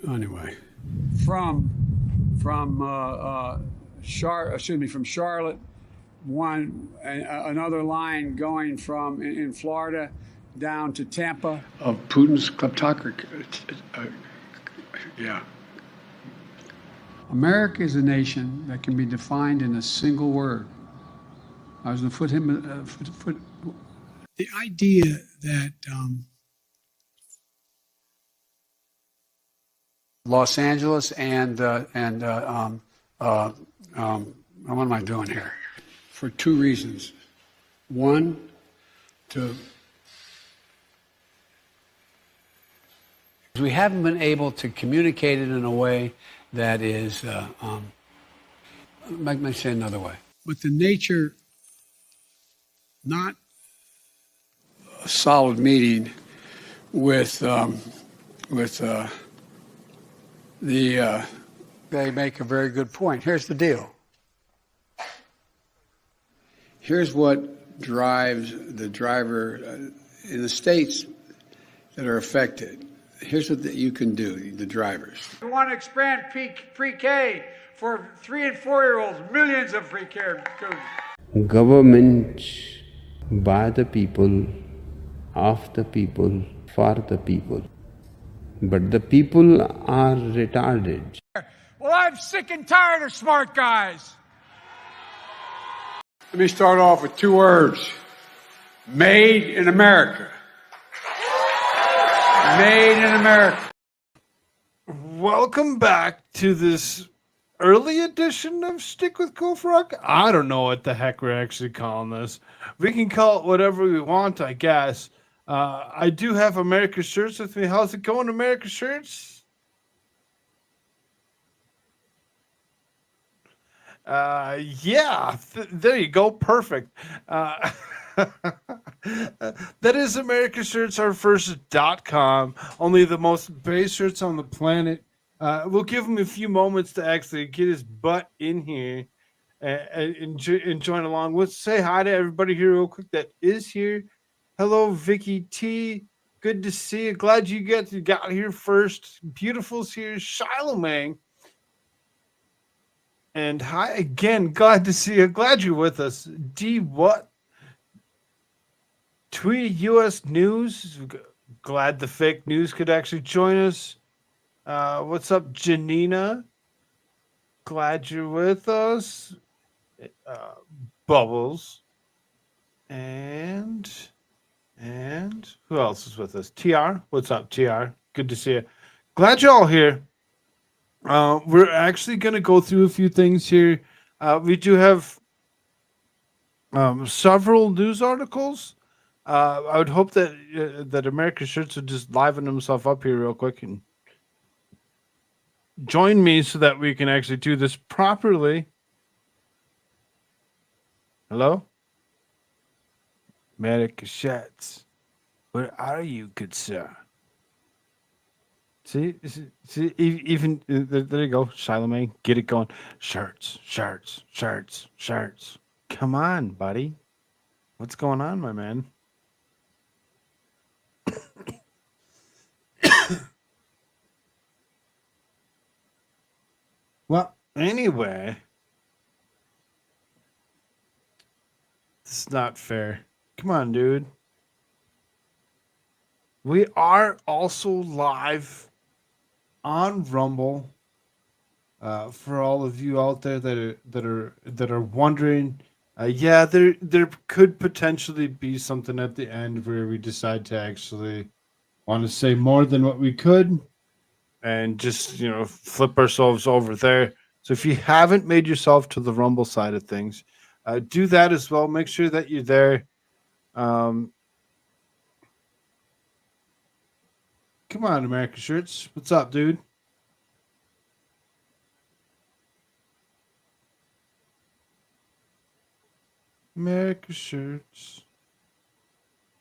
Anyway, from from from Charlotte, another line going from in Florida down to Tampa. Of Putin's kleptocracy. Yeah. America is a nation that can be defined in a single word. I was going to the idea that Los Angeles what am I doing here? For two reasons. One, we haven't been able to communicate it in a way that is, let me say another way. But the nature, not a solid meeting with they make a very good point. Here's the deal. Here's what drives the driver in the states that are affected. Here's what you can do, the drivers. We want to expand pre-K for 3- and 4-year-olds, millions of pre-K students. Government by the people, of the people, for the people. But the people are retarded. Well, I'm sick and tired of smart guys. Let me start off with two words. Made in America. Made in America. Welcome back to this early edition of Shtick with Koolfrogg. I don't know what the heck we're actually calling this. We can call it whatever we want, I guess. I do have AmericaShirts with me. How's it going, AmericaShirts? Yeah, there you go. Perfect. That is AmericaShirts, our first.com. Only the most base shirts on the planet. We'll give him a few moments to actually get his butt in here and join along. Let's say hi to everybody here real quick that is here. Hello, Vicky T. Good to see you. Glad you got here first. Beautiful's here. Shiloh. And hi again. Glad to see you. Glad you're with us. D. What? Tweet U.S. News. Glad the fake news could actually join us. What's up, Janina? Glad you're with us. Bubbles. And who else is with us? TR. What's up, TR? Good to see you. Glad you're all here. We're actually going to go through a few things here. We do have several news articles. I would hope that AmericaShirts would just liven himself up here real quick and join me so that we can actually do this properly. Hello? AmericaShirts. Where are you, good sir? See, even there you go, Charlemagne, get it going. Shirts. Come on, buddy. What's going on, my man? Well, anyway, this is not fair. Come on, dude. We are also live on Rumble. For all of you out there that are wondering, yeah, there could potentially be something at the end where we decide to actually want to say more than what we could, and just flip ourselves over there. So if you haven't made yourself to the Rumble side of things, do that as well. Make sure that you're there. Come on, AmericaShirts. What's up, dude? AmericaShirts.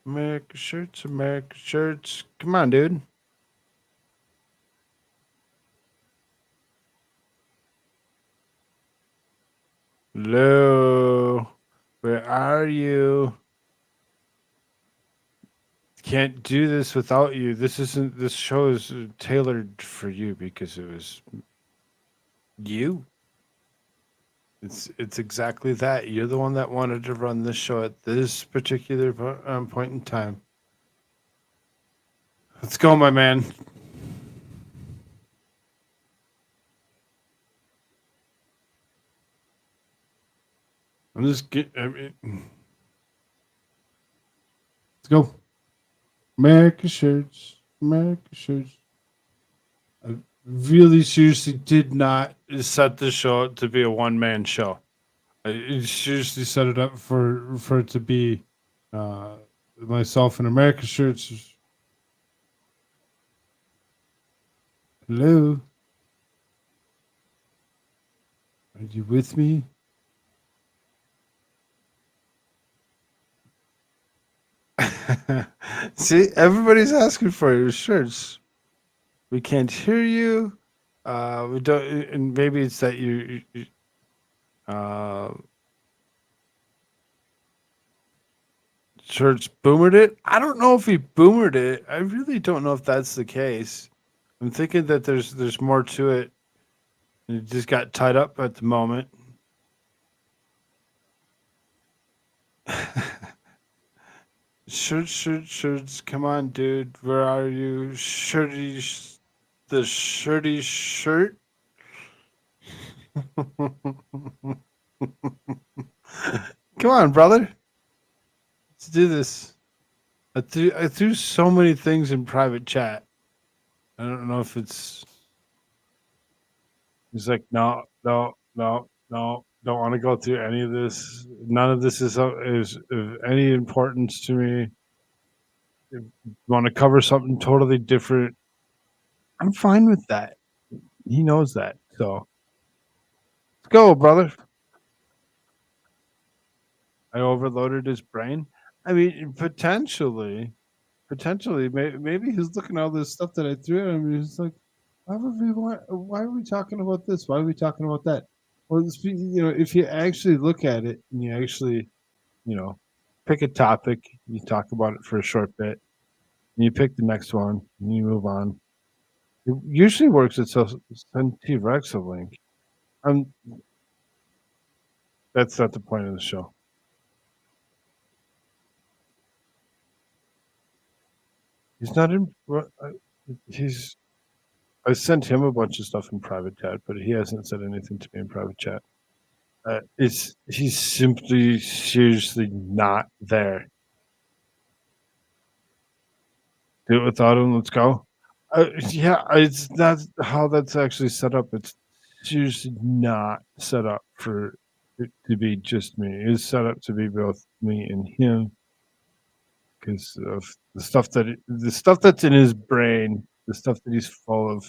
AmericaShirts. Come on, dude. Hello. Where are you? can't do this without you. This show is tailored for you because it was you. It's exactly that. You're the one that wanted to run this show at this particular point in time. Let's go, my man. I'm just get. I mean, let's go. America shirts. America shirts. I really seriously did not set the show up to be a one man show. I seriously set it up for it to be myself and America shirts. Hello, are you with me? See, everybody's asking for your shirts. We can't hear you. We don't, and maybe it's that shirts boomered it. I don't know if he boomered it. I really don't know if that's the case. I'm thinking that there's more to it. It just got tied up at the moment. Shirts. Come on, dude. Where are you? Shirty, the shirty shirt. Come on, brother. Let's do this. I threw so many things in private chat. I don't know if it's. He's like, no. Don't want to go through any of this. None of this is of any importance to me. If you want to cover something totally different, I'm fine with that. He knows that. So let's go, brother. I overloaded his brain. I mean, potentially, maybe he's looking at all this stuff that I threw at him. And he's like, why are we talking about this? Why are we talking about that? Well, if you actually look at it and you actually, pick a topic, you talk about it for a short bit, and you pick the next one, and you move on. It usually works itself. Send T-Rex a link. That's not the point of the show. He's not in. He's. I sent him a bunch of stuff in private chat, but he hasn't said anything to me in private chat. He's simply seriously not there. Do it without him. Let's go. Yeah, it's not how that's actually set up. It's seriously not set up for it to be just me. It's set up to be both me and him because of the stuff that's in his brain, the stuff that he's full of,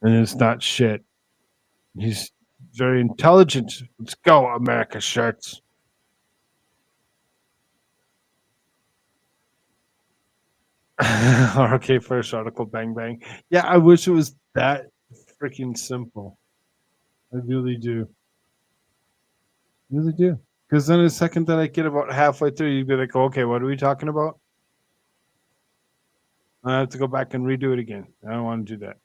and it's not shit. He's very intelligent. Let's go, America shirts. Okay, first article, bang bang. Yeah, I wish it was that freaking simple. I really do. Really do. Because then the second that I get about halfway through, you'd be like, okay, what are we talking about? I have to go back and redo it again. I don't want to do that.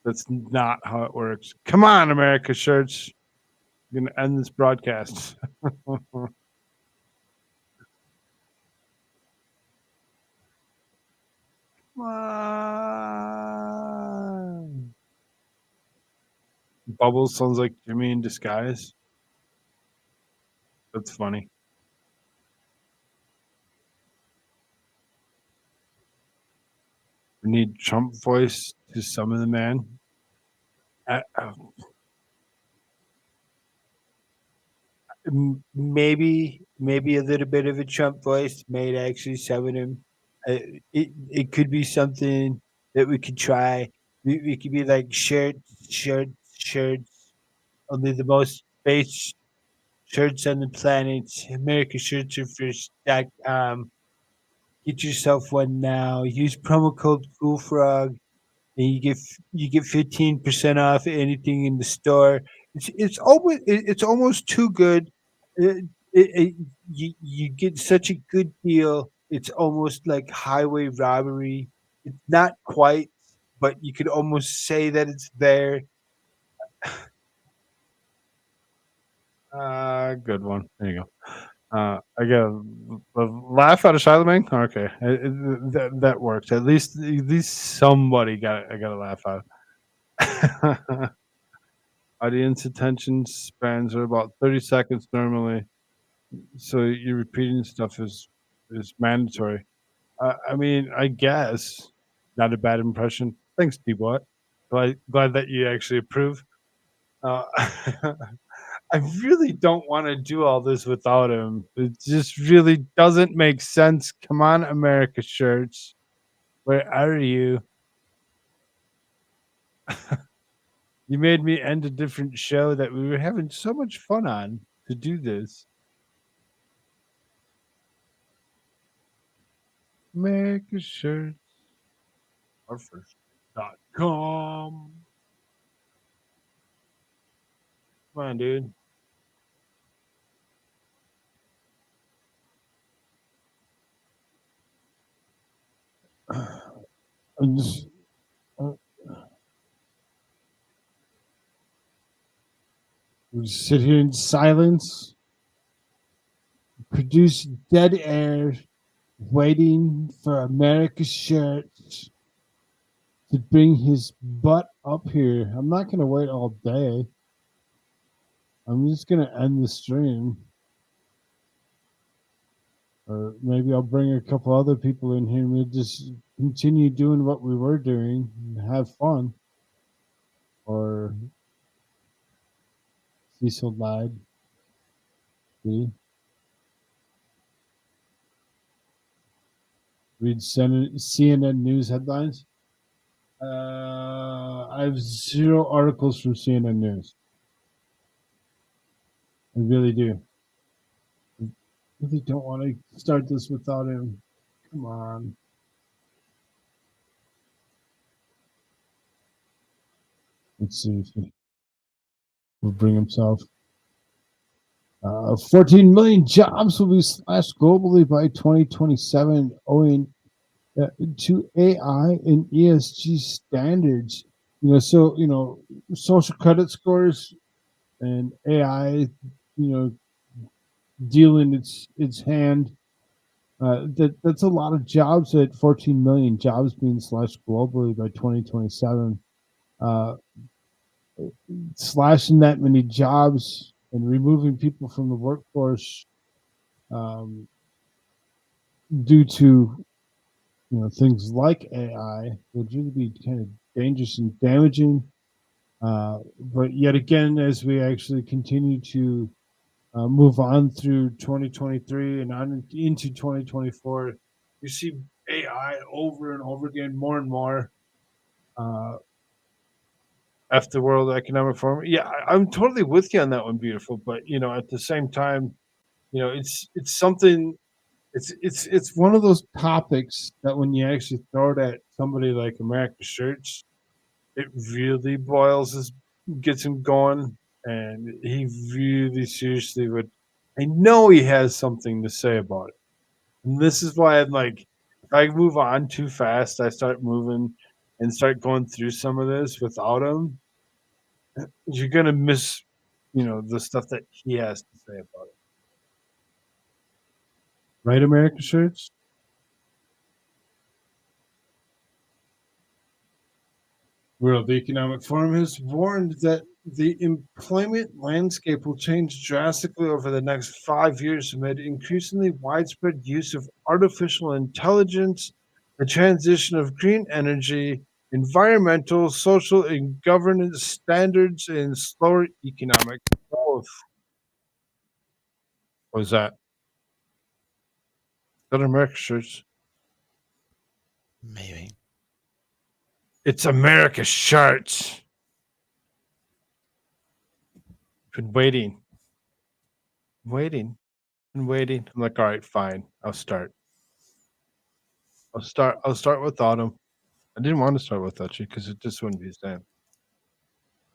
That's not how it works. Come on, America shirts. I'm going to end this broadcast. Come on. Bubbles sounds like Jimmy in disguise. That's funny. We need Trump voice to summon the man. Maybe a little bit of a Trump voice might actually summon him. It could be something that we could try. We could be like shirts. Only the most base shirts on the planet. AmericaShirts.com. Get yourself one now. Use promo code Koolfrogg, and you get 15% off anything in the store. It's almost too good. You get such a good deal It's almost like highway robbery. It's not quite, but you could almost say that it's there. Good one. There you go. I get a laugh out of Charlemagne. Okay, that works. At least somebody got I got a laugh out. Audience attention spans are about 30 seconds normally, so you repeating stuff is mandatory. I mean, I guess not a bad impression. Thanks, T-Bot. Glad that you actually approve. Uh, I really don't want to do all this without him. It just really doesn't make sense. Come on, America Shirts. Where are you? You made me end a different show that we were having so much fun on to do this. America Shirts. Harford.com. Come on, dude. I'm just, uh, we just sit here in silence, produce dead air, waiting for America Shirts to bring his butt up here. I'm not going to wait all day. I'm just going to end the stream. Or maybe I'll bring a couple other people in here and we'll just continue doing what we were doing and have fun. Or Cecil lied. See? Read CNN news headlines. I have 0 articles from CNN News. I really do. I really don't want to start this without him. Come on. Let's see if he will bring himself. 14 million jobs will be slashed globally by 2027 owing to AI and ESG standards. Social credit scores and AI, dealing its hand. That's a lot of jobs at 14 million jobs being slashed globally by 2027. Slashing that many jobs and removing people from the workforce due to things like AI would really be kind of dangerous and damaging. But yet again, as we actually continue to move on through 2023 and on into 2024, you see AI over and over again, more and more. After World Economic Forum, yeah, I'm totally with you on that one, beautiful. But at the same time, it's something. It's one of those topics that when you actually throw it at somebody like America Shirts, it really gets him going, and he really seriously would. I know he has something to say about it, and this is why I'm like, if I move on too fast, I start moving and start going through some of this without him. You're gonna miss, the stuff that he has to say about it. Right, America Shirts? World Economic Forum has warned that the employment landscape will change drastically over the next 5 years amid increasingly widespread use of artificial intelligence, the transition of green energy, environmental, social, and governance standards, and slower economic growth. What was that? That America Shirts. Maybe. It's America Shirts. Been waiting, and waiting. I'm like, all right, fine. I'll start. I'll start without him. I didn't want to start without you because it just wouldn't be the same.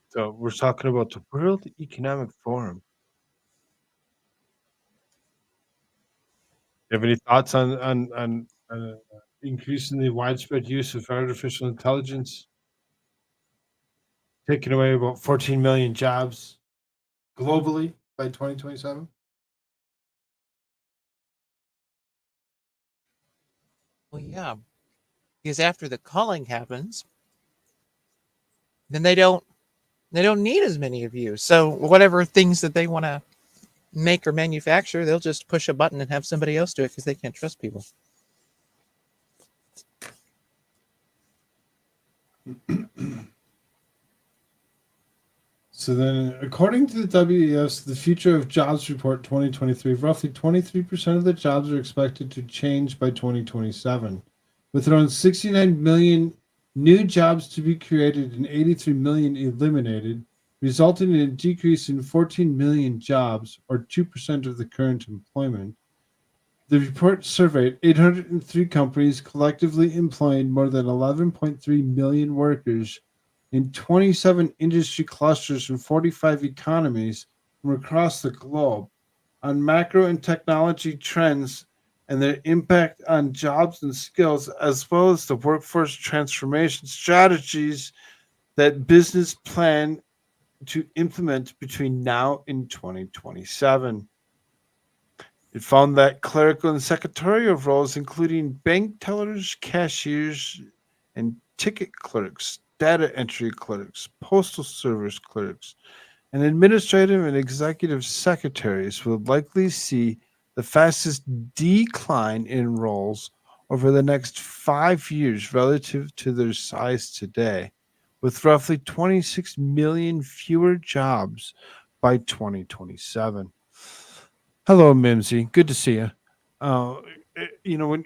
So we're talking about the World Economic Forum. You have any thoughts on increasing the widespread use of artificial intelligence, taking away about 14 million jobs globally by 2027? Well, yeah, because after the culling happens, then they don't need as many of you. So whatever things that they want to make or manufacture, they'll just push a button and have somebody else do it because they can't trust people. So then, according to the WEF's The Future of Jobs Report 2023, roughly 23% of the jobs are expected to change by 2027, with around 69 million new jobs to be created and 83 million eliminated, resulting in a decrease in 14 million jobs, or 2% of the current employment. The report surveyed 803 companies, collectively employing more than 11.3 million workers in 27 industry clusters in 45 economies from across the globe on macro and technology trends and their impact on jobs and skills, as well as the workforce transformation strategies that business plan to implement between now and 2027. It found that clerical and secretarial roles, including bank tellers, cashiers, and ticket clerks, data entry clerks, postal service clerks, and administrative and executive secretaries, will likely see the fastest decline in roles over the next 5 years relative to their size today, with roughly 26 million fewer jobs by 2027. Hello, Mimsy. Good to see you. Uh, you know,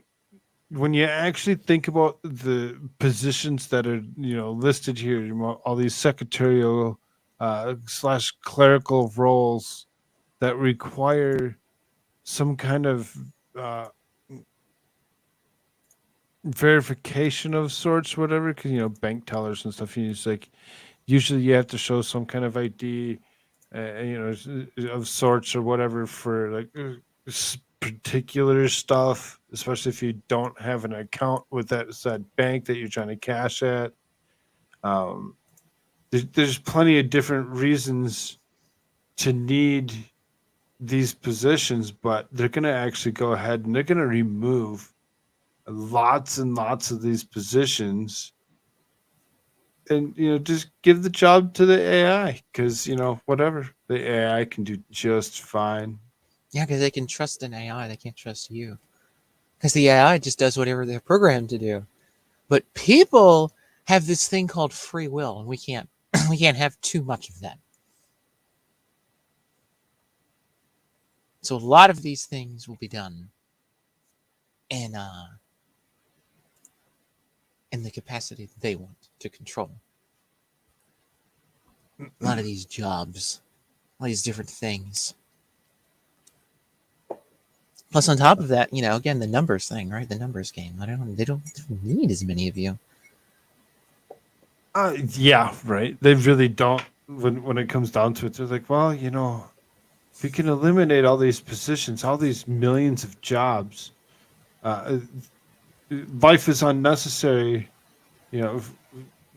when you actually think about the positions that are listed here, all these secretarial slash clerical roles that require some kind of uh, verification of sorts, whatever, because bank tellers and stuff. It's like usually you have to show some kind of ID, of sorts or whatever for like particular stuff, especially if you don't have an account with that said bank that you're trying to cash at. Um, there's plenty of different reasons to need these positions, but they're going to actually go ahead and they're going to remove lots and lots of these positions and just give the job to the AI because whatever, the AI can do just fine. Yeah, because they can trust an AI, they can't trust you. Because the AI just does whatever they're programmed to do. But people have this thing called free will, and we can't we can't have too much of that. So a lot of these things will be done in the capacity that they want to control. A lot of these jobs, all these different things. Plus, on top of that, again, the numbers thing, right? The numbers game. They don't need as many of you. Yeah, right. They really don't. When it comes down to it, they're like, well, if we can eliminate all these positions, all these millions of jobs, life is unnecessary,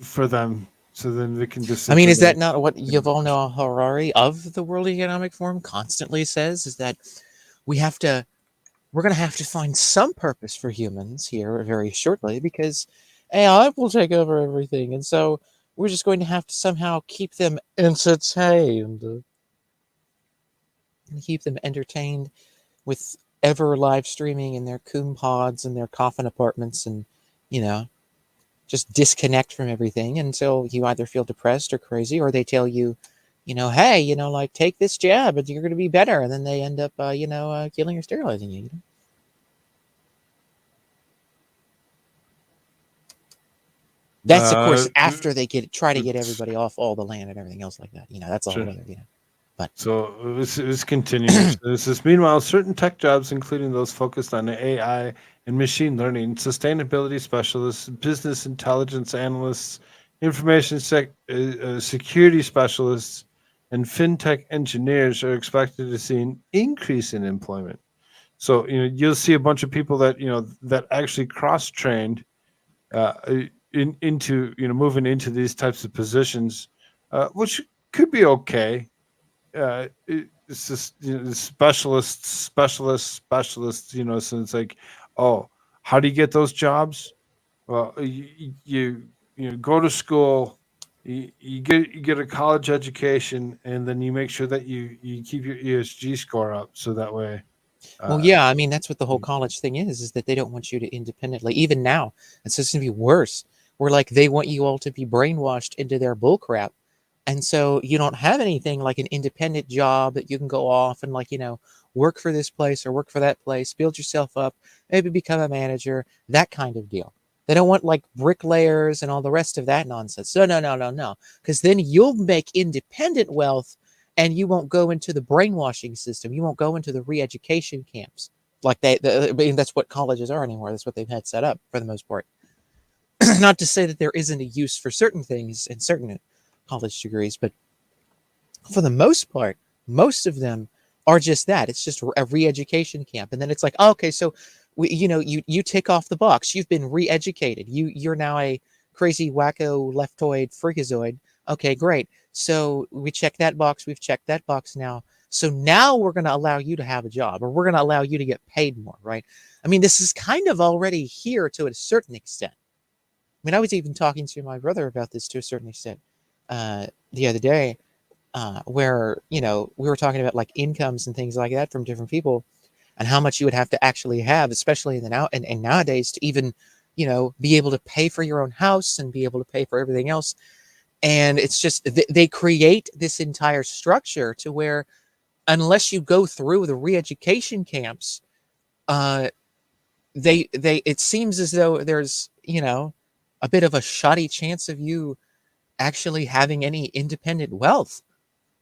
for them. So then they can just. I mean, is that not what Yuval Noah Harari of the World Economic Forum constantly says? Is that we're going to have to find some purpose for humans here very shortly because AI will take over everything. And so we're just going to have to somehow keep them entertained. And keep them entertained with ever live streaming in their coon pods and their coffin apartments and, just disconnect from everything until you either feel depressed or crazy or they tell you, hey, like take this jab and you're going to be better. And then they end up, killing or sterilizing you. That's of course after they try to get everybody off all the land and everything else like that. That's all. Sure. But so it was continuous. This is meanwhile certain tech jobs, including those focused on AI and machine learning, sustainability specialists, business intelligence analysts, information security specialists, and fintech engineers, are expected to see an increase in employment. So you'll see a bunch of people that that actually cross trained uh, into moving into these types of positions, which could be okay. It's just the specialists. So it's like, oh, how do you get those jobs? Well, you go to school, you get a college education, and then you make sure that you keep your ESG score up, so that way. Well, Uh, yeah, I mean that's what the whole college thing is that they don't want you to independently. Even now, it's just gonna be worse. Where like they want you all to be brainwashed into their bullcrap, and so you don't have anything like an independent job that you can go off and work for this place or work for that place, build yourself up, maybe become a manager, that kind of deal. They don't want like bricklayers and all the rest of that nonsense. No, no, no, no, no, because then you'll make independent wealth and you won't go into the brainwashing system. You won't go into the re-education camps like I mean, that's what colleges are anymore. That's what they've had set up for the most part. Not to say that there isn't a use for certain things in certain college degrees, but for the most part, most of them are just that. It's just a re-education camp, and then it's like, oh, okay, so you tick off the box. You've been re-educated. You're now a crazy wacko leftoid freakazoid. Okay, great. So we check that box. We've checked that box now. So now we're going to allow you to have a job, or we're going to allow you to get paid more, right? I mean, this is kind of already here to a certain extent. I mean, I was even talking to my brother about this to a certain extent the other day, where we were talking about like incomes and things like that from different people, and how much you would have to actually have, especially in the now and nowadays, to even be able to pay for your own house and be able to pay for everything else. And it's just they create this entire structure to where unless you go through the re-education camps, they it seems as though there's a bit of a shoddy chance of you actually having any independent wealth.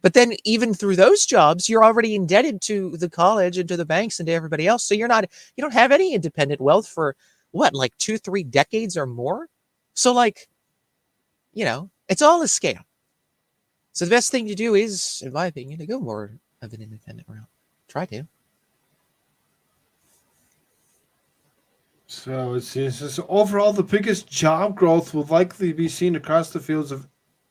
But then even through those jobs, you're already indebted to the college and to the banks and to everybody else. So you don't have any independent wealth for what, like 2-3 decades or more. So like, it's all a scam. So the best thing to do is, in my opinion, to go more of an independent route. Try to. So it says overall, the biggest job growth will likely be seen across the fields of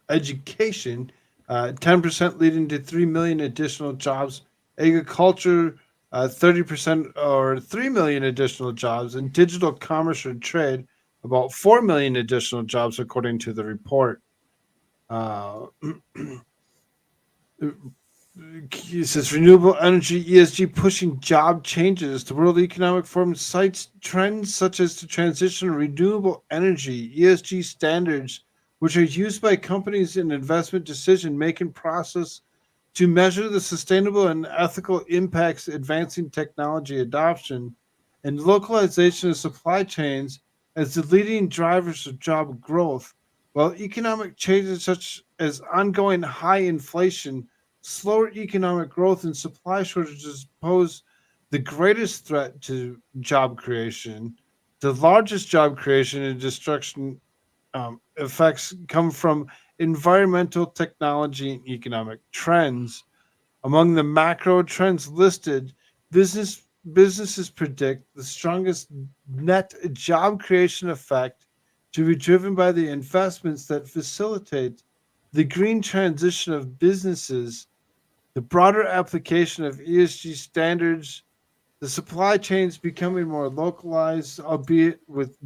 education, 10% leading to 3 million additional jobs, agriculture, 30% or 3 million additional jobs, and digital commerce or trade, about 4 million additional jobs, according to the report. It says renewable energy ESG pushing job changes. The World Economic Forum cites trends such as the transition to renewable energy, ESG standards, which are used by companies in investment decision-making process to measure the sustainable and ethical impacts advancing technology adoption, and localization of supply chains as the leading drivers of job growth, while economic changes such as ongoing high inflation, slower economic growth, and supply shortages pose the greatest threat to job creation. The largest job creation and destruction effects come from environmental, technology, and economic trends. Among the macro trends listed, businesses predict the strongest net job creation effect to be driven by the investments that facilitate the green transition of businesses, the broader application of ESG standards, the supply chains becoming more localized, albeit with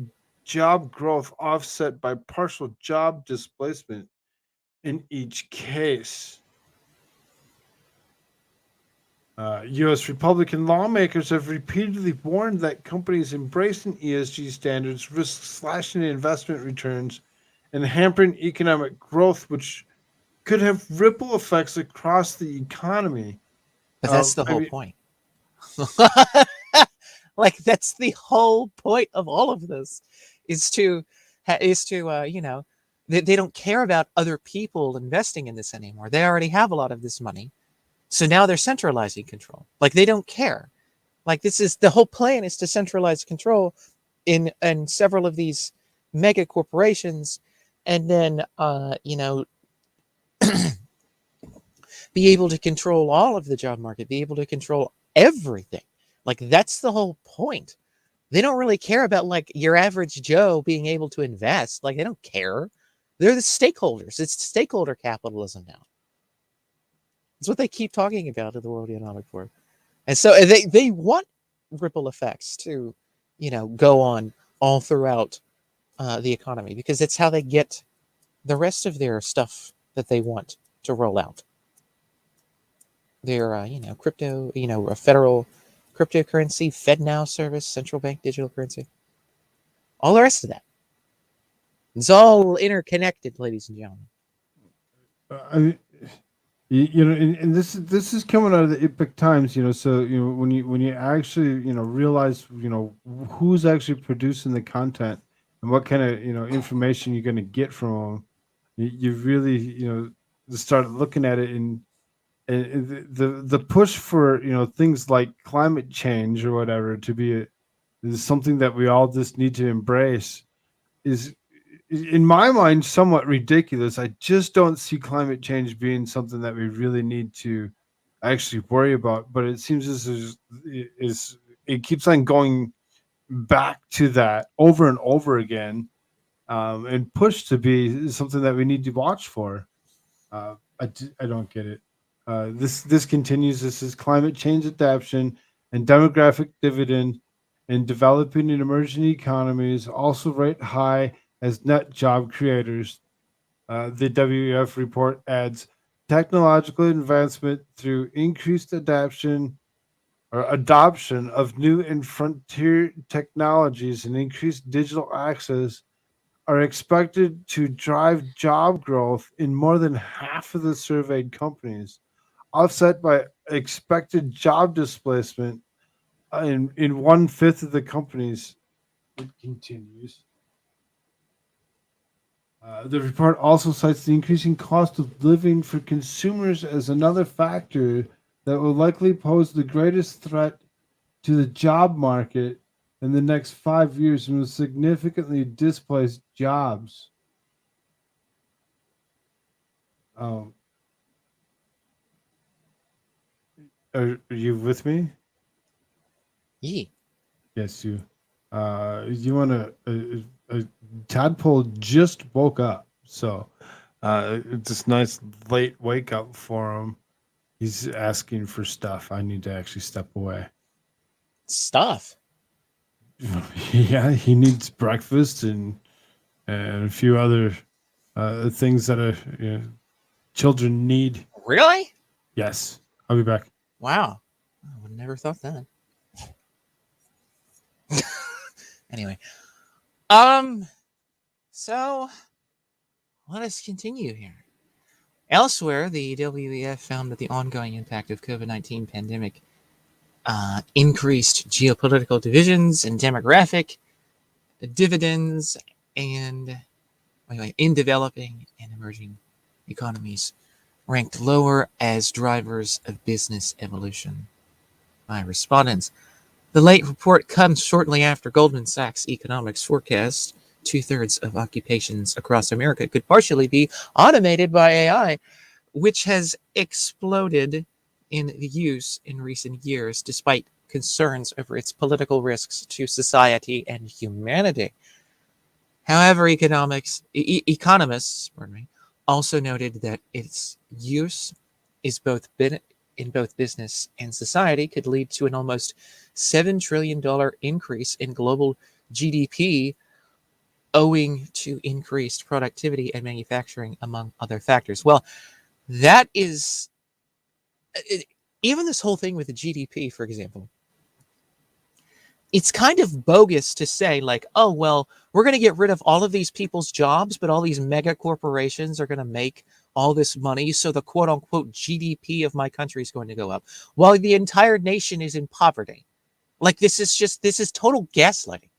job growth offset by partial job displacement in each case. U.S. Republican lawmakers have repeatedly warned that companies embracing ESG standards risk slashing investment returns and hampering economic growth, which could have ripple effects across the economy. But that's the I whole mean, point. Like that's the whole point of all of this is to they don't care about other people investing in this anymore. They already have a lot of this money. So now they're centralizing control. Like they don't care. Like this is the whole plan is to centralize control in several of these mega corporations, and then be able to control all of the job market, be able to control everything. Like, that's the whole point. They don't really care about like your average Joe being able to invest. Like, they don't care. They're the stakeholders. It's stakeholder capitalism now. It's what they keep talking about at the World Economic Forum. And so they want ripple effects to, go on all throughout the economy, because it's how they get the rest of their stuff that they want to roll out. Their, crypto, a federal cryptocurrency, FedNow service, central bank digital currency, all the rest of that. It's all interconnected, ladies and gentlemen. And this is coming out of the Epic Times, so when you actually realize who's actually producing the content and what kind of information you're going to get from them, you really start looking at it, and the push for things like climate change or whatever to be is something that we all just need to embrace is, in my mind, somewhat ridiculous. I just don't see climate change being something that we really need to actually worry about. But it seems it keeps on going back to that over and over again, and pushed to be something that we need to watch for. I don't get it. This continues. This is climate change adaptation and demographic dividend in developing and emerging economies also rate high as net job creators. The WEF report adds technological advancement through increased adoption of new and frontier technologies and increased digital access are expected to drive job growth in more than half of the surveyed companies, offset by expected job displacement in 1/5 of the companies. It continues. The report also cites the increasing cost of living for consumers as another factor that will likely pose the greatest threat to the job market in the next 5 years and will significantly displace jobs. Are you with me? Yeah. Yes, you. You want to? Tadpole just woke up, so it's this nice late wake up for him. He's asking for stuff. I need to actually step away. Stuff. Yeah, he needs breakfast and a few other things that children need. Really? Yes, I'll be back. Wow. I would have never thought that. Anyway. So let us continue here. Elsewhere, the WEF found that the ongoing impact of COVID-19 pandemic increased geopolitical divisions and demographic dividends in developing and emerging economies, ranked lower as drivers of business evolution by respondents. The late report comes shortly after Goldman Sachs economics forecast 2/3 of occupations across America could partially be automated by AI, which has exploded in use in recent years, despite concerns over its political risks to society and humanity. However, economists also noted that its use is in both business and society could lead to an almost $7 trillion increase in global GDP, owing to increased productivity and manufacturing, among other factors. Well, that is even this whole thing with the GDP, for example. It's kind of bogus to say, like, oh, well, we're going to get rid of all of these people's jobs, but all these mega corporations are going to make all this money, so the quote unquote GDP of my country is going to go up, while the entire nation is in poverty. Like, this is total gaslighting.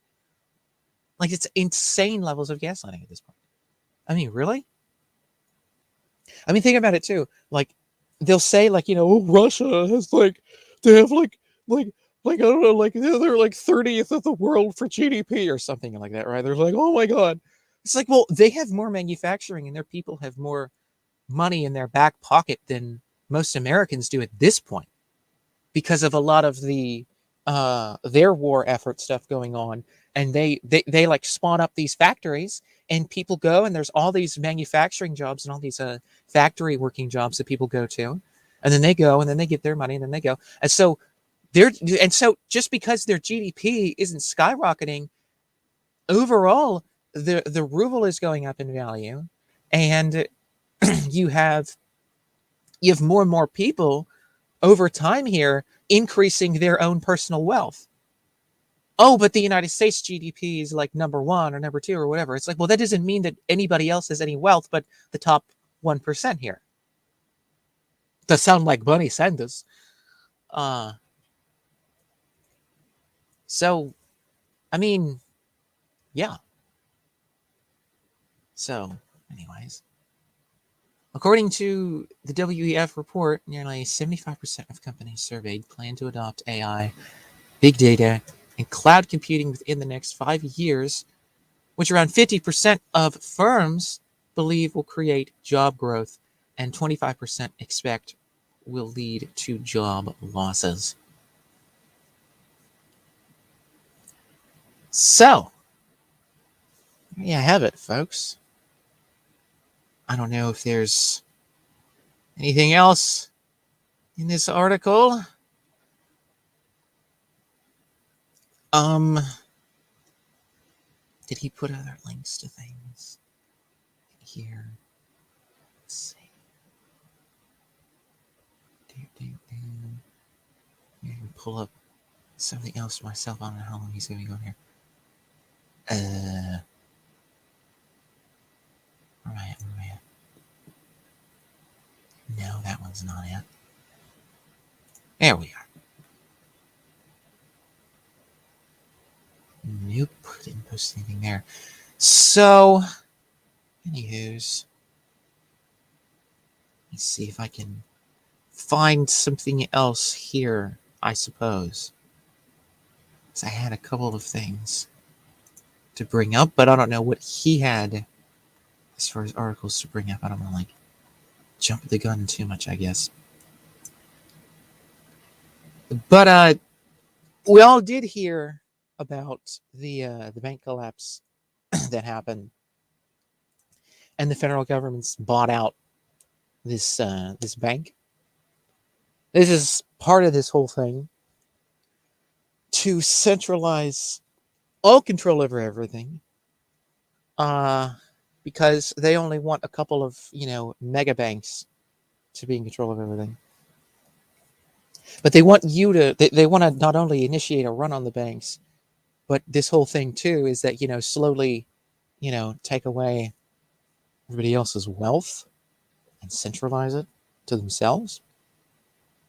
Like, it's insane levels of gaslighting at this point. I mean, really? I mean, think about it too. Like, they'll say, like, Russia has they have like I don't know, like they're like 30th of the world for GDP or something like that, right? They're like, oh my God. It's like, well, they have more manufacturing and their people have more money in their back pocket than most Americans do at this point, because of a lot of the their war effort stuff going on, and they like spawn up these factories, and people go, and there's all these manufacturing jobs and all these factory working jobs that people go to, and then they go, and then they get their money, and then they go, and so just because their GDP isn't skyrocketing, overall the ruble is going up in value, and you have more and more people over time here increasing their own personal wealth. Oh, but the United States GDP is like number 1 or number 2 or whatever. It's like, well, that doesn't mean that anybody else has any wealth but the top 1% here. Does sound like Bernie Sanders. So, I mean, yeah. So, anyways, according to the WEF report, nearly 75% of companies surveyed plan to adopt AI, big data, and cloud computing within the next 5 years, which around 50% of firms believe will create job growth, and 25% expect will lead to job losses. So, there you have it, folks. I don't know if there's anything else in this article. Did he put other links to things here? Let's see. I can pull up something else myself. I don't know how long he's going to be going here. Where am I at? No, that one's not it. There we are. Nope, didn't post anything there. So, anywho's, let's see if I can find something else here, I suppose. Because I had a couple of things to bring up, but I don't know what he had as far as articles to bring up. I don't want to like jump the gun too much, I guess. But we all did hear about the bank collapse that happened, and the federal government's bought out this bank. This is part of this whole thing to centralize all control over everything, because they only want a couple of mega banks to be in control of everything. But they want you to. They want to not only initiate a run on the banks, but this whole thing too is that slowly, take away everybody else's wealth and centralize it to themselves.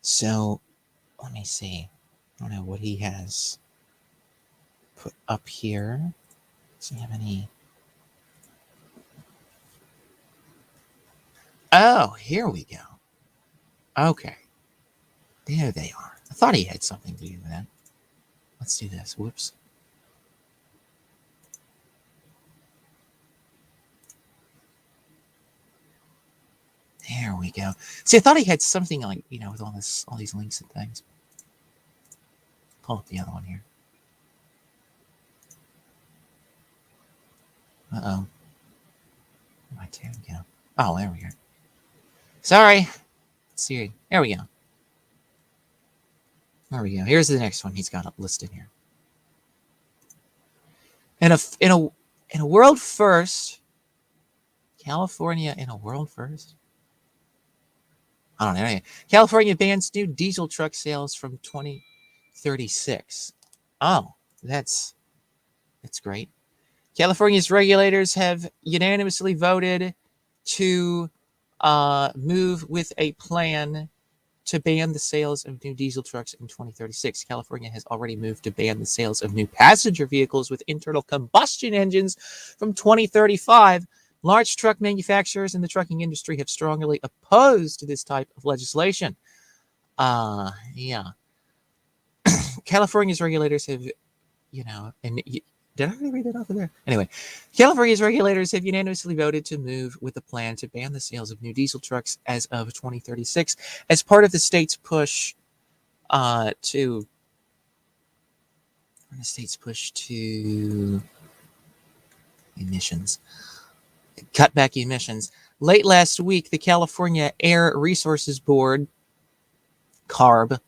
So, let me see. I don't know what he has put up here. Does he have any? Oh, here we go. Okay. There they are. I thought he had something to do with that. Let's do this. Whoops. There we go. See, I thought he had something like, with all these links and things. Pull up the other one here. Uh-oh. Where'd my tab go? Oh, there we go. Sorry. Let's see. There we go. There we go. Here's the next one he's got listed here. In a world first, California in a world first. I don't know. California bans new diesel truck sales from 2036. Oh, that's great. California's regulators have unanimously voted to move with a plan to ban the sales of new diesel trucks in 2036. California has already moved to ban the sales of new passenger vehicles with internal combustion engines from 2035. Large truck manufacturers in the trucking industry have strongly opposed this type of legislation. Yeah. California's regulators have, and did I really read that off of there? Anyway, California's regulators have unanimously voted to move with a plan to ban the sales of new diesel trucks as of 2036 as part of the state's push to the state's push to emissions. Cut back emissions. Late last week, the California Air Resources Board, CARB,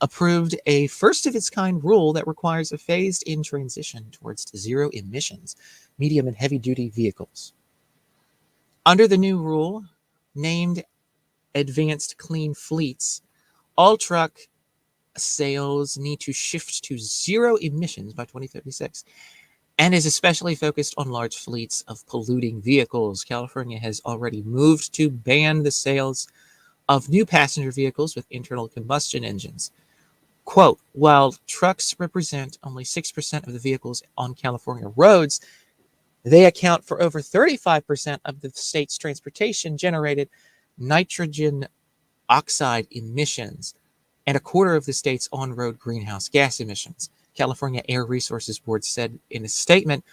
approved a first-of-its-kind rule that requires a phased-in transition towards zero emissions, medium and heavy-duty vehicles. Under the new rule, named Advanced Clean Fleets, all truck sales need to shift to zero emissions by 2036, and is especially focused on large fleets of polluting vehicles. California has already moved to ban the sales of new passenger vehicles with internal combustion engines. Quote, while trucks represent only 6% of the vehicles on California roads, they account for over 35% of the state's transportation generated nitrogen oxide emissions and a quarter of the state's on-road greenhouse gas emissions. California Air Resources Board said in a statement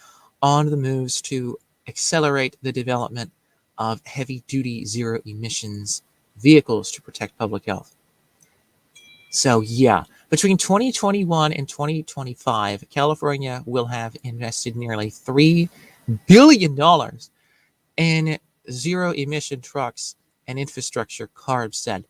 on the moves to accelerate the development of heavy-duty zero emissions vehicles to protect public health. So yeah, between 2021 and 2025, California will have invested nearly $3 billion in zero emission trucks and infrastructure, CARB said.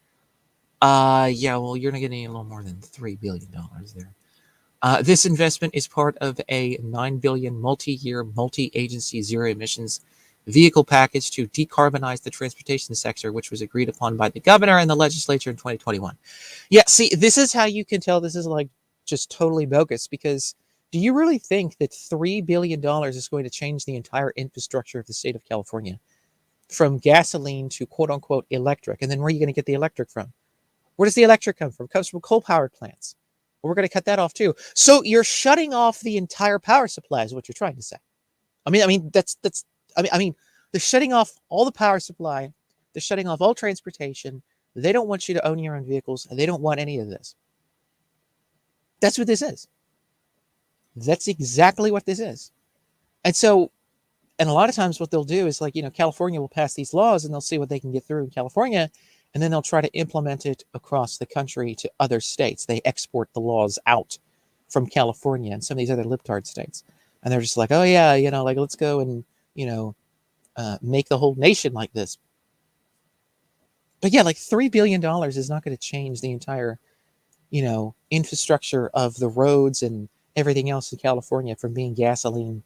Yeah, well, you're not getting a little more than $3 billion there. This investment is part of a $9 billion multi-year, multi-agency zero emissions vehicle package to decarbonize the transportation sector, which was agreed upon by the governor and the legislature in 2021. Yeah, see, this is how you can tell this is like just totally bogus, because do you really think that $3 billion is going to change the entire infrastructure of the state of California from gasoline to quote unquote electric? And then where are you going to get the electric from? Where does the electric come from? It comes from coal-powered plants. Well, we're going to cut that off too. So you're shutting off the entire power supply is what you're trying to say. I mean, they're shutting off all the power supply. They're shutting off all transportation. They don't want you to own your own vehicles. They don't want any of this. That's what this is. That's exactly what this is. And so, and a lot of times what they'll do is like, California will pass these laws and they'll see what they can get through in California. And then they'll try to implement it across the country to other states. They export the laws out from California and some of these other libtard states. And they're just like, oh yeah, let's go and, make the whole nation like this. But yeah, like $3 billion is not going to change the entire, infrastructure of the roads and everything else in California from being gasoline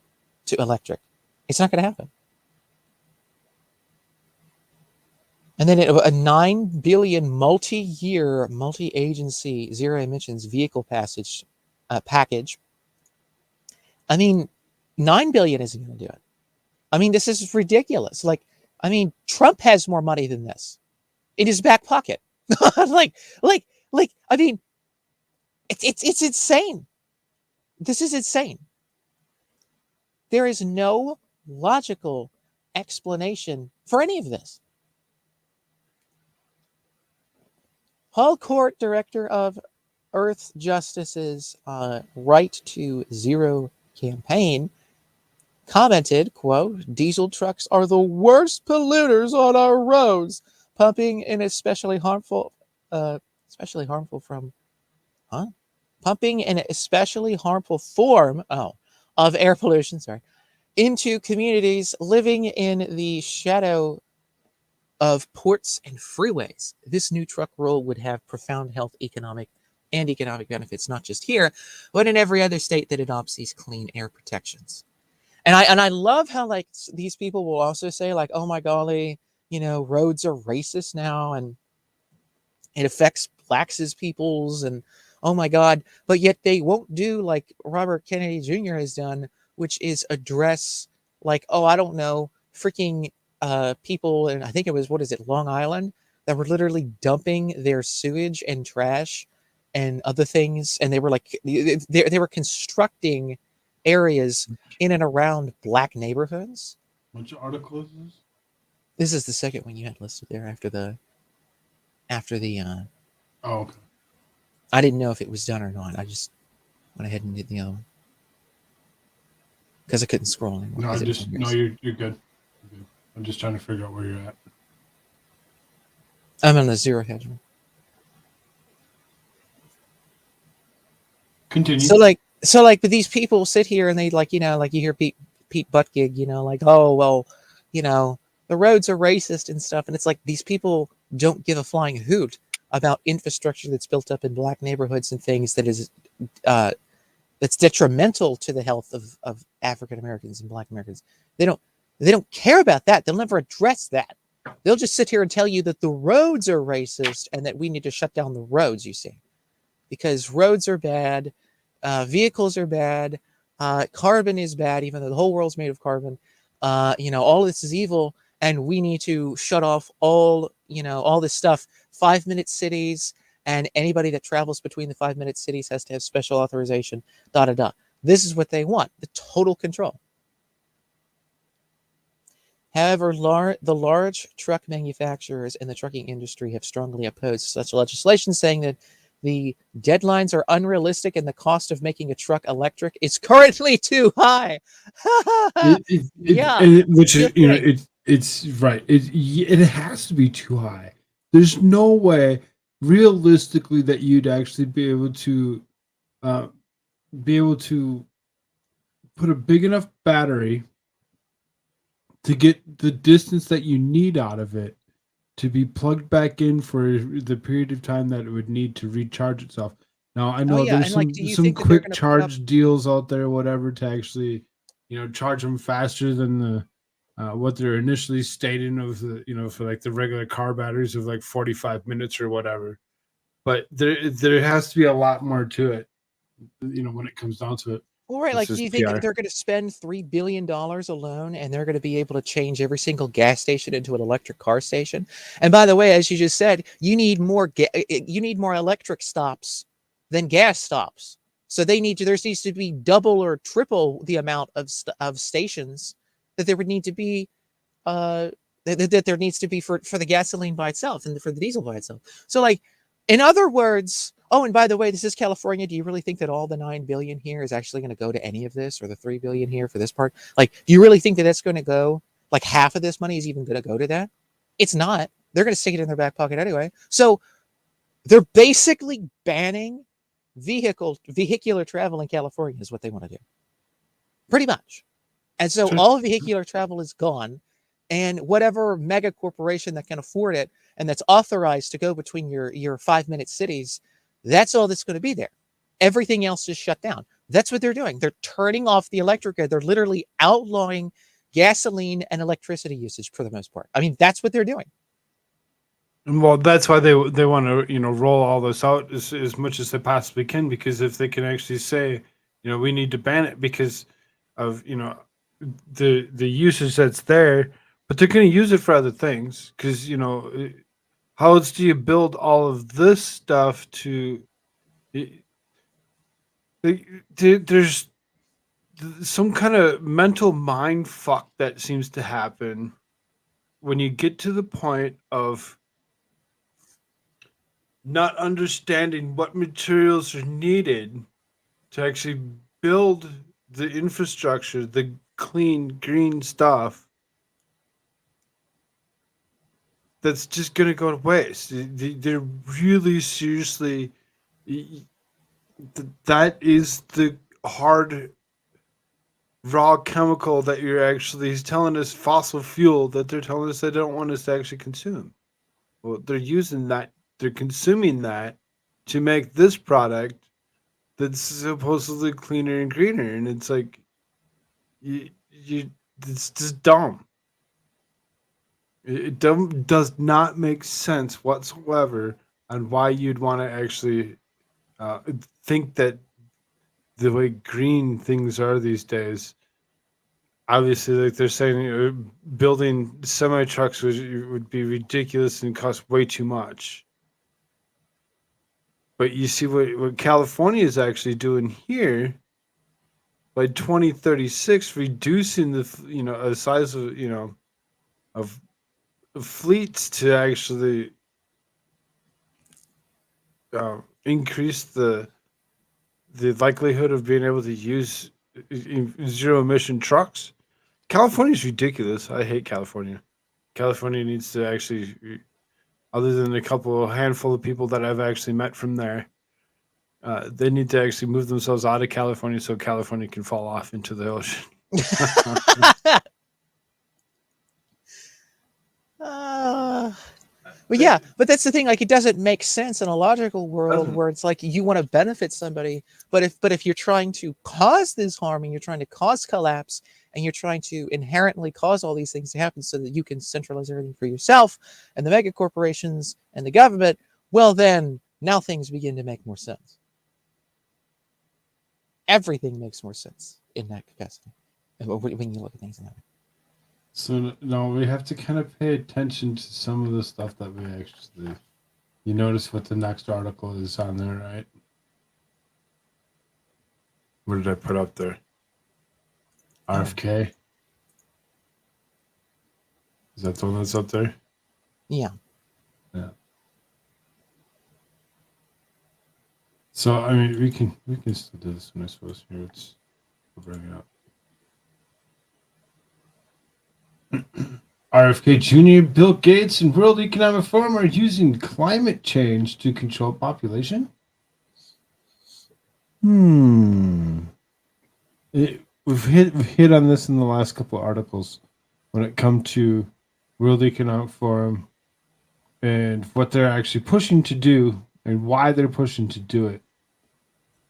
to electric. It's not going to happen. And then a $9 billion multi-year, multi-agency zero emissions vehicle package. I mean, $9 billion isn't going to do it. I mean, this is ridiculous. Trump has more money than this in his back pocket. It's insane. This is insane. There is no logical explanation for any of this. Hall Court director of Earth Justice's Right to Zero campaign commented, quote, diesel trucks are the worst polluters on our roads, pumping an especially harmful form of air pollution, into communities living in the shadow of ports and freeways. This new truck rule would have profound health, economic benefits, not just here, but in every other state that adopts these clean air protections. And I love how these people will also say oh my golly, roads are racist now and it affects blacks as peoples and oh my God, but yet they won't do like Robert Kennedy Jr. has done, which is address I don't know, freaking people, and I think it was, Long Island, that were literally dumping their sewage and trash and other things, and they were they were constructing areas in and around black neighborhoods. Which article is this? This is the second one you had listed there after the Oh, okay. I didn't know if it was done or not. I just went ahead and did the other one because I couldn't scroll anymore. No, you're good. You're good. I'm just trying to figure out where you're at. I'm on the zero hedge one. Continue. But these people sit here and they like, you know, like you hear Pete Buttigieg, you know, like, oh well, you know, the roads are racist and stuff, and it's like these people don't give a flying hoot about infrastructure that's built up in black neighborhoods and things that is that's detrimental to the health of African Americans and Black Americans. They don't care about that. They'll never address that. They'll just sit here and tell you that the roads are racist and that we need to shut down the roads, you see, because roads are bad, vehicles are bad, carbon is bad, even though the whole world's made of carbon. You know, all this is evil, and we need to shut off all, you know, all this stuff. 5-minute cities, and anybody that travels between the 5-minute cities has to have special authorization. This is what they want: the total control. However, the large truck manufacturers and the trucking industry have strongly opposed such legislation, saying that the deadlines are unrealistic and the cost of making a truck electric is currently too high. Yeah, Which is, you know, it's right. It has to be too high. There's no way, realistically, that you'd actually be able to put a big enough battery to get the distance that you need out of it to be plugged back in for the period of time that it would need to recharge itself. Now, I know there's some quick charge deals out there, whatever, to actually, you know, charge them faster than the what they're initially stating of the, you know, for like the regular car batteries of like 45 minutes or whatever. But there has to be a lot more to it, you know, when it comes down to it. Well, right. Like, do you think that they're going to spend $3 billion alone and they're going to be able to change every single gas station into an electric car station? And by the way, as you just said, you need more electric stops than gas stops. So there needs to be double or triple the amount of stations that there would need to be, that there needs to be for the gasoline by itself and for the diesel by itself. So, like, in other words, oh, and by the way, this is California. Do you really think that all the $9 billion here is actually going to go to any of this, or the $3 billion here for this part? Like, do you really think that that's going to go, like, half of this money is even going to go to that? It's not. They're going to stick it in their back pocket anyway. So they're basically banning vehicular travel in California is what they want to do. Pretty much. And so all vehicular travel is gone, and whatever mega corporation that can afford it and that's authorized to go between your 5-minute cities, that's all that's going to be there. Everything else is shut down. That's what they're doing. They're turning off the electric grid. They're literally outlawing gasoline and electricity usage for the most part. I mean, that's what they're doing. Well, that's why they want to, you know, roll all this out as much as they possibly can, because if they can actually say, you know, we need to ban it because of, you know, the usage that's there, but they're going to use it for other things, because, you know, how else do you build all of this stuff to? There's some kind of mental mind fuck that seems to happen when you get to the point of not understanding what materials are needed to actually build the infrastructure, the clean, green stuff. That's just going to go to waste. They're really seriously. That is the hard, raw chemical that you're actually telling us, fossil fuel, that they're telling us they don't want us to actually consume. Well, they're using that. They're consuming that to make this product that's supposedly cleaner and greener. And it's like, it's just dumb. It does not make sense whatsoever on why you'd want to actually think that the way green things are these days. Obviously, like they're saying, building semi trucks would be ridiculous and cost way too much. But you see what California is actually doing here by 2036, reducing the, you know, a size of, you know, of fleets to actually increase the likelihood of being able to use zero emission trucks. California is ridiculous. I hate California. California needs to actually, other than a handful of people that I've actually met from there, They need to actually move themselves out of California so California can fall off into the ocean. But yeah, but that's the thing. Like, it doesn't make sense in a logical world where it's like you want to benefit somebody, but if you're trying to cause this harm and you're trying to cause collapse and you're trying to inherently cause all these things to happen so that you can centralize everything for yourself and the mega corporations and the government, well, then now things begin to make more sense. Everything makes more sense in that capacity when you look at things in that way. So no, we have to kind of pay attention to some of the stuff that we actually. You notice what the next article is on there, right? What did I put up there? RFK. Is that the one that's up there? Yeah. Yeah. So I mean, we can still do this one, I suppose. Here, we'll bring it up. RFK Jr., Bill Gates, and World Economic Forum are using climate change to control population. We've hit on this in the last couple of articles when it comes to World Economic Forum and what they're actually pushing to do and why they're pushing to do it.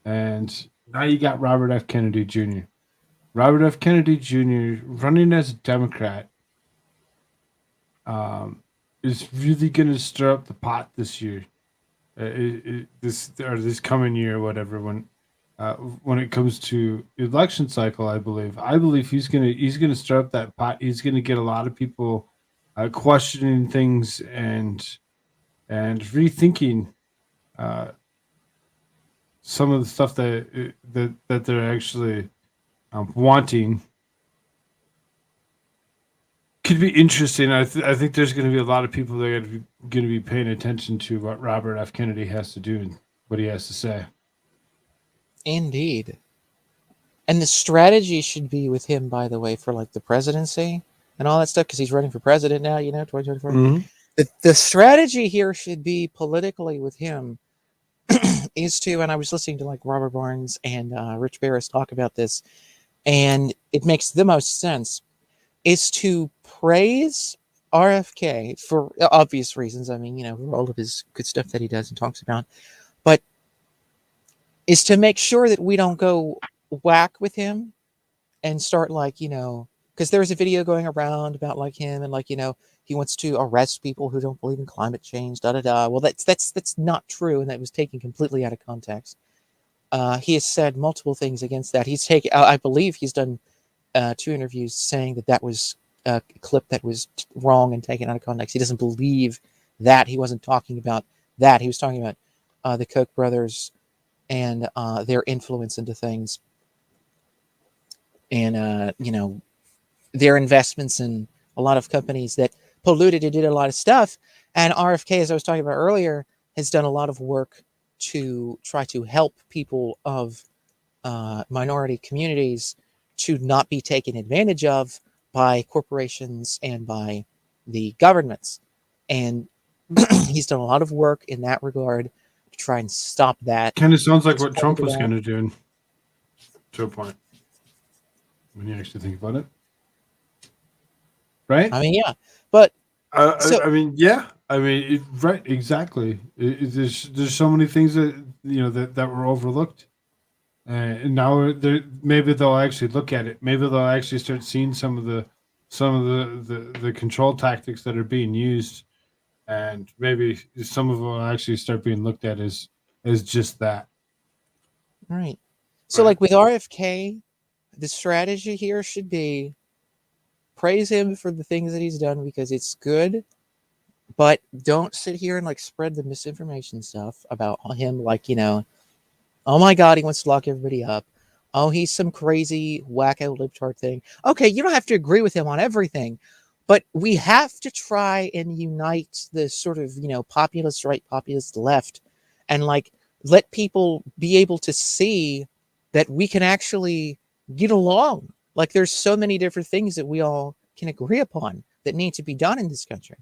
And now you got Robert F. Kennedy Jr. Robert F. Kennedy Jr. running as a Democrat is really going to stir up the pot this year, this coming year, or whatever. When it comes to election cycle, I believe he's gonna stir up that pot. He's gonna get a lot of people questioning things and rethinking some of the stuff that they're actually wanting. Could be interesting. I think there's going to be a lot of people that are going to be paying attention to what Robert F. Kennedy has to do and what he has to say. Indeed. And the strategy should be with him, by the way, for like the presidency and all that stuff, because he's running for president now, 2024. Mm-hmm. The strategy here should be politically with him is to, and I was listening to like Robert Barnes and Rich Barris talk about this, and it makes the most sense, is to praise RFK for obvious reasons. I mean, for all of his good stuff that he does and talks about, but is to make sure that we don't go whack with him and start like, because there's a video going around about like him and like, he wants to arrest people who don't believe in climate change, Well, that's not true. And that was taken completely out of context. He has said multiple things against that. I believe he's done 2 interviews saying that was a clip that was wrong and taken out of context. He doesn't believe that. He wasn't talking about that. He was talking about the Koch brothers and their influence into things, and their investments in a lot of companies that polluted and did a lot of stuff. And RFK, as I was talking about earlier, has done a lot of work to try to help people of minority communities to not be taken advantage of by corporations and by the governments. And he's done a lot of work in that regard to try and stop that. Kind of sounds like what Trump was going to do to a point when you actually think about it. Right? I mean, yeah. But right, exactly. There's so many things that that were overlooked. And now maybe they'll actually look at it. Maybe they'll actually start seeing some of the control tactics that are being used, and maybe some of them will actually start being looked at as just that. Right. So, like with RFK, the strategy here should be praise him for the things that he's done because it's good, but don't sit here and like spread the misinformation stuff about him, like oh my God, he wants to lock everybody up. Oh, he's some crazy wacko libtard thing. Okay, you don't have to agree with him on everything, but we have to try and unite the sort of, populist right, populist left, and like let people be able to see that we can actually get along. Like there's so many different things that we all can agree upon that need to be done in this country.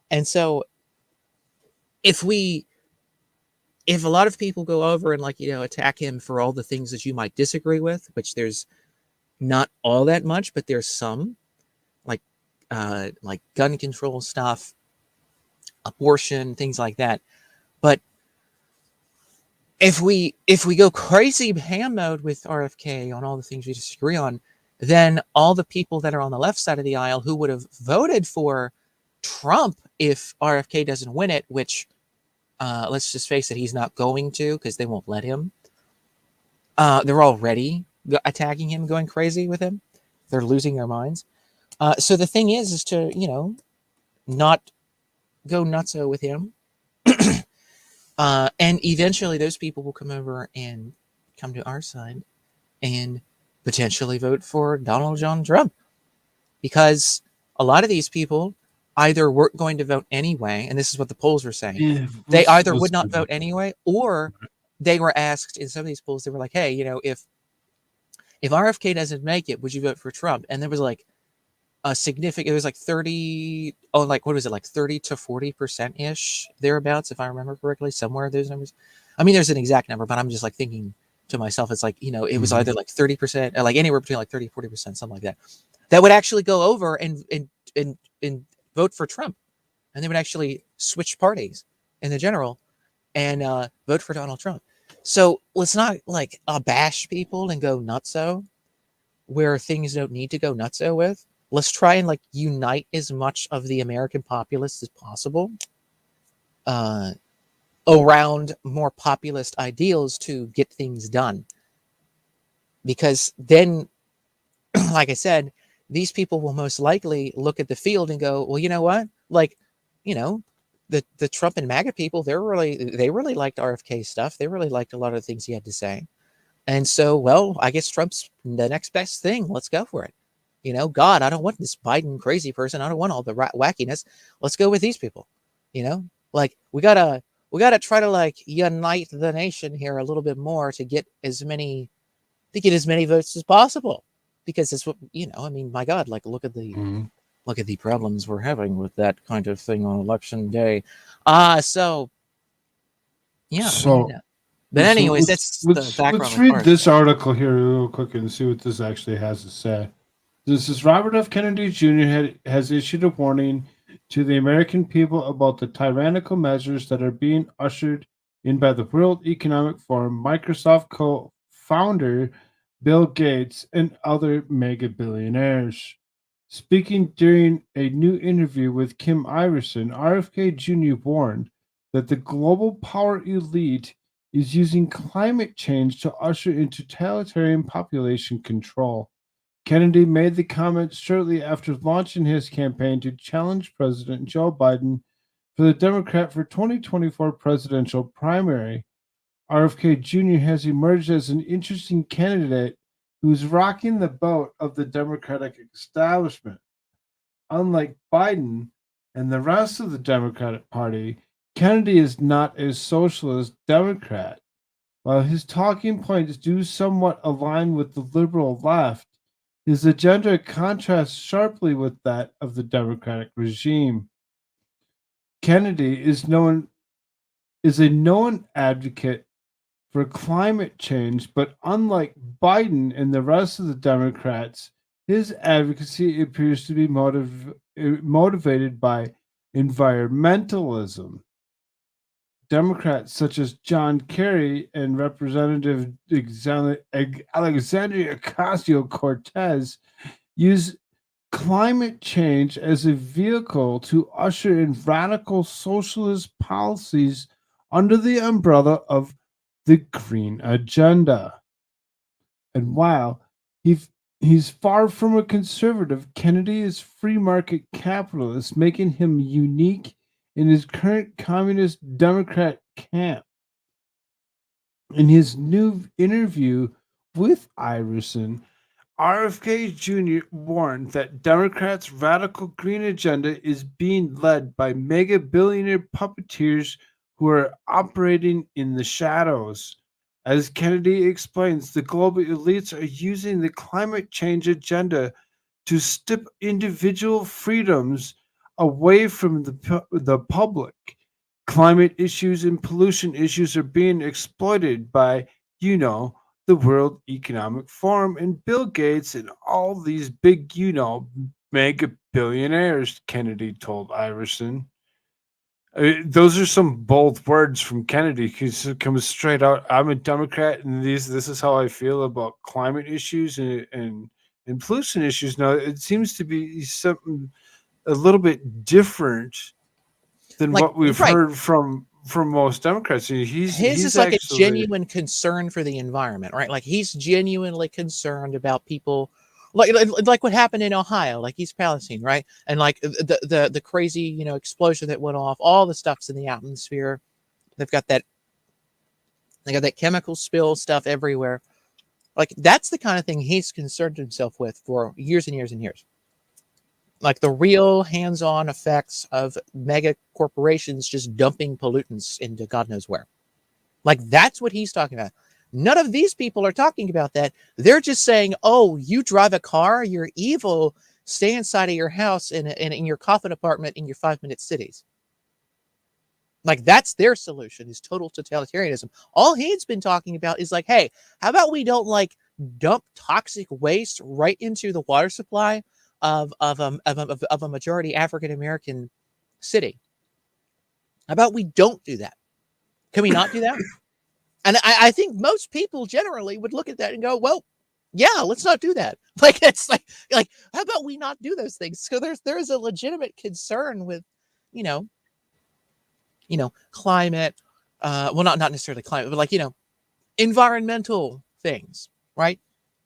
And so if we if a lot of people go over and like, attack him for all the things that you might disagree with, which there's not all that much, but there's some, like gun control stuff, abortion, things like that. But if we go crazy ham mode with RFK on all the things we disagree on, then all the people that are on the left side of the aisle who would have voted for Trump if RFK doesn't win it, which let's just face it, he's not going to, because they won't let him. They're already attacking him, going crazy with him. They're losing their minds. So the thing is to, not go nutso with him. And eventually those people will come over and come to our side and potentially vote for Donald John Trump. Because a lot of these people either weren't going to vote anyway, and this is what the polls were saying. Yeah, They either would not vote anyway, or they were asked in some of these polls, they were like, hey, if RFK doesn't make it, would you vote for Trump? And there was like a significant, it was like 30 to 40% ish thereabouts, if I remember correctly, somewhere those numbers. I mean, there's an exact number, but I'm just like thinking to myself, it's like, it was either like 30%, like anywhere between like 30-40%, something like that, that would actually go over and vote for Trump. And they would actually switch parties in the general and vote for Donald Trump. So let's not like bash people and go nutso where things don't need to go nutso with. Let's try and like unite as much of the American populace as possible around more populist ideals to get things done. Because then, like I said, these people will most likely look at the field and go, well, you know what? Like, the Trump and MAGA people, they really liked RFK stuff. They really liked a lot of the things he had to say. And so, well, I guess Trump's the next best thing. Let's go for it. God, I don't want this Biden crazy person. I don't want all the wackiness. Let's go with these people. Like we gotta try to like unite the nation here a little bit more to get as many votes as possible, because it's what I mean. My God, like look at the problems we're having with that kind of thing on election day. So yeah. So, but anyways, that's the background. Let's read this article here real quick and see what this actually has to say. This is Robert F. Kennedy Jr. has issued a warning to the American people about the tyrannical measures that are being ushered in by the World Economic Forum, Microsoft co-founder Bill Gates, and other mega billionaires. Speaking during a new interview with Kim Iverson, RFK Jr. warned that the global power elite is using climate change to usher in totalitarian population control. Kennedy made the comments shortly after launching his campaign to challenge President Joe Biden for the Democrat for 2024 presidential primary. RFK Jr. has emerged as an interesting candidate who's rocking the boat of the Democratic establishment. Unlike Biden and the rest of the Democratic Party, Kennedy is not a socialist Democrat. While his talking points do somewhat align with the liberal left, his agenda contrasts sharply with that of the Democratic regime. Kennedy is a known advocate for climate change, but unlike Biden and the rest of the Democrats, his advocacy appears to be motivated by environmentalism. Democrats such as John Kerry and Representative Alexandria Ocasio-Cortez use climate change as a vehicle to usher in radical socialist policies under the umbrella of the Green Agenda. And while he's far from a conservative, Kennedy is free market capitalist, making him unique in his current communist Democrat camp. In his new interview with Iverson, RFK Jr. warned that Democrats' radical green agenda is being led by mega billionaire puppeteers who are operating in the shadows. As Kennedy explains, the global elites are using the climate change agenda to strip individual freedoms away from the public. climate issues and pollution issues are being exploited by, the World Economic Forum and Bill Gates and all these big, mega billionaires, Kennedy told Iverson. Those are some bold words from Kennedy. He comes straight out. I'm a Democrat, and this is how I feel about climate issues and pollution issues. Now, it seems to be something a little bit different than Like, what we've right. heard from most Democrats. His He's is like actually, a genuine concern for the environment, right? Like he's genuinely concerned about people, like what happened in Ohio, like East Palestine, right? And like the crazy explosion that went off, all the stuff's in the atmosphere. They got that chemical spill stuff everywhere. Like that's the kind of thing he's concerned himself with for years and years and years. Like the real hands-on effects of mega corporations just dumping pollutants into God knows where. Like that's what he's talking about. None of these people are talking about that. They're just saying, oh, you drive a car, you're evil, stay inside of your house in your coffin apartment in your 5-minute cities. Like that's their solution, is total totalitarianism. All he's been talking about is like, hey, how about we don't like dump toxic waste right into the water supply of a majority African American city? How about we don't do that? Can we not do that? And I think most people generally would look at that and go, well, yeah, let's not do that. Like it's like how about we not do those things? So there's a legitimate concern with, climate, well, not necessarily climate, but like, environmental things, right?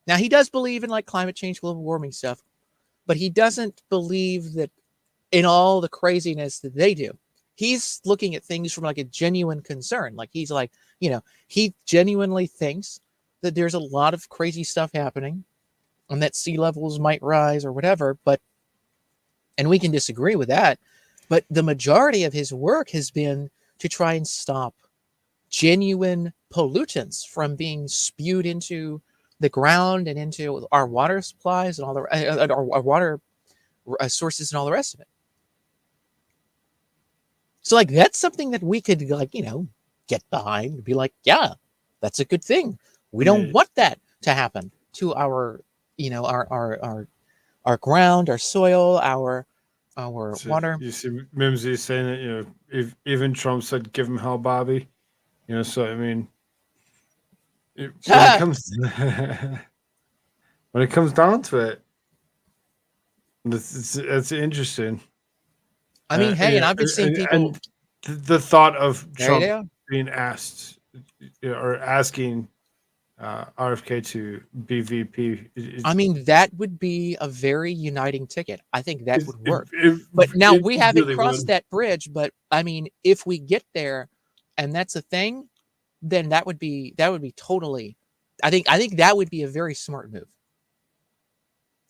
Now he does believe in like climate change, global warming stuff, but he doesn't believe that in all the craziness that they do. He's looking at things from like a genuine concern. Like he's like, he genuinely thinks that there's a lot of crazy stuff happening and that sea levels might rise or whatever, and we can disagree with that, but the majority of his work has been to try and stop genuine pollutants from being spewed into the ground and into our water supplies and all the our water sources and all the rest of it. So like that's something that we could like get behind and be like, yeah, that's a good thing. We don't want that to happen to our our ground, our soil, our water. You see Mimsy saying that if even Trump said give him hell, Bobby. So I mean, when it comes when it comes down to it, it's interesting. I mean, hey, and I've been seeing people. And the thought of Trump being asked or asking RFK to be VP. I mean, that would be a very uniting ticket. I think that would work. But now we haven't really crossed that bridge. But I mean, if we get there, and that's a thing, then that would be totally. I think that would be a very smart move.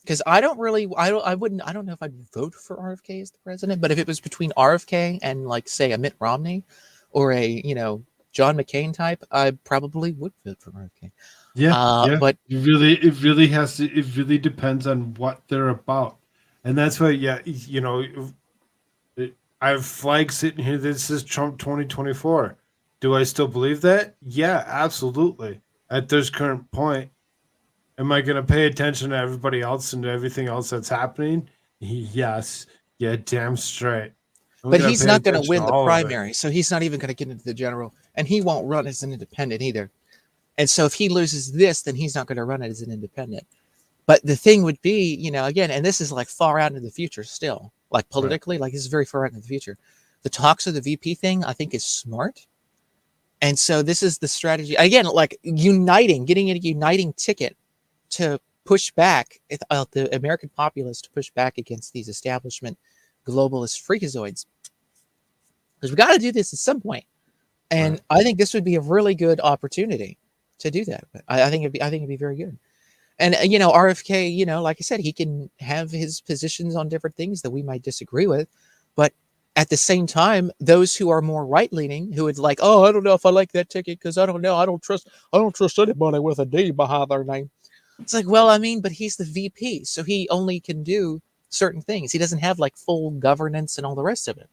Because I don't know if I'd vote for RFK as the president, but if it was between RFK and like say a Mitt Romney or a John McCain type, I probably would vote for RFK. Yeah, but it really depends on what they're about, and that's why I have flags sitting here that says Trump 2024. Do I still believe that? Yeah, absolutely. At this current point. Am I going to pay attention to everybody else and to everything else that's happening? Yes. Yeah, damn straight. But he's not going to win the primary, so he's not even going to get into the general, and he won't run as an independent either. And so if he loses this, then he's not going to run it as an independent. But the thing would be, again, and this is like far out into the future still, like politically, like this is very far out into the future. The talks of the VP thing, I think, is smart. And so this is the strategy. Again, like getting a uniting ticket to push back the American populace, to push back against these establishment globalist freakazoids, because we got to do this at some point. And I think this would be a really good opportunity to do that. I think it'd be very good. And RFK, like I said, he can have his positions on different things that we might disagree with, but at the same time, those who are more right-leaning, who would like, oh, I don't know if I like that ticket because I don't know, I don't trust anybody with a D behind their name. It's like, well, I mean, but he's the VP, so he only can do certain things. He doesn't have like full governance and all the rest of it.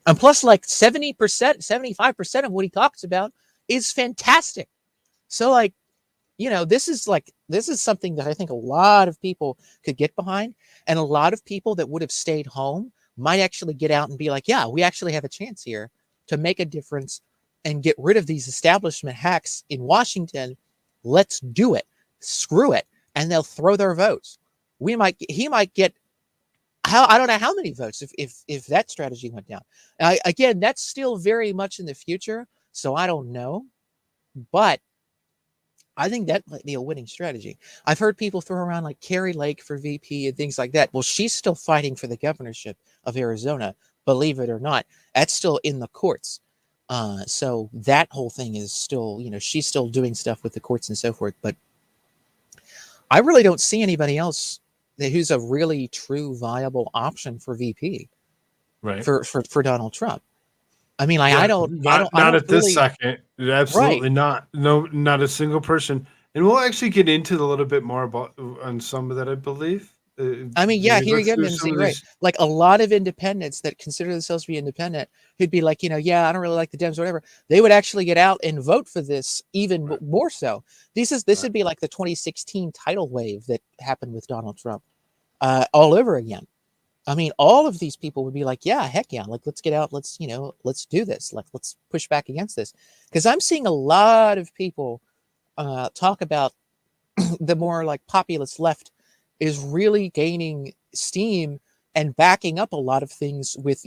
And plus, like 70%, 75% of what he talks about is fantastic. So, like, this is something that I think a lot of people could get behind, and a lot of people that would have stayed home might actually get out and be like, yeah, we actually have a chance here to make a difference and get rid of these establishment hacks in Washington. Let's do it. Screw it. And they'll throw their votes. He might get, I don't know how many votes if that strategy went down. Again, that's still very much in the future, so I don't know. But I think that might be a winning strategy. I've heard people throw around like Carrie Lake for VP and things like that. Well, she's still fighting for the governorship of Arizona, believe it or not. That's still in the courts. So that whole thing is still, she's still doing stuff with the courts and so forth. But I really don't see anybody else who's a really true viable option for VP, Right. for Donald Trump. I mean, like, Yeah, I don't not at this really, second. Absolutely right. not. No, not a single person. And we'll actually get into a little bit more about on some of that, I believe. I mean, When yeah, we here look you go, through some Mimsy, of right. these, Like a lot of independents that consider themselves to be independent, who'd be like, yeah, I don't really like the Dems or whatever. They would actually get out and vote for this even right, more so. This right. would be like the 2016 tidal wave that happened with Donald Trump, all over again. I mean, all of these people would be like, yeah, heck yeah, like let's get out, let's do this, like let's push back against this, because I'm seeing a lot of people talk about the more like populist left is really gaining steam and backing up a lot of things with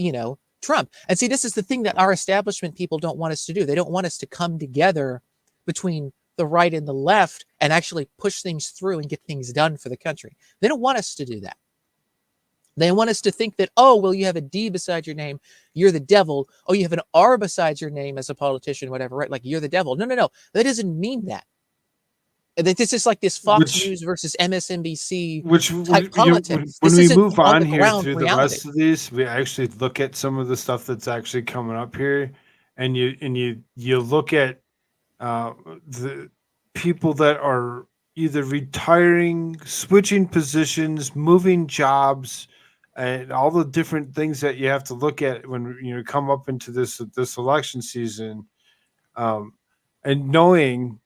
Trump. And see, this is the thing that our establishment people don't want us to do. They don't want us to come together between the right and the left and actually push things through and get things done for the country. They don't want us to do that. They want us to think that, oh, well, you have a D beside your name, you're the devil. Oh, you have an R beside your name as a politician, whatever, right? Like you're the devil. No, no, no. That doesn't mean that. This is like this Fox Which News versus MSNBC which type politics. when This we isn't move on on the here ground through the reality. rest of these, we actually look at some of the stuff that's actually coming up here, and you look at the people that are either retiring, switching positions, moving jobs, and all the different things that you have to look at when you come up into this election season, um, and knowing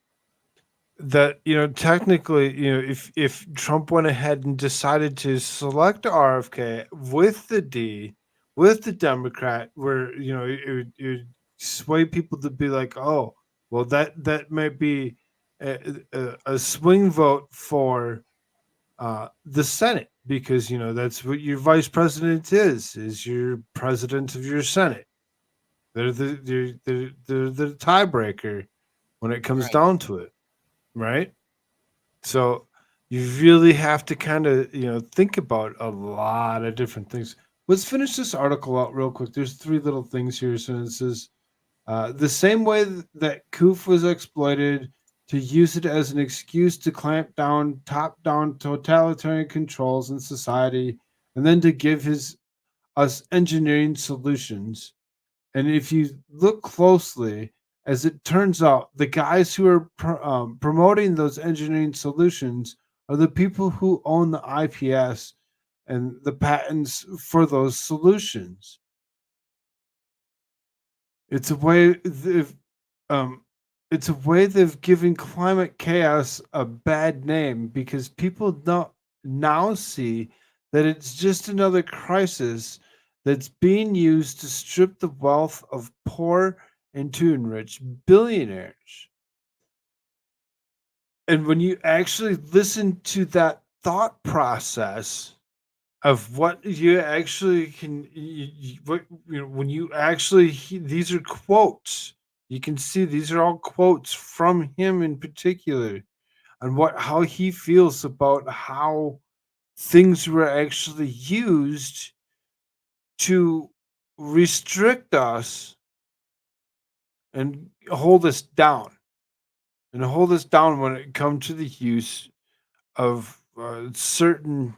that technically if Trump went ahead and decided to select RFK with the D, with the Democrat, where it would sway people to be like, oh, well, that might be a swing vote for the Senate, because that's what your vice president is your president of your Senate. They're the tiebreaker when it comes Right. down to it, right? So you really have to kind of, think about a lot of different things. Let's finish this article out real quick. There's three little things here. So it says, the same way that Koof was exploited to use it as an excuse to clamp down top-down totalitarian controls in society, and then to give us engineering solutions. And if you look closely, as it turns out, the guys who are promoting those engineering solutions are the people who own the IPS and the patents for those solutions. It's a way um, it's a way they've given climate chaos a bad name, because people don't now see that it's just another crisis that's being used to strip the wealth of poor and to enrich billionaires. And when you actually listen to that thought process of what you actually can, what when you actually these are quotes. You can see these are all quotes from him in particular, and how he feels about how things were actually used to restrict us and hold us down, when it comes to the use of certain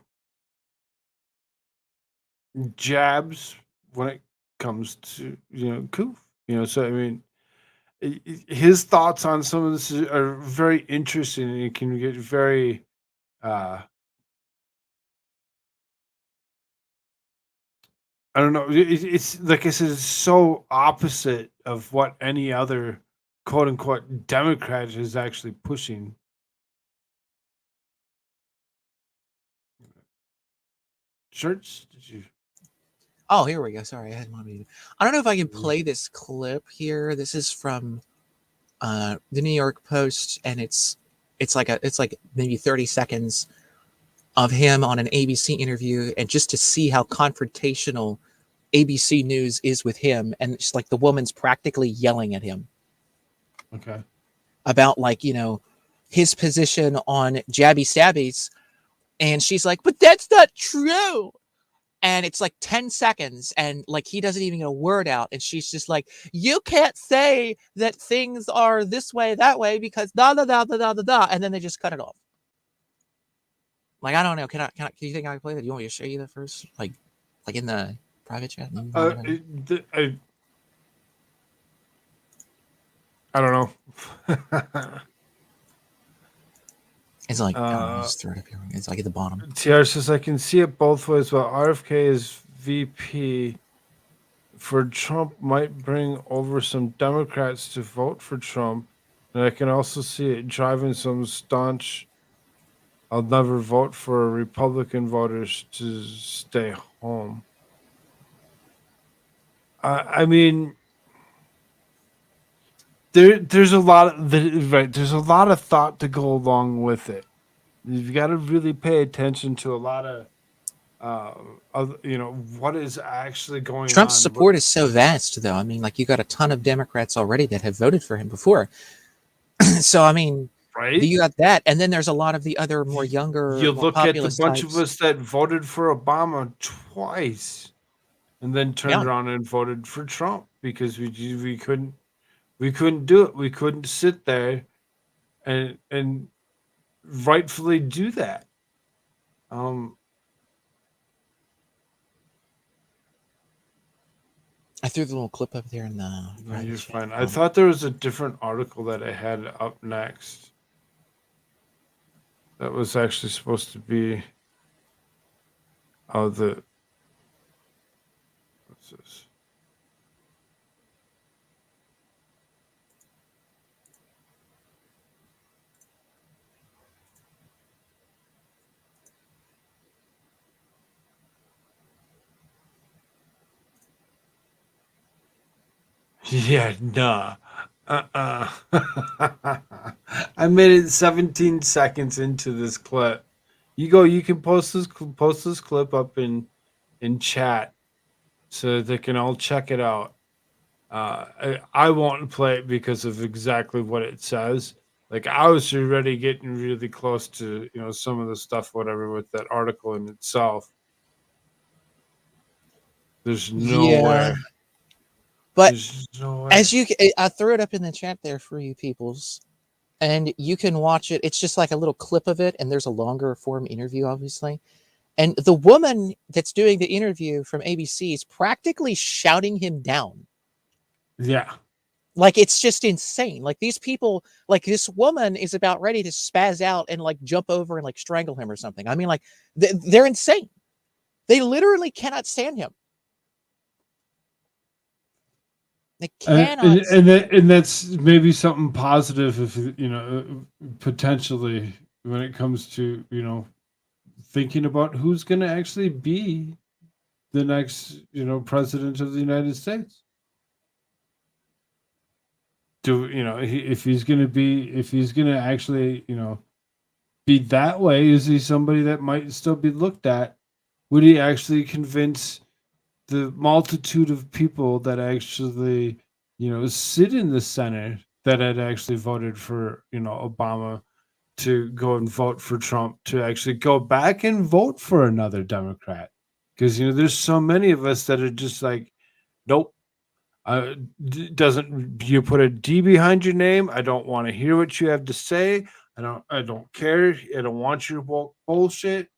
jabs when it comes to Koof. So I mean, his thoughts on some of this are very interesting, and it can get very uh I don't know. It's like I said, it's so opposite of what any other quote unquote Democrat is actually pushing. Shirts? Did you? Oh, here we go. Sorry, I had my muted. I don't know if I can Mhm. play this clip here. This is from the New York Post, and it's like maybe 30 seconds of him on an ABC interview, and just to see how confrontational ABC News is with him, and it's like the woman's practically yelling at him Okay. about, like, his position on jabby stabbies, and she's like, "But that's not true." And it's like 10 seconds, and like he doesn't even get a word out, and she's just like, "You can't say that things are this way, that way, because da da da da da da da," and then they just cut it off. Like, I don't know. Can you think I can play that? Do you want me to show you that first? Like in the private chat? I don't know. It's like, I'll just throw it up here. It's like at the bottom. TR says, I can see it both ways. While RFK is VP for Trump might bring over some Democrats to vote for Trump. And I can also see it driving some staunch, I'll never vote for Republican voters to stay home. I mean, there's a lot of there's a lot of thought to go along with it. You've got to really pay attention to a lot of what is actually going Trump's on. support is so vast, though. I mean, like, you got a ton of Democrats already that have voted for him before. So, I mean, Right? you got that, and then there's a lot of the other more younger, You more look at the populist bunch types. of us that voted for Obama twice, and then turned around and voted for Trump because we couldn't do it. We couldn't sit there and rightfully do that. I threw the little clip up there in the. No, you're fine. I thought there was a different article that I had up next. That was actually supposed to be what's this? Yeah, nah. I made it 17 seconds into this clip. You can post this clip up in chat so they can all check it out. I won't play it because of exactly what it says. Like, I was already getting really close to, some of the stuff, whatever, with that article in itself. There's nowhere. But There's no as I threw it up in the chat there for you peoples, and you can watch it. It's just like a little clip of it, and there's a longer form interview, obviously. And the woman that's doing the interview from ABC is practically shouting him down. Yeah. Like, it's just insane. Like, these people, like, this woman is about ready to spaz out and like jump over and like strangle him or something. I mean, like, they're insane. They literally cannot stand him. They cannot. And that's maybe something positive if potentially when it comes to thinking about who's going to actually be the next president of the United States. If he's going to actually be that way, is he somebody that might still be looked at? Would he actually convince the multitude of people that actually sit in the Senate that had actually voted for Obama to go and vote for Trump, to actually go back and vote for another Democrat? Because there's so many of us that are just like, nope. Doesn't you put a D behind your name? I don't want to hear what you have to say. I don't care. I don't want your bullshit.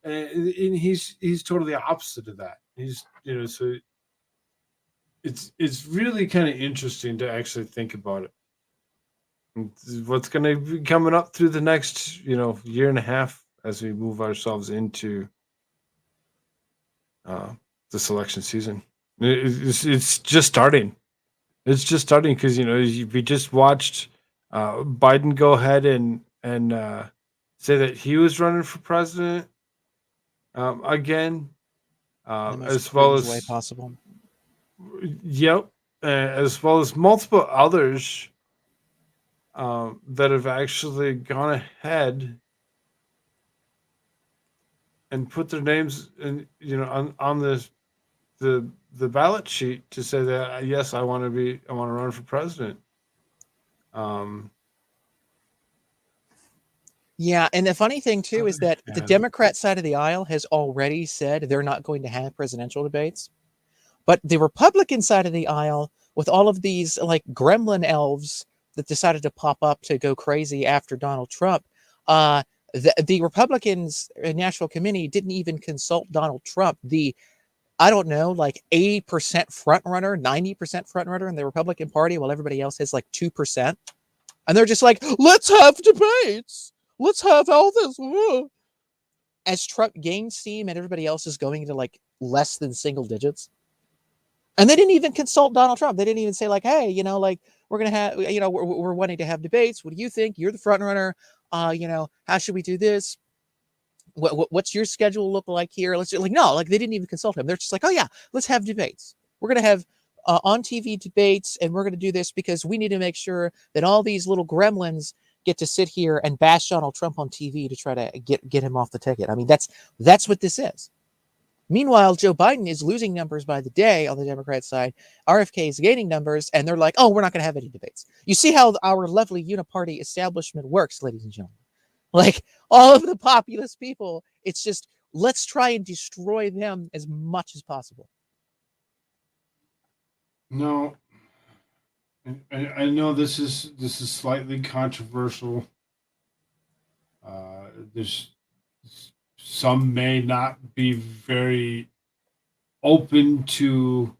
And he's totally opposite of that. He's so it's really kind of interesting to actually think about it. What's going to be coming up through the next year and a half as we move ourselves into this election season. It's just starting. It's just starting because we just watched Biden go ahead and say that he was running for president again, In the most as well cringe way as possible. yep, as well as multiple others that have actually gone ahead and put their names in, on the ballot sheet to say that yes, I want to run for president. Um, Yeah, and the funny thing too is that the and Democrat side of the aisle has already said they're not going to have presidential debates. But the Republican side of the aisle, with all of these like gremlin elves that decided to pop up to go crazy after Donald Trump, uh, the Republicans National Committee didn't even consult Donald Trump. I don't know, like 80% front runner, 90% front runner in the Republican Party, while everybody else has like 2%. And they're just like, let's have debates. Let's have all this. As Trump gains steam and everybody else is going into like less than single digits. And they didn't even consult Donald Trump. They didn't even say like, hey, like we're going to have, we're wanting to have debates. What do you think? You're the front runner. How should we do this? What's your schedule look like here? Let's like, no, like they didn't even consult him. They're just like, oh yeah, let's have debates. We're going to have on TV debates, and we're going to do this because we need to make sure that all these little gremlins get to sit here and bash Donald Trump on TV to try to get him off the ticket. I mean, that's what this is. Meanwhile, Joe Biden is losing numbers by the day on the Democrat side. RFK is gaining numbers, and they're like, oh, we're not going to have any debates. You see how our lovely uniparty establishment works, ladies and gentlemen. Like all of the populist people, it's just let's try and destroy them as much as possible. no, I know this is slightly controversial. There's some may not be very open to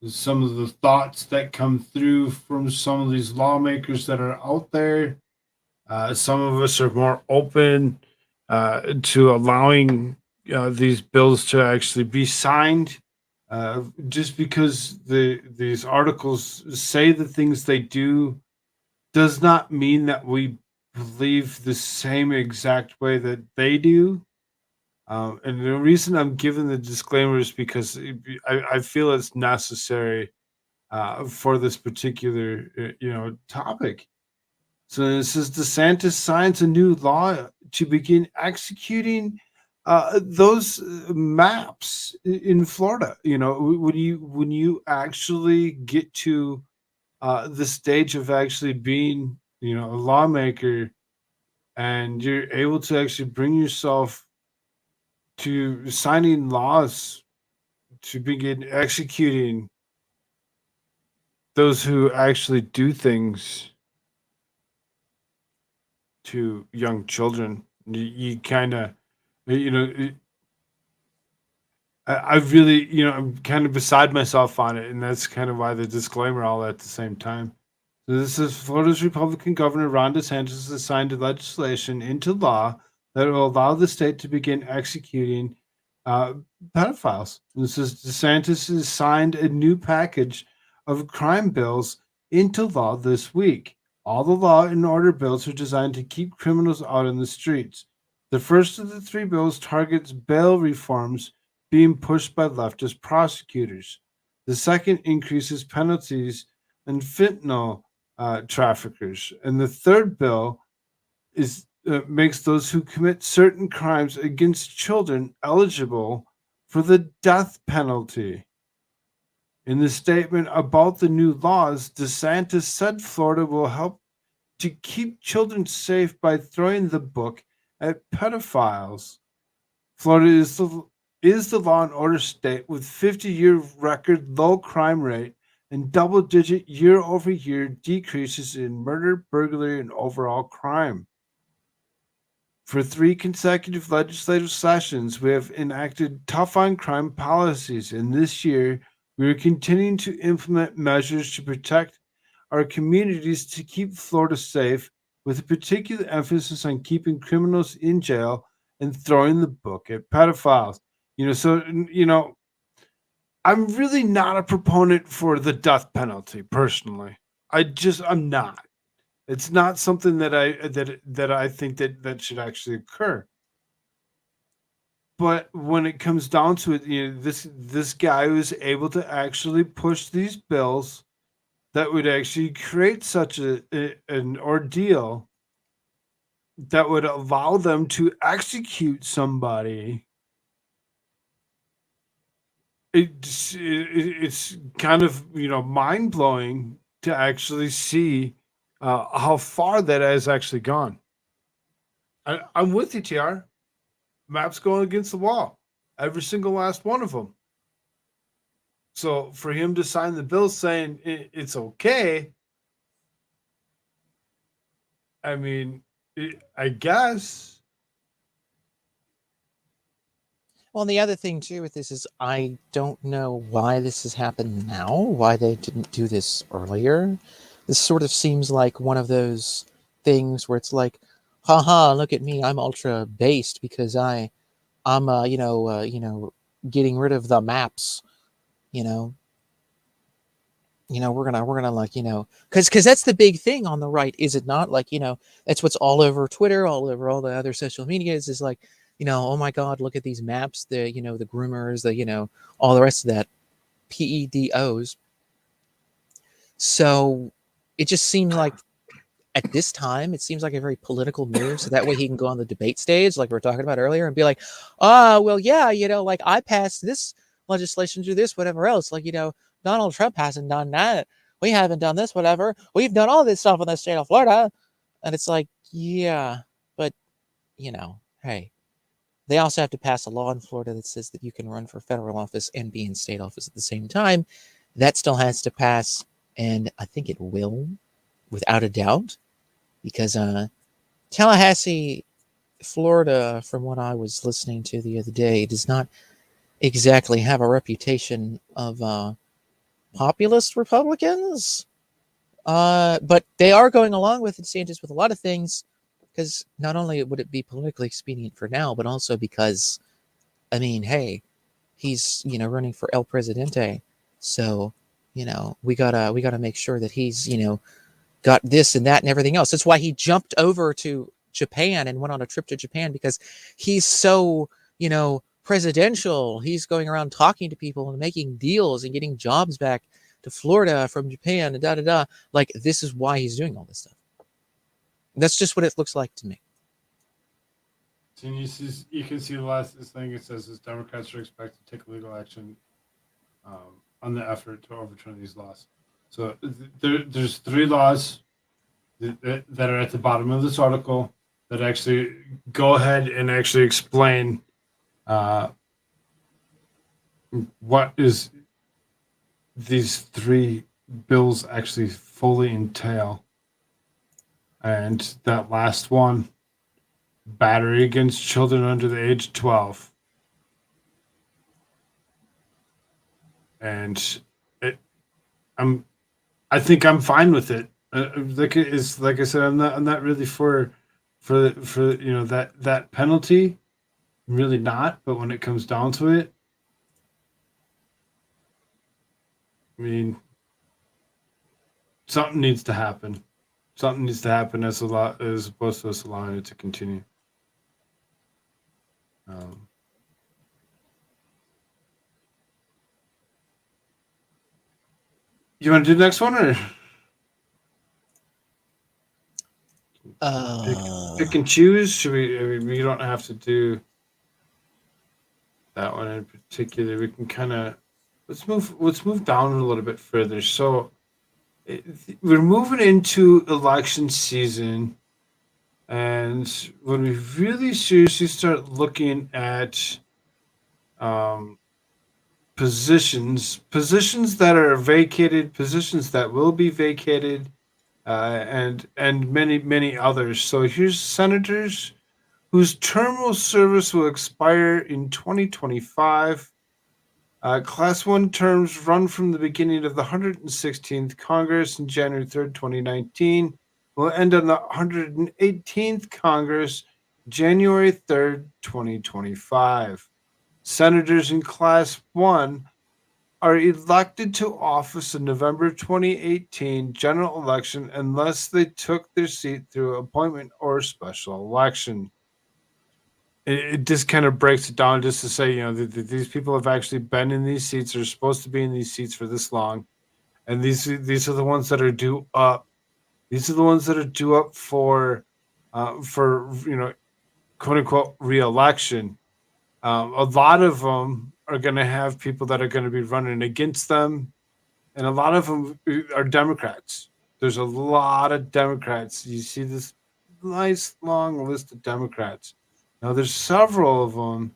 some of the thoughts that come through from some of these lawmakers that are out there. Some of us are more open to allowing these bills to actually be signed. Just because these articles say the things they do does not mean that we believe the same exact way that they do. And the reason I'm giving the disclaimer is because I feel it's necessary for this particular topic. So it says DeSantis signs a new law to begin executing those maps in Florida. When you actually get to the stage of actually being a lawmaker, and you're able to actually bring yourself to signing laws to begin executing those who actually do things to young children. You kind of, you know, I really, I'm kind of beside myself on it, and that's kind of why the disclaimer all at the same time. So this is Florida's Republican Governor Ron DeSantis has signed legislation into law that will allow the state to begin executing uh, pedophiles. This is DeSantis has signed a new package of crime bills into law this week. All the law and order bills are designed to keep criminals out in the streets. The first of the three bills targets bail reforms being pushed by leftist prosecutors. The second increases penalties and fentanyl traffickers. And the third bill is makes those who commit certain crimes against children eligible for the death penalty. In the statement about the new laws, DeSantis said Florida will help to keep children safe by throwing the book at pedophiles. Florida is the law and order state with 50-year record low crime rate and double-digit year-over-year decreases in murder, burglary, and overall crime. For 3 consecutive legislative sessions, we have enacted tough on crime policies, and this year we are continuing to implement measures to protect our communities to keep Florida safe, with a particular emphasis on keeping criminals in jail and throwing the book at pedophiles. So I'm really not a proponent for the death penalty personally. I'm not. It's not something that I think that should actually occur. But when it comes down to it, this guy was able to actually push these bills that would actually create such an ordeal that would allow them to execute somebody. It's kind of mind blowing to actually see how far that has actually gone. I'm with you, TR. Maps going against the wall, every single last one of them. So for him to sign the bill saying it's okay, I mean, I guess. Well, and the other thing too with this is I don't know why this has happened now, why they didn't do this earlier. This sort of seems like one of those things where it's like, haha, look at me, I'm ultra based because I'm getting rid of the maps, you know. We're gonna like, because that's the big thing on the right, is it not? Like, that's what's all over Twitter, all over all the other social medias, is like, oh my God, look at these maps, the groomers, all the rest of that, PEDOs. So it just seemed like at this time, it seems like a very political move. So that way he can go on the debate stage, like we were talking about earlier, and be like, well, yeah, like I passed this legislation, do this, whatever else. Like, Donald Trump hasn't done that. We haven't done this, whatever. We've done all this stuff in the state of Florida. And it's like, yeah, but, hey, they also have to pass a law in Florida that says that you can run for federal office and be in state office at the same time. That still has to pass. And I think it will, without a doubt, because Tallahassee, Florida, from what I was listening to the other day, does not exactly have a reputation of populist Republicans. But they are going along with DeSantis with a lot of things, because not only would it be politically expedient for now, but also because, I mean, hey, he's running for El Presidente, so we gotta make sure that he's got this and that and everything else. That's why he jumped over to Japan and went on a trip to Japan, because he's so presidential. He's going around talking to people and making deals and getting jobs back to Florida from Japan and da da da. Like, this is why he's doing all this stuff. That's just what it looks like to me. So you can see the last thing. It says Democrats are expected to take legal action on the effort to overturn these laws. So there's 3 laws that are at the bottom of this article that actually go ahead and actually explain what is these 3 bills actually fully entail. And that last one, battery against children under the age of 12. And I think I'm fine with it. Like I said, I'm not really for that penalty. I'm really not. But when it comes down to it, I mean, something needs to happen. Something needs to happen as opposed to us allowing it to continue. You want to do the next one, or pick and choose? Should we? I mean, we don't have to do that one in particular. We can kind of let's move down a little bit further. So we're moving into election season, and when we really seriously start looking at positions that are vacated, positions that will be vacated, and many others. So here's senators whose term of service will expire in 2025. Class 1 terms run from the beginning of the 116th Congress on January 3rd, 2019, will end on the 118th Congress, January 3rd, 2025. Senators in Class 1 are elected to office in November 2018 general election unless they took their seat through appointment or special election. It just kind of breaks it down just to say, these people have actually been in these seats. They're supposed to be in these seats for this long, and these are the ones that are due up. These are the ones that are due up for quote unquote re-election. A lot of them are going to have people that are going to be running against them, and a lot of them are Democrats. There's a lot of Democrats. You see this nice long list of Democrats. Now, there's several of them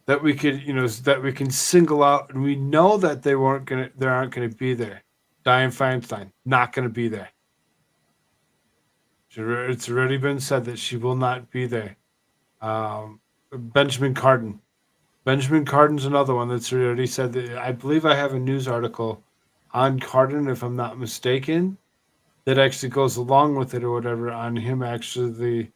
that we could, that we can single out, and we know that they aren't going to be there. Dianne Feinstein, not going to be there. It's already been said that she will not be there. Benjamin Cardin. Benjamin Cardin's another one that's already said that. I believe I have a news article on Cardin, if I'm not mistaken, that actually goes along with it or whatever, on him actually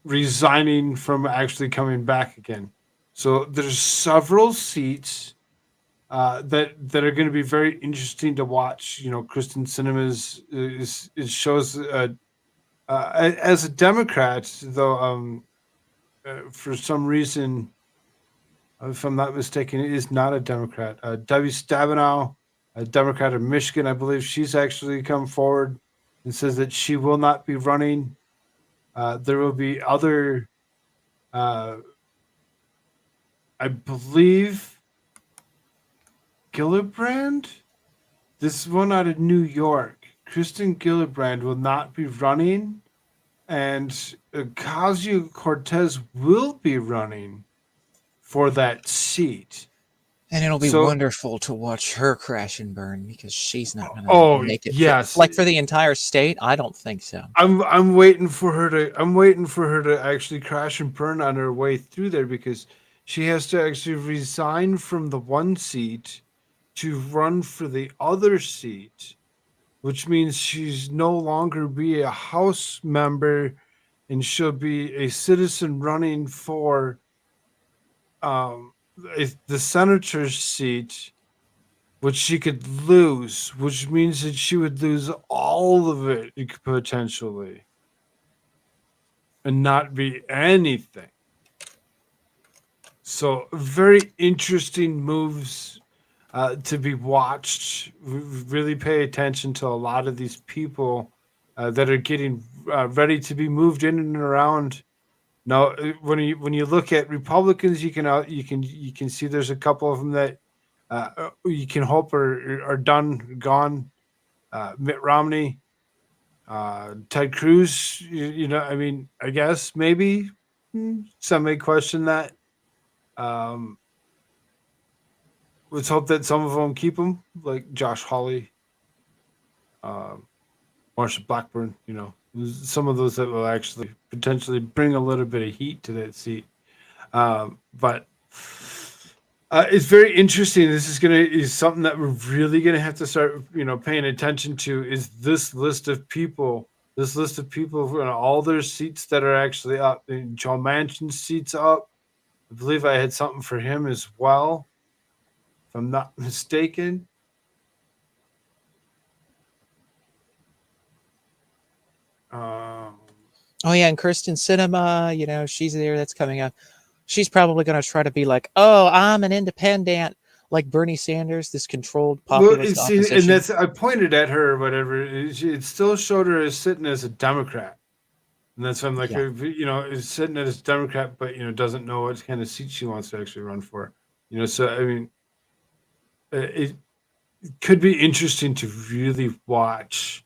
resigning from actually coming back again. So there's several seats that are going to be very interesting to watch. Kristen Sinema's shows as a Democrat, though. For some reason, if I'm not mistaken, it is not a Democrat. Debbie Stabenow, a Democrat of Michigan, I believe she's actually come forward and says that she will not be running. There will be other, I believe, Gillibrand. This one out of New York. Kristen Gillibrand will not be running, and Ocasio-Cortez will be running for that seat. And it'll be wonderful to watch her crash and burn, because she's not going to make it. Yes. Like for the entire state, I don't think so. I'm waiting for her to actually crash and burn on her way through there, because she has to actually resign from the one seat to run for the other seat, which means she's no longer be a House member, and she'll be a citizen running for the senator's seat, which she could lose, which means that she would lose all of it potentially and not be anything. So very interesting moves to be watched. Really pay attention to a lot of these people that are getting ready to be moved in and around. Now, when you look at Republicans, you can see there's a couple of them that you can hope are gone. Mitt Romney, Ted Cruz. I guess maybe some may question that. Let's hope that some of them keep them, like Josh Hawley, Marsha Blackburn. Some of those that will actually potentially bring a little bit of heat to that seat. But it's very interesting. This is something that we're really gonna have to start, paying attention to. Is this list of people? All their seats that are actually up. Joe Manchin's seats up. I believe I had something for him as well, if I'm not mistaken. Oh yeah, and Kirsten Sinema, she's there. That's coming up. She's probably going to try to be like, "Oh, I'm an independent," like Bernie Sanders, this controlled populist opposition. And that's, I pointed at her or whatever. It still showed her as sitting as a Democrat, and that's why I'm like, is sitting as a Democrat, but doesn't know what kind of seat she wants to actually run for. So I mean, it could be interesting to really watch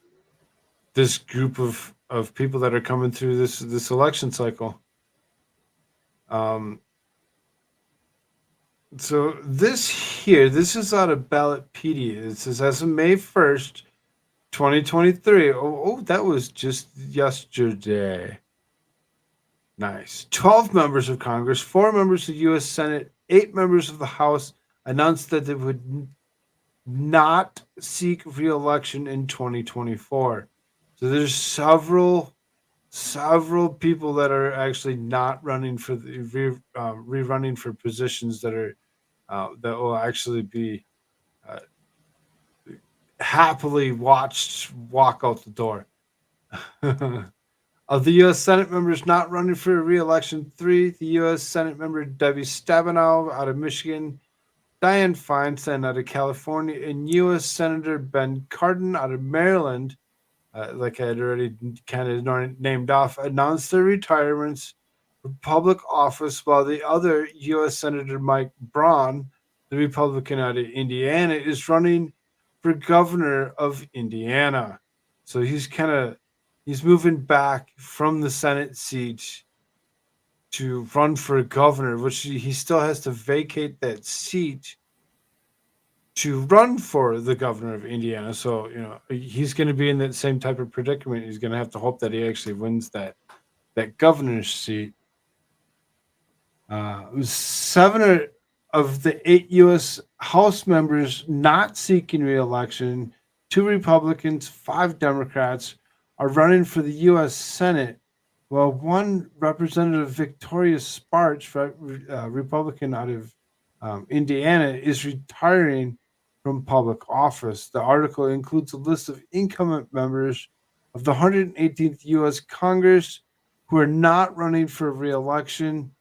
this group of people that are coming through this election cycle. So this is out of Ballotpedia. It says, as of May 1st, 2023. Oh, that was just yesterday. Nice. 12 members of Congress, 4 members of the U.S. Senate, 8 members of the House announced that they would not seek re-election in 2024. So there's several people that are actually not running for rerunning for positions that are that will actually be uh, happily watched walk out the door. Of the U.S. Senate members not running for re-election, 3, the U.S. Senate member Debbie Stabenow out of Michigan, Dianne Feinstein out of California, and U.S. Senator Ben Cardin out of Maryland, like I had already kind of named off, announced their retirements from public office, while the other U.S. Senator Mike Braun, the Republican out of Indiana, is running for governor of Indiana. So he's moving back from the Senate seat to run for governor, which he still has to vacate that seat to run for the governor of Indiana. So, he's going to be in that same type of predicament. He's going to have to hope that he actually wins that governor's seat. 7 of the 8 U.S. House members not seeking re-election, 2 Republicans, 5 Democrats, are running for the U.S. Senate, while 1 Representative Victoria Sparks, Republican out of Indiana, is retiring from public office. The article includes a list of incumbent members of the 118th U.S. Congress who are not running for re-election.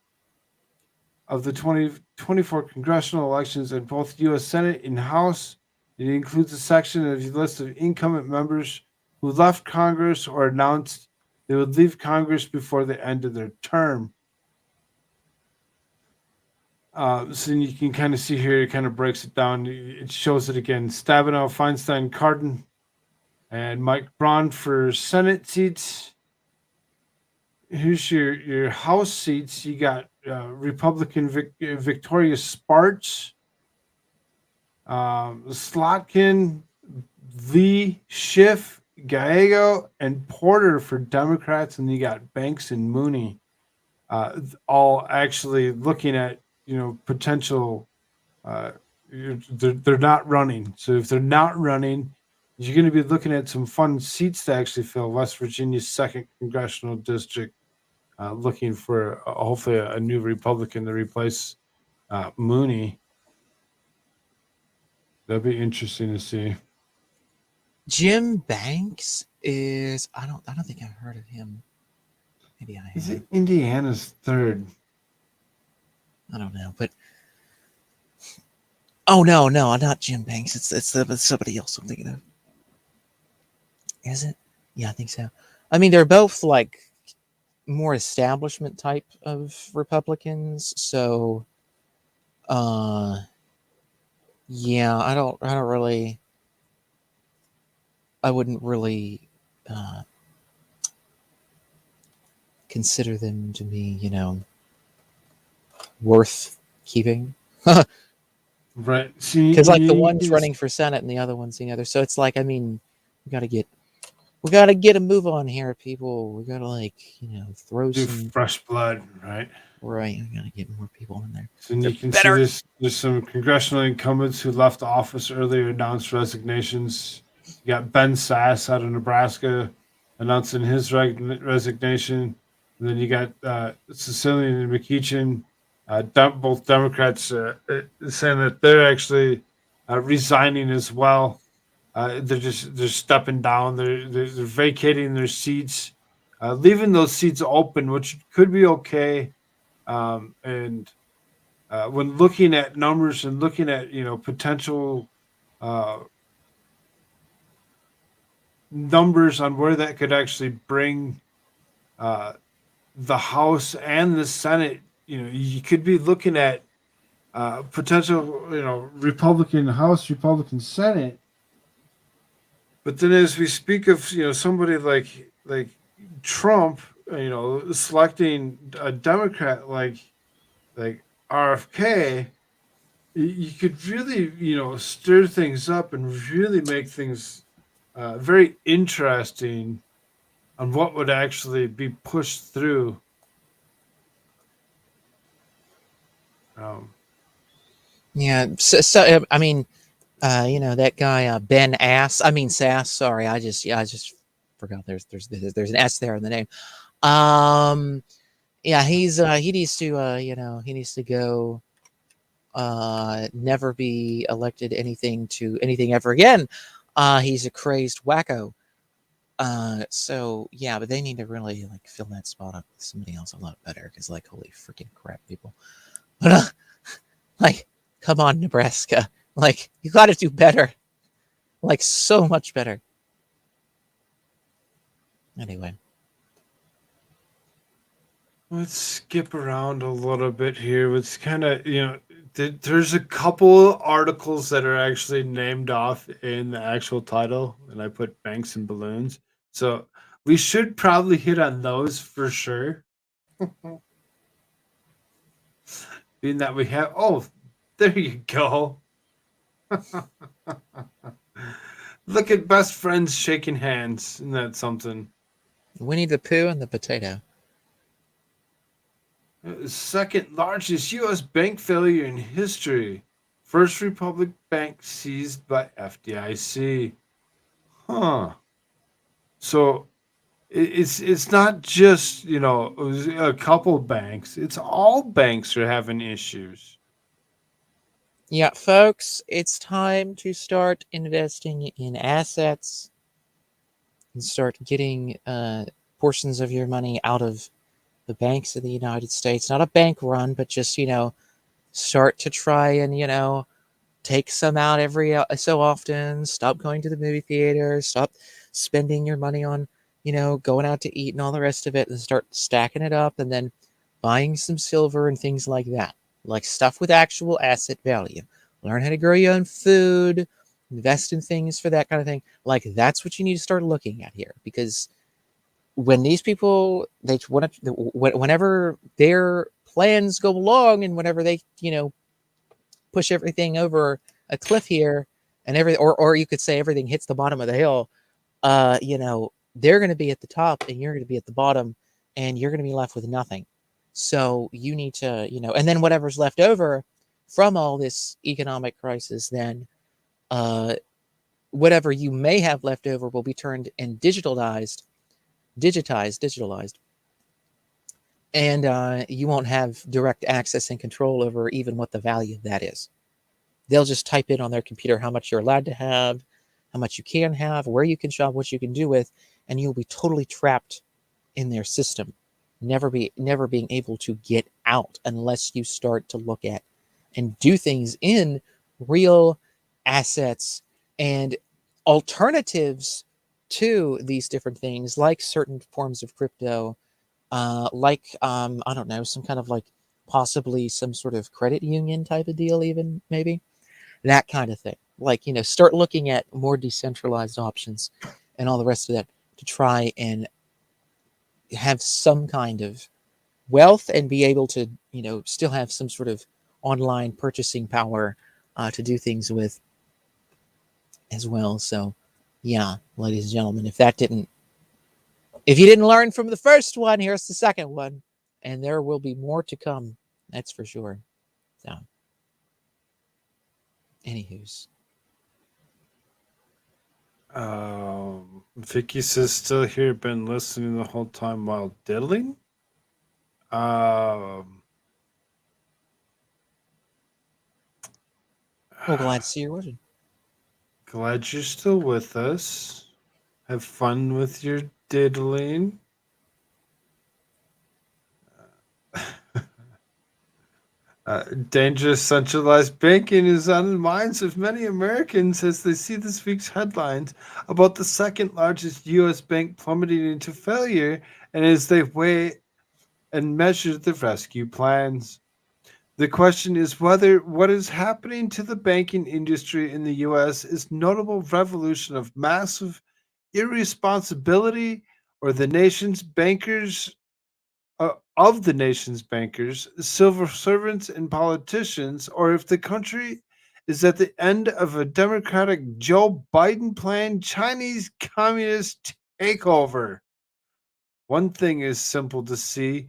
Of the 2024 congressional elections in both U.S. Senate and House, it includes a section of the list of incumbent members who left Congress or announced they would leave Congress before the end of their term. So you can kind of see here, it kind of breaks it down. It shows it again. Stabenow, Feinstein, Cardin, and Mike Braun for Senate seats. Here's your House seats. You got Republican Victoria Sparks, Slotkin, Lee, Schiff, Gallego, and Porter for Democrats, and you got Banks and Mooney, all actually looking at potential. They're not running. So if they're not running, you're going to be looking at some fun seats to actually fill. West Virginia's 2nd congressional district. Looking for hopefully a new Republican to replace Mooney. That'd be interesting to see. Jim Banks is I don't think I've heard of him. Maybe I have. Is it Indiana's 3rd? I don't know, but no, not Jim Banks. It's somebody else I'm thinking of. Is it? Yeah, I think so. I mean, they're both like more establishment type of Republicans, so yeah, I wouldn't really consider them to be, worth keeping. Right. See, because like the one's running for Senate and the other one's the other, so it's like, I mean, we gotta get a move on here, people. We gotta throw some fresh blood, right? Right, we gotta get more people in there. So you can see there's some congressional incumbents who left office earlier, announced resignations. You got Ben Sass out of Nebraska announcing his resignation. And then you got Cecilian and McEachin, both Democrats, saying that they're actually resigning as well. They're stepping down. They're vacating their seats, leaving those seats open, which could be okay. And when looking at numbers and looking at potential numbers on where that could actually bring the House and the Senate, you could be looking at potential Republican House, Republican Senate. But then, as we speak of somebody like Trump, selecting a Democrat like RFK, you could really stir things up and really make things very interesting on what would actually be pushed through. Yeah, so I mean, that guy Ben Sass. Sorry, I just forgot. There's an S there in the name. Yeah, he needs to go never be elected anything ever again. He's a crazed wacko. So yeah, but they need to really like fill that spot up with somebody else a lot better, because like, holy freaking crap, people. But like, come on, Nebraska. Like, you got to do better. Like, so much better. Anyway. Let's skip around a little bit here. It's kind of, there's a couple articles that are actually named off in the actual title, and I put banks and balloons. So we should probably hit on those for sure. Being that we have, oh, there you go. Look at best friends shaking hands. Isn't that something? Winnie the Pooh and the potato. Second largest U.S. bank failure in history. First Republic Bank seized by FDIC. Huh. So it's not just, it was a couple banks. It's all banks are having issues. Yeah, folks, it's time to start investing in assets and start getting portions of your money out of the banks of the United States. Not a bank run, but just, start to try and, take some out every so often. Stop going to the movie theater. Stop spending your money on, going out to eat and all the rest of it, and start stacking it up and then buying some silver and things like that. Like stuff with actual asset value. Learn how to grow your own food, invest in things for that kind of thing. Like, that's what you need to start looking at here, because when these people, they want to, whenever their plans go along and whenever they, push everything over a cliff here and or you could say everything hits the bottom of the hill, they're going to be at the top and you're going to be at the bottom, and you're going to be left with nothing. So you need to, and then whatever's left over from all this economic crisis, then whatever you may have left over will be turned and digitalized, and you won't have direct access and control over even what the value of that is. They'll just type in on their computer how much you're allowed to have, how much you can have, where you can shop, what you can do with, and you'll be totally trapped in their system, never being able to get out unless you start to look at and do things in real assets and alternatives to these different things, like certain forms of crypto, like I don't know, some kind of like possibly some sort of credit union type of deal, even maybe that kind of thing. Like, start looking at more decentralized options and all the rest of that to try and have some kind of wealth and be able to, still have some sort of online purchasing power to do things with as well. So, yeah, ladies and gentlemen, if you didn't learn from the first one, here's the second one, and there will be more to come. That's for sure. So, anywho's. Vicky says still here, been listening the whole time while diddling. Well, glad to see you're watching. Glad you're still with us. Have fun with your diddling. Dangerous centralized banking is on the minds of many Americans as they see this week's headlines about the second largest U.S. bank plummeting into failure, and as they weigh and measure the rescue plans. The question is whether what is happening to the banking industry in the U.S. is notable revolution of massive irresponsibility, or the nation's bankers of the nation's bankers, civil servants, and politicians, or if the country is at the end of a Democratic Joe Biden planned Chinese communist takeover. One thing is simple to see,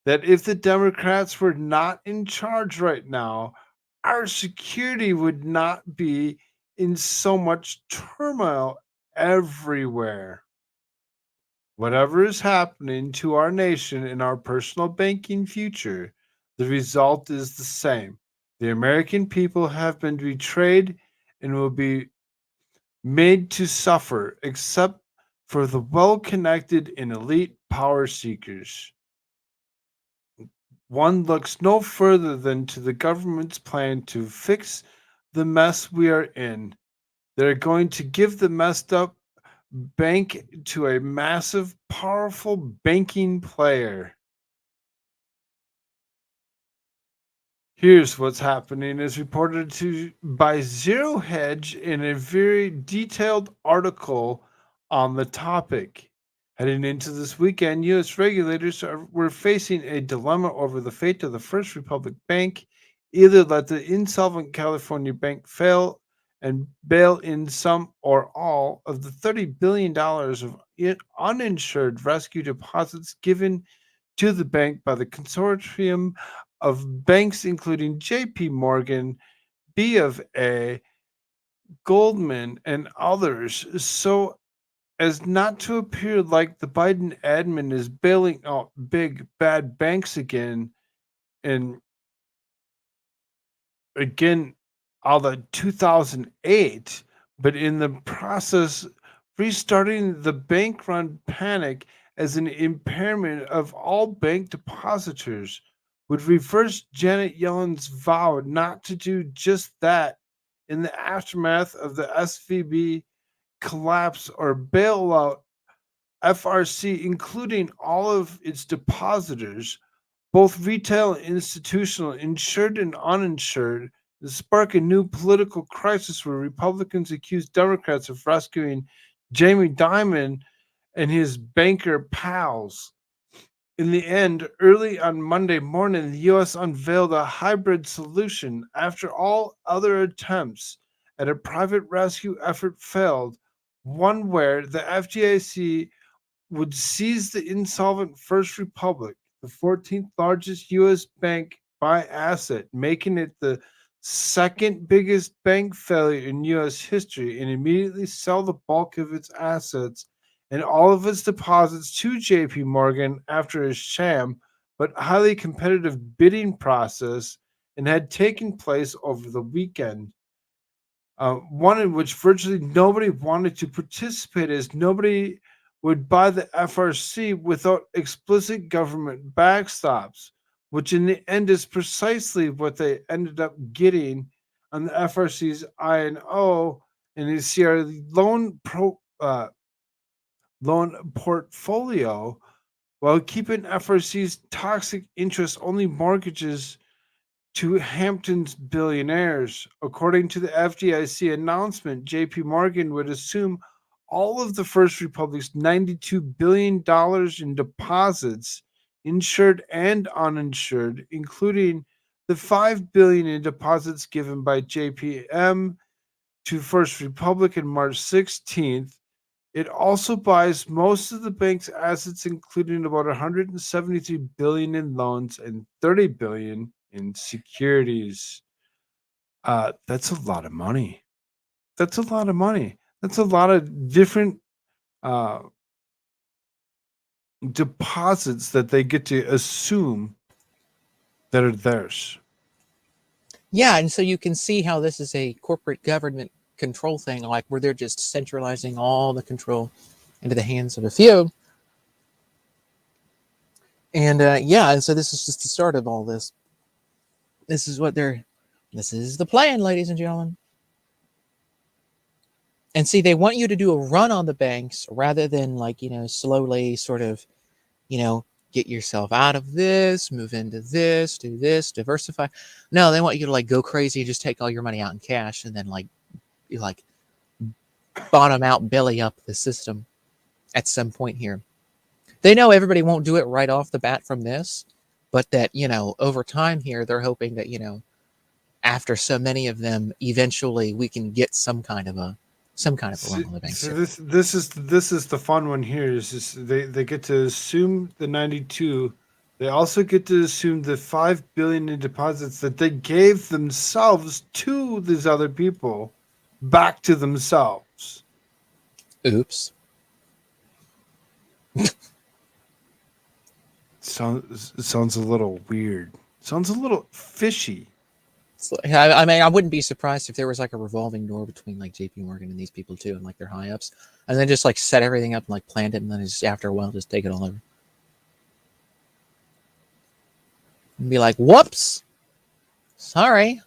that if the Democrats were not in charge right now, our security would not be in so much turmoil everywhere. Whatever is happening to our nation and our personal banking future, the result is the same. The American people have been betrayed and will be made to suffer, except for the well-connected and elite power seekers. One looks no further than to the government's plan to fix the mess we are in. They're going to give the messed up bank to a massive, powerful banking player. Here's what's happening as reported by Zero Hedge in a very detailed article on the topic. Heading into this weekend, U.S. regulators were facing a dilemma over the fate of the First Republic Bank. Either let the insolvent California bank fail and bail in some or all of the $30 billion of uninsured rescue deposits given to the bank by the consortium of banks including JP Morgan, B of A, Goldman, and others, so as not to appear like the Biden admin is bailing out big bad banks again and again a la 2008, but in the process restarting the bank run panic as an impairment of all bank depositors would reverse Janet Yellen's vow not to do just that in the aftermath of the SVB collapse or bailout. FRC, including all of its depositors, both retail and institutional, insured and uninsured, to spark a new political crisis where Republicans accuse Democrats of rescuing Jamie Dimon and his banker pals. In the end, early on Monday morning, the U.S. unveiled a hybrid solution after all other attempts at a private rescue effort failed, one where the FDIC would seize the insolvent First Republic, the 14th largest U.S. bank by asset, making it the second biggest bank failure in U.S. history, and immediately sell the bulk of its assets and all of its deposits to JP Morgan after a sham but highly competitive bidding process and had taken place over the weekend. One in which virtually nobody wanted to participate, as nobody would buy the FRC without explicit government backstops, which in the end is precisely what they ended up getting on the FRC's I&O and the CR loan portfolio, while keeping FRC's toxic interest-only mortgages to Hampton's billionaires. According to the FDIC announcement, JP Morgan would assume all of the First Republic's $92 billion in deposits, insured and uninsured, including the $5 billion in deposits given by JPM to First Republic on March 16th. It also buys most of the bank's assets, including about $173 billion in loans and $30 billion in securities. That's a lot of money. That's a lot of money. That's a lot of different deposits that they get to assume that are theirs. Yeah, and so you can see how this is a corporate government control thing, like where they're just centralizing all the control into the hands of a few. And and so this is just the start of all this. This is the plan, ladies and gentlemen. And see, they want you to do a run on the banks rather than slowly sort of, get yourself out of this, move into this, do this, diversify. No, they want you to go crazy and just take all your money out in cash and then you bottom out, belly up the system at some point here. They know everybody won't do it right off the bat from this, but that, over time here, they're hoping that, after so many of them, eventually we can get some kind of a run on the banks. So this is the fun one here. Is they get to assume the 92. They also get to assume the $5 billion in deposits that they gave themselves to these other people back to themselves. Oops. Sounds a little weird. Sounds a little fishy. I mean, I wouldn't be surprised if there was like a revolving door between like JP Morgan and these people too, and like their high ups, and then just like set everything up and like planned it, and then just after a while just take it all over. And be like, whoops, sorry.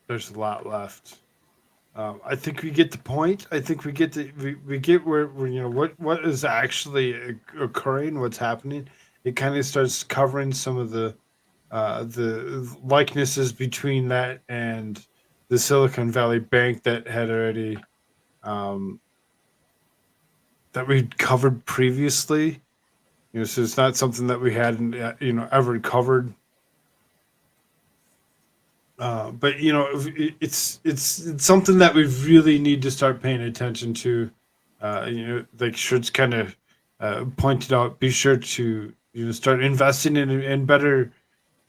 There's a lot left. I think we get the point. I think we get we get where what is actually occurring, what's happening. It kind of starts covering some of the likenesses between that and the Silicon Valley Bank that had already that we covered previously. So it's not something that we hadn't ever covered. But it's something that we really need to start paying attention to. Like Shirts kind of pointed out, be sure to start investing in better,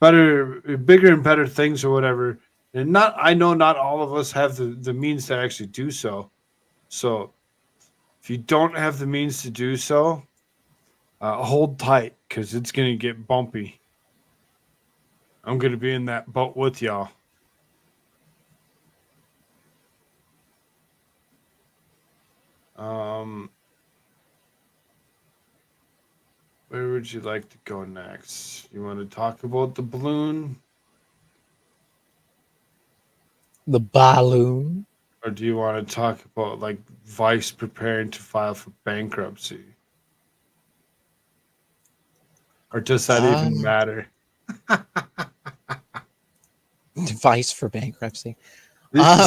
bigger and better things or whatever. And I know not all of us have the means to actually do so. So if you don't have the means to do so, hold tight because it's gonna get bumpy. I'm gonna be in that boat with y'all. Where would you like to go next? You want to talk about the balloon? The balloon? Or do you want to talk about like Vice preparing to file for bankruptcy? Or does that even matter? Vice for bankruptcy.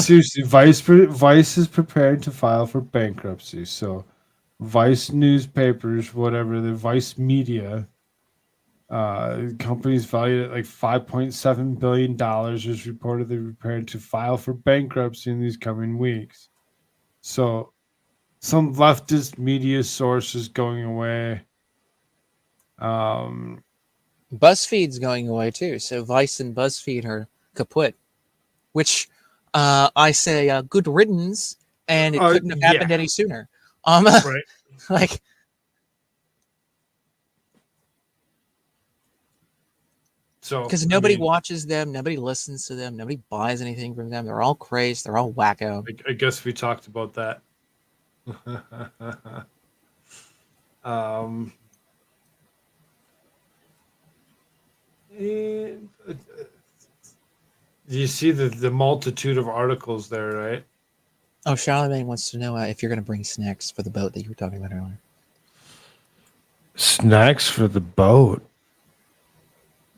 Seriously, Vice is preparing to file for bankruptcy. So Vice newspapers, whatever, the Vice media, companies valued at like $5.7 billion is reportedly prepared to file for bankruptcy in these coming weeks. So some leftist media sources going away. BuzzFeed's going away too. So Vice and BuzzFeed are kaput, which I say good riddance, and it couldn't have happened any sooner. Right. Like, so because nobody watches them, nobody listens to them, nobody buys anything from them. They're all crazed. They're all wacko. I guess we talked about that. You see the multitude of articles there, right? Oh, Charlemagne wants to know if you're going to bring snacks for the boat that you were talking about earlier. Snacks for the boat?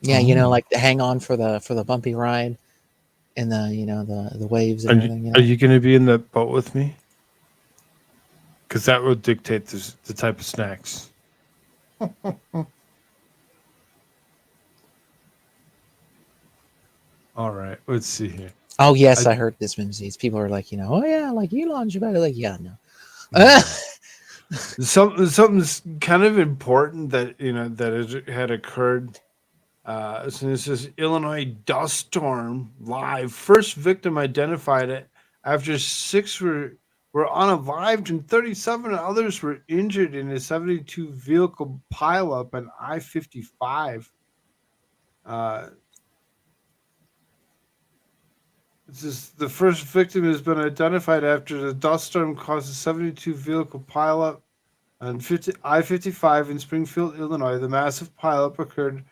Yeah, like to hang on for the bumpy ride, and the waves and everything. Are you going to be in the boat with me? Because that would dictate the type of snacks. All right, let's see here. Oh yes, I heard this, Mimsies. People are like, oh yeah, like Elon should better. Like, yeah, no. Something's kind of important that that had occurred. So this is Illinois dust storm live. First victim identified after 6 were unalived and 37 others were injured in a 72 vehicle pileup on I-55. This is the first victim has been identified after the dust storm caused a 72 vehicle pileup on I-55 in Springfield, Illinois. The massive pileup occurred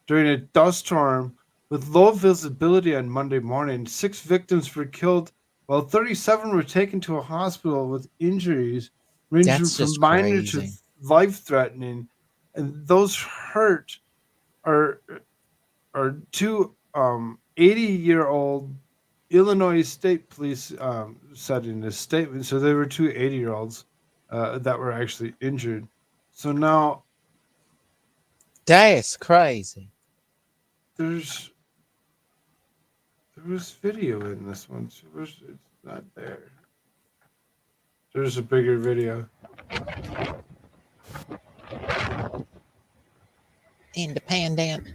during a dust storm with low visibility on Monday morning. 6 victims were killed, while 37 were taken to a hospital with injuries ranging from minor to life-threatening. And those hurt are 2 80-year-old Illinois State Police said in a statement. So there were 2 80-year-olds that were actually injured. So now, that's crazy. There was video in this one. It's not there. There's a bigger video. Independent.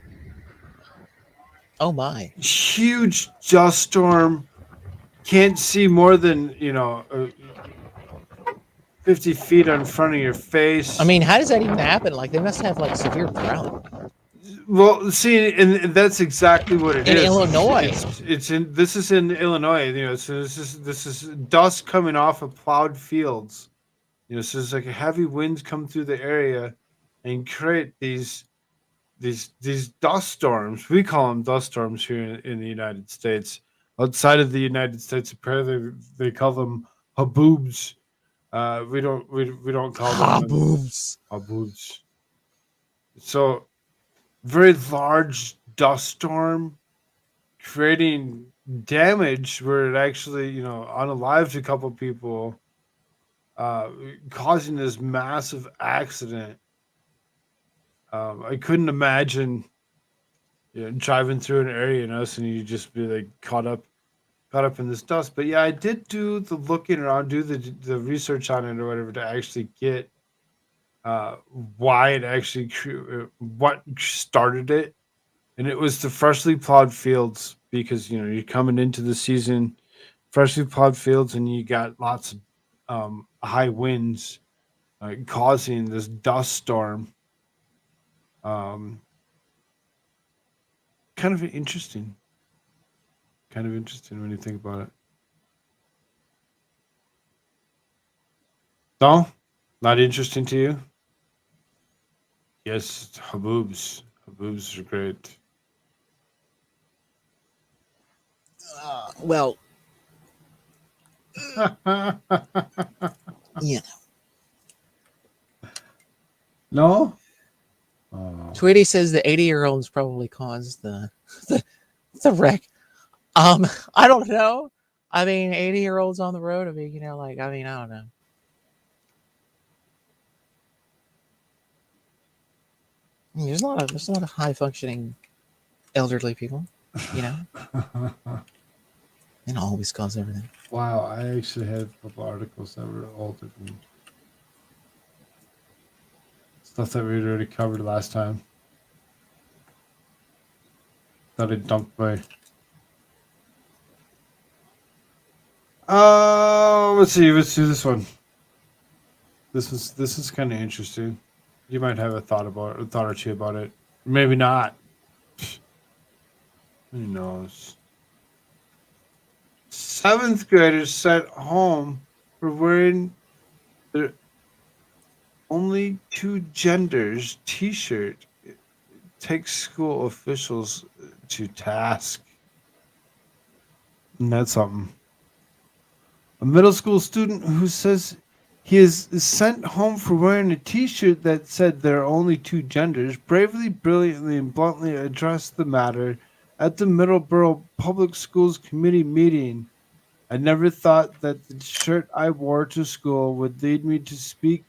Oh my. Huge dust storm. Can't see more than, 50 feet in front of your face. I mean, how does that even happen? Like, they must have like severe drought well, see, and that's exactly what it in is. Illinois. It's in this is in Illinois. So this is dust coming off of plowed fields. So it's like heavy winds come through the area and create these dust storms. We call them dust storms here in the United States. Outside of the United States, apparently they call them haboobs. We don't call them Boobs. haboobs. So very large dust storm creating damage where it actually unalived a couple people, causing this massive accident. I couldn't imagine driving through an area and you just be like caught up in this dust. But yeah, I did do the looking around, do the research on it or whatever to actually get why it actually what started it, and it was the freshly plowed fields because you're coming into the season, freshly plowed fields, and you got lots of high winds causing this dust storm. Um, kind of interesting. Kind of interesting when you think about it. No, not interesting to you. Yes, haboobs. Haboobs are great. Well, you know. No. Tweety says the 80-year-olds probably caused the wreck. I don't know. I mean, 80-year-olds on the road. I mean, I don't know. I mean, there's a lot of high functioning elderly people. They don't always cause everything. Wow, I actually had a couple articles that were older than stuff that we had already covered last time. That I dumped my. Let's see. Let's do this one. This is kind of interesting. You might have a thought or two about it. Maybe not. Who knows? 7th graders sent home for wearing their only two genders T-shirt takes school officials to task. And that's something. A middle school student who says he is sent home for wearing a T-shirt that said there are only two genders bravely, brilliantly, and bluntly addressed the matter at the Middleborough Public Schools Committee meeting. I never thought that the shirt I wore to school would lead me to speak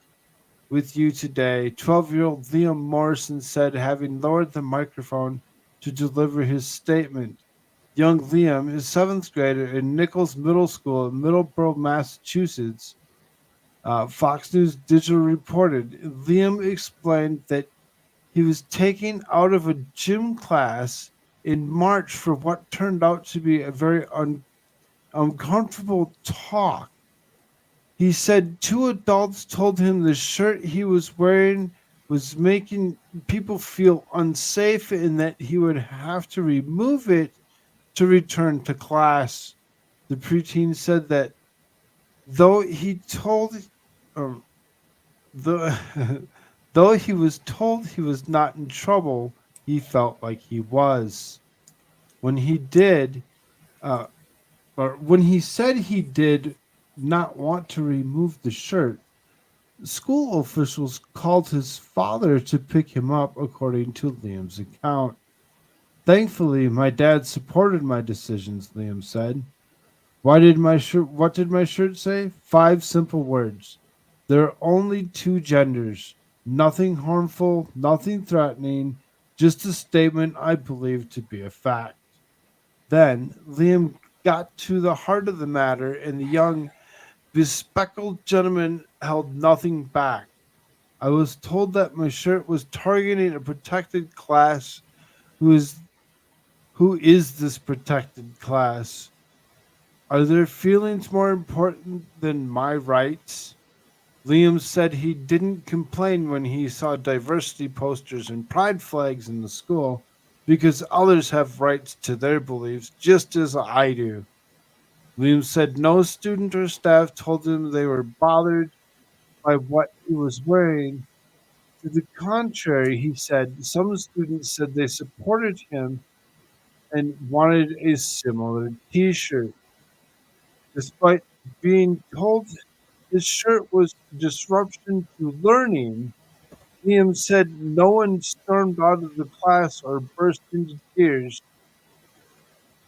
with you today, 12-year-old Liam Morrison said, having lowered the microphone to deliver his statement. Young Liam is 7th grader in Nichols Middle School in Middleborough, Massachusetts. Fox News Digital reported. Liam explained that he was taken out of a gym class in March for what turned out to be a very uncomfortable talk. He said two adults told him the shirt he was wearing was making people feel unsafe and that he would have to remove it to return to class. The preteen said that though he was told he was not in trouble, he felt like he was. When he said he did not want to remove the shirt, school officials called his father to pick him up, according to Liam's account. Thankfully, my dad supported my decisions, Liam said. What did my shirt say? 5 simple words. There are only two genders. Nothing harmful, nothing threatening, just a statement I believe to be a fact. Then Liam got to the heart of the matter, and the young, bespectacled gentleman held nothing back. I was told that my shirt was targeting a protected class. Who is this protected class? Are their feelings more important than my rights? Liam said he didn't complain when he saw diversity posters and pride flags in the school because others have rights to their beliefs just as I do. Liam said no student or staff told him they were bothered by what he was wearing. To the contrary, he said some students said they supported him and wanted a similar t shirt. Despite being told his shirt was a disruption to learning, Liam said no one stormed out of the class or burst into tears.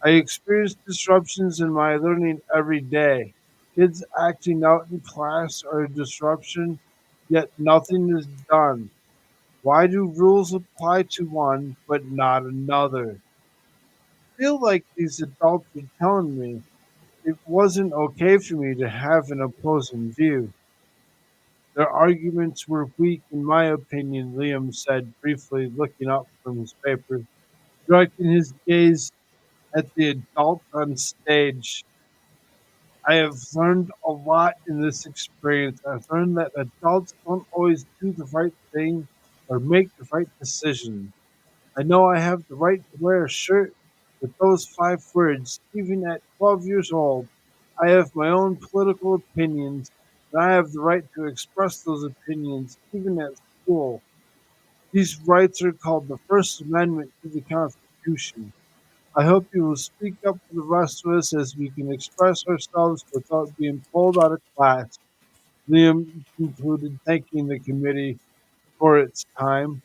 I experience disruptions in my learning every day. Kids acting out in class are a disruption, yet nothing is done. Why do rules apply to one but not another? I feel like these adults are telling me it wasn't okay for me to have an opposing view. Their arguments were weak, in my opinion, Liam said, briefly looking up from his paper, directing his gaze at the adult on stage. I have learned a lot in this experience. I've learned that adults don't always do the right thing or make the right decision. I know I have the right to wear a shirt with those 5 words, even at 12 years old. I have my own political opinions, and I have the right to express those opinions, even at school. These rights are called the First Amendment to the Constitution. I hope you will speak up for the rest of us as we can express ourselves without being pulled out of class. Liam concluded, thanking the committee for its time.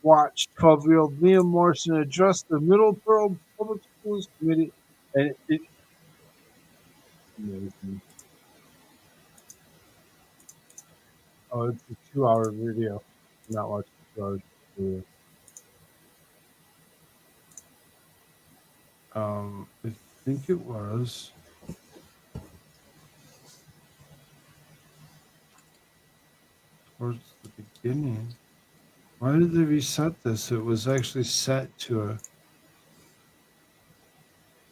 Watch 12-year-old Liam Morrison address the Middleborough Public Schools Committee, and it's amazing. Oh, it's a 2-hour video. I'm not watching 2 hours video. I think it was. Towards the beginning. Why did they reset this? It was actually set to a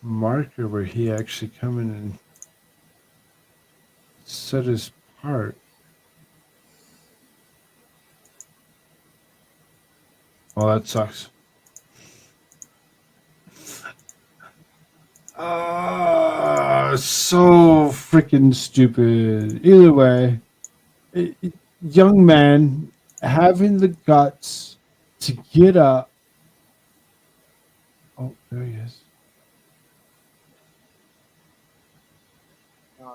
marker where he actually come in and set his part. Oh, that sucks. So freaking stupid. Either way, young man having the guts to get up. Oh, there he is. You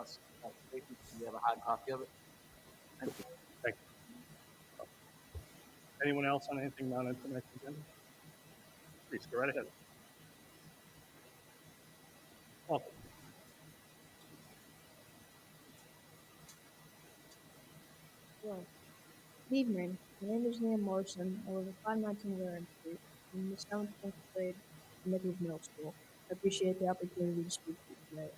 have a hot copy of it? Thank you. Anyone else on anything not on tonight's agenda? Please go right ahead. Welcome. Hello. Good evening. My name is Liam Morrison. I live at 519 Warren Street in the 7th grade in Nichols Middle School. I appreciate the opportunity to speak to you today.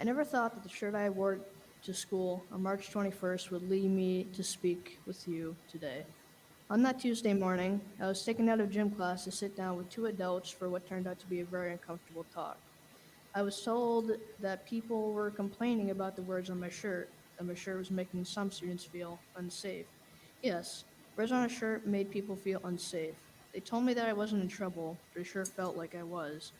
I never thought that the shirt I wore to school on March 21st would lead me to speak with you today. On that Tuesday morning, I was taken out of gym class to sit down with 2 adults for what turned out to be a very uncomfortable talk. I was told that people were complaining about the words on my shirt, that my shirt was making some students feel unsafe. Yes, words on a shirt made people feel unsafe. They told me that I wasn't in trouble, but it sure felt like I was.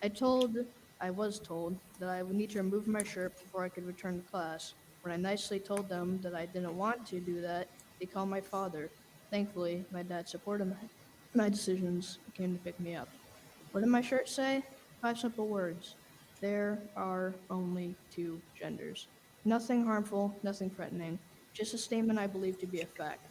I was told that I would need to remove my shirt before I could return to class. When I nicely told them that I didn't want to do that, they called my father. Thankfully, my dad supported my decisions and came to pick me up. What did my shirt say? 5 simple words. There are only 2 genders. Nothing harmful, nothing threatening, just a statement I believe to be a fact.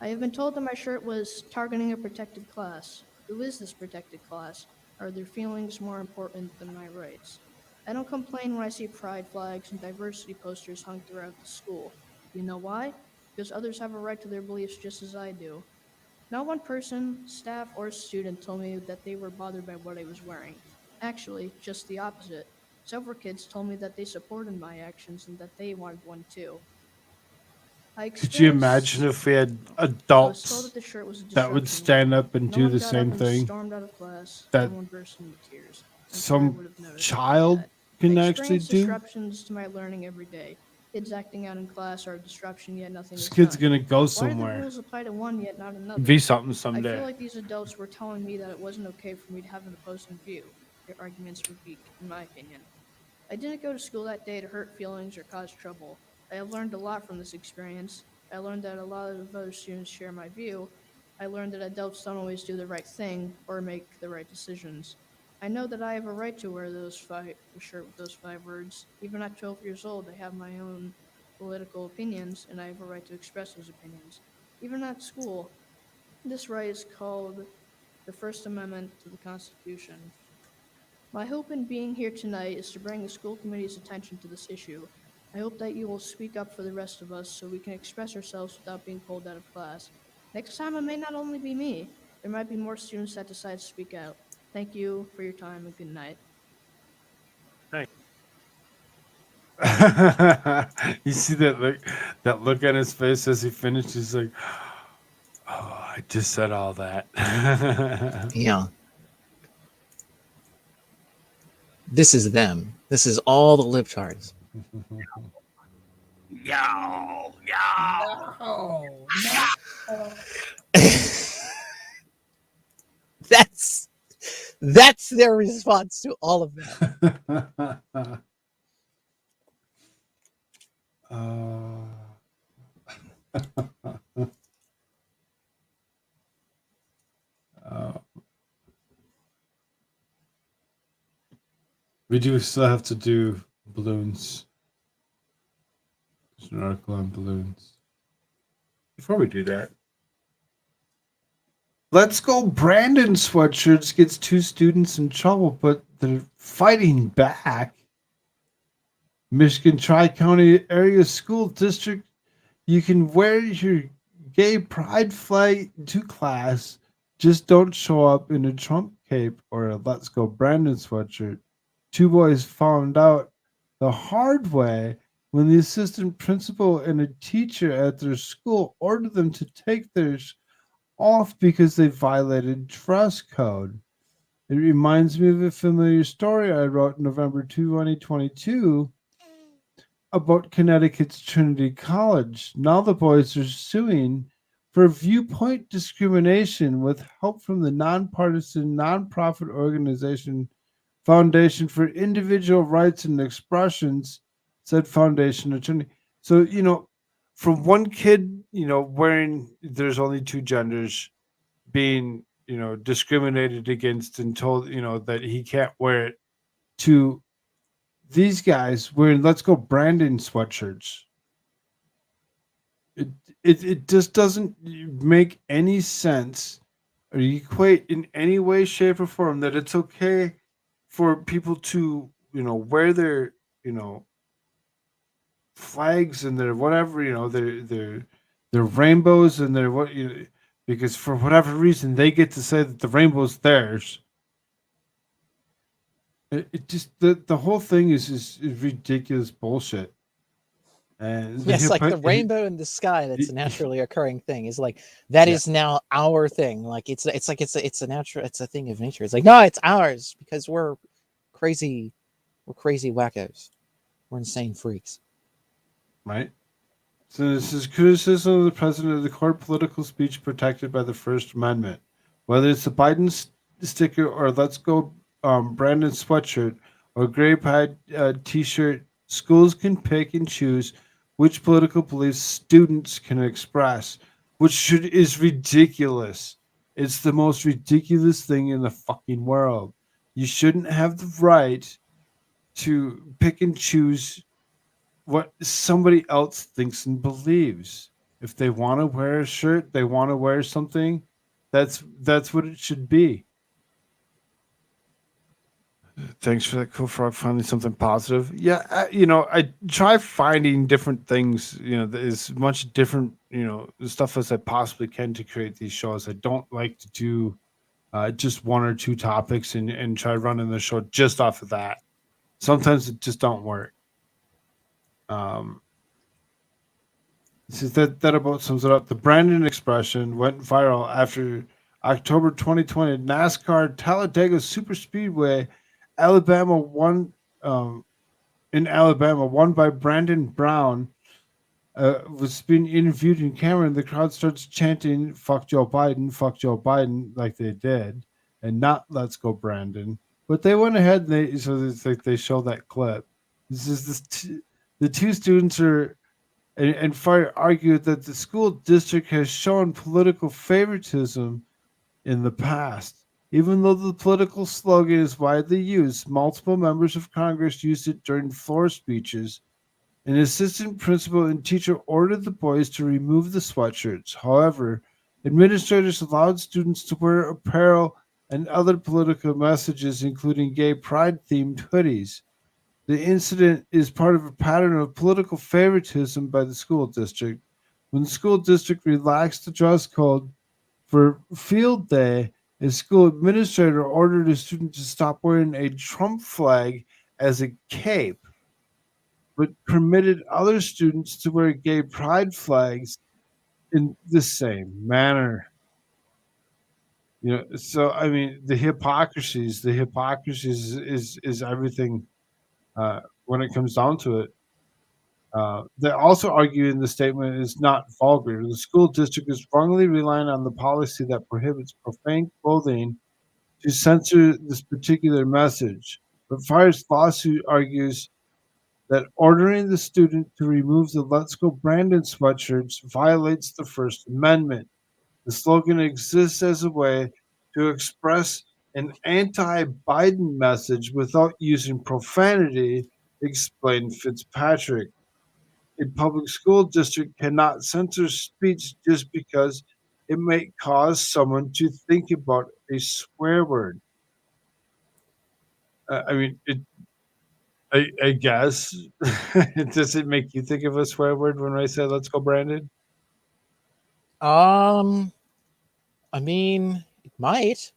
I have been told that my shirt was targeting a protected class. Who is this protected class? Are their feelings more important than my rights? I don't complain when I see pride flags and diversity posters hung throughout the school. You know why? Because others have a right to their beliefs just as I do. Not one person, staff, or student told me that they were bothered by what I was wearing. Actually, just the opposite. Several kids told me that they supported my actions and that they wanted one too. Could you imagine if we had I was told adults that the shirt was a that would disruption. stand up and No do one the got same up and thing stormed out of class. that No one burst into tears. I'm sure I would some have noticed child that. I can actually experience do? disruptions to my learning every day. Kids acting out in class are a disruption, yet nothing This is kid's done. gonna go Why do the somewhere. rules apply to one yet not another? Be something I someday. feel like these adults were telling me that it wasn't okay for me to have an opposing view. Their arguments were weak, in my opinion. I didn't go to school that day to hurt feelings or cause trouble. I have learned a lot from this experience. I learned that a lot of other students share my view. I learned that adults don't always do the right thing or make the right decisions. I know that I have a right to wear the shirt with those 5 words. Even at 12 years old, I have my own political opinions, and I have a right to express those opinions. Even at school, this right is called the First Amendment to the Constitution. My hope in being here tonight is to bring the school committee's attention to this issue. I hope that you will speak up for the rest of us so we can express ourselves without being pulled out of class. Next time, it may not only be me. There might be more students that decide to speak out. Thank you for your time and good night. You see that look on his face as he finished. He's like, "Oh, I just said all that." Yeah. This is them. This is all the libtards. That's their response to all of that. We do still have to do balloons. There's an article on balloons. Before we do that, Let's Go Brandon Sweatshirts gets 2 students in trouble, but they're fighting back. Michigan Tri-County Area School District, you can wear your gay pride flag to class, just don't show up in a Trump cape or a Let's Go Brandon sweatshirt. 2 boys found out the hard way when the assistant principal and a teacher at their school ordered them to take theirs off because they violated dress code. It reminds me of a familiar story I wrote in November 2022 about Connecticut's Trinity College. Now the boys are suing for viewpoint discrimination with help from the nonpartisan nonprofit organization Foundation for Individual Rights and Expressions, said foundation attorney. So, from one kid, wearing, there's only 2 genders, being, discriminated against and told, that he can't wear it, to these guys wearing Let's Go Brandon sweatshirts. It just doesn't make any sense or equate in any way, shape, or form that it's okay for people to, wear their, flags and their whatever, their rainbows and their what, because for whatever reason they get to say that the rainbow's theirs. It just the whole thing is ridiculous bullshit. And Yes, like the rainbow in the sky that's a naturally occurring thing is like that is now our thing. Like it's a thing of nature. It's like, no, it's ours because we're crazy wackos. We're insane freaks. Right? So this is criticism of the president of the court political speech protected by the First Amendment. Whether it's the Biden sticker or Let's Go Brandon sweatshirt or gray pride t-shirt, schools can pick and choose which political beliefs students can express, which is ridiculous. It's the most ridiculous thing in the fucking world. You shouldn't have the right to pick and choose what somebody else thinks and believes. If they want to wear a shirt, they want to wear something, that's what it should be. Thanks for that, Koolfrogg. Finding something positive. Yeah, I try finding different things, as much different, stuff as I possibly can to create these shows. I don't like to do just 1 or 2 topics and try running the show just off of that. Sometimes it just don't work. That about sums it up. The Brandon expression went viral after October 2020 NASCAR Talladega Super Speedway. Alabama won in Alabama, one by Brandon Brown, was being interviewed in camera, and the crowd starts chanting fuck Joe Biden," like they did, and not "Let's go, Brandon." But they went ahead and so it's like they show that clip. The two students are and Fire argued that the school district has shown political favoritism in the past. Even though the political slogan is widely used, multiple members of Congress used it during floor speeches. An assistant principal and teacher ordered the boys to remove the sweatshirts. However, administrators allowed students to wear apparel and other political messages, including gay pride themed hoodies. The incident is part of a pattern of political favoritism by the school district. When the school district relaxed the dress code for field day, a school administrator ordered a student to stop wearing a Trump flag as a cape, but permitted other students to wear gay pride flags in the same manner. So I mean, the hypocrisies is everything when it comes down to it. They also argue in the statement is not vulgar. The school district is wrongly relying on the policy that prohibits profane clothing to censor this particular message. But Fire's lawsuit argues that ordering the student to remove the Let's Go Brandon sweatshirts violates the First Amendment. The slogan exists as a way to express an anti Biden message without using profanity, explained Fitzpatrick. A public school district cannot censor speech just because it may cause someone to think about a swear word. I mean, I guess. Does it make you think of a swear word when I say "Let's go, Brandon"? I mean, it might.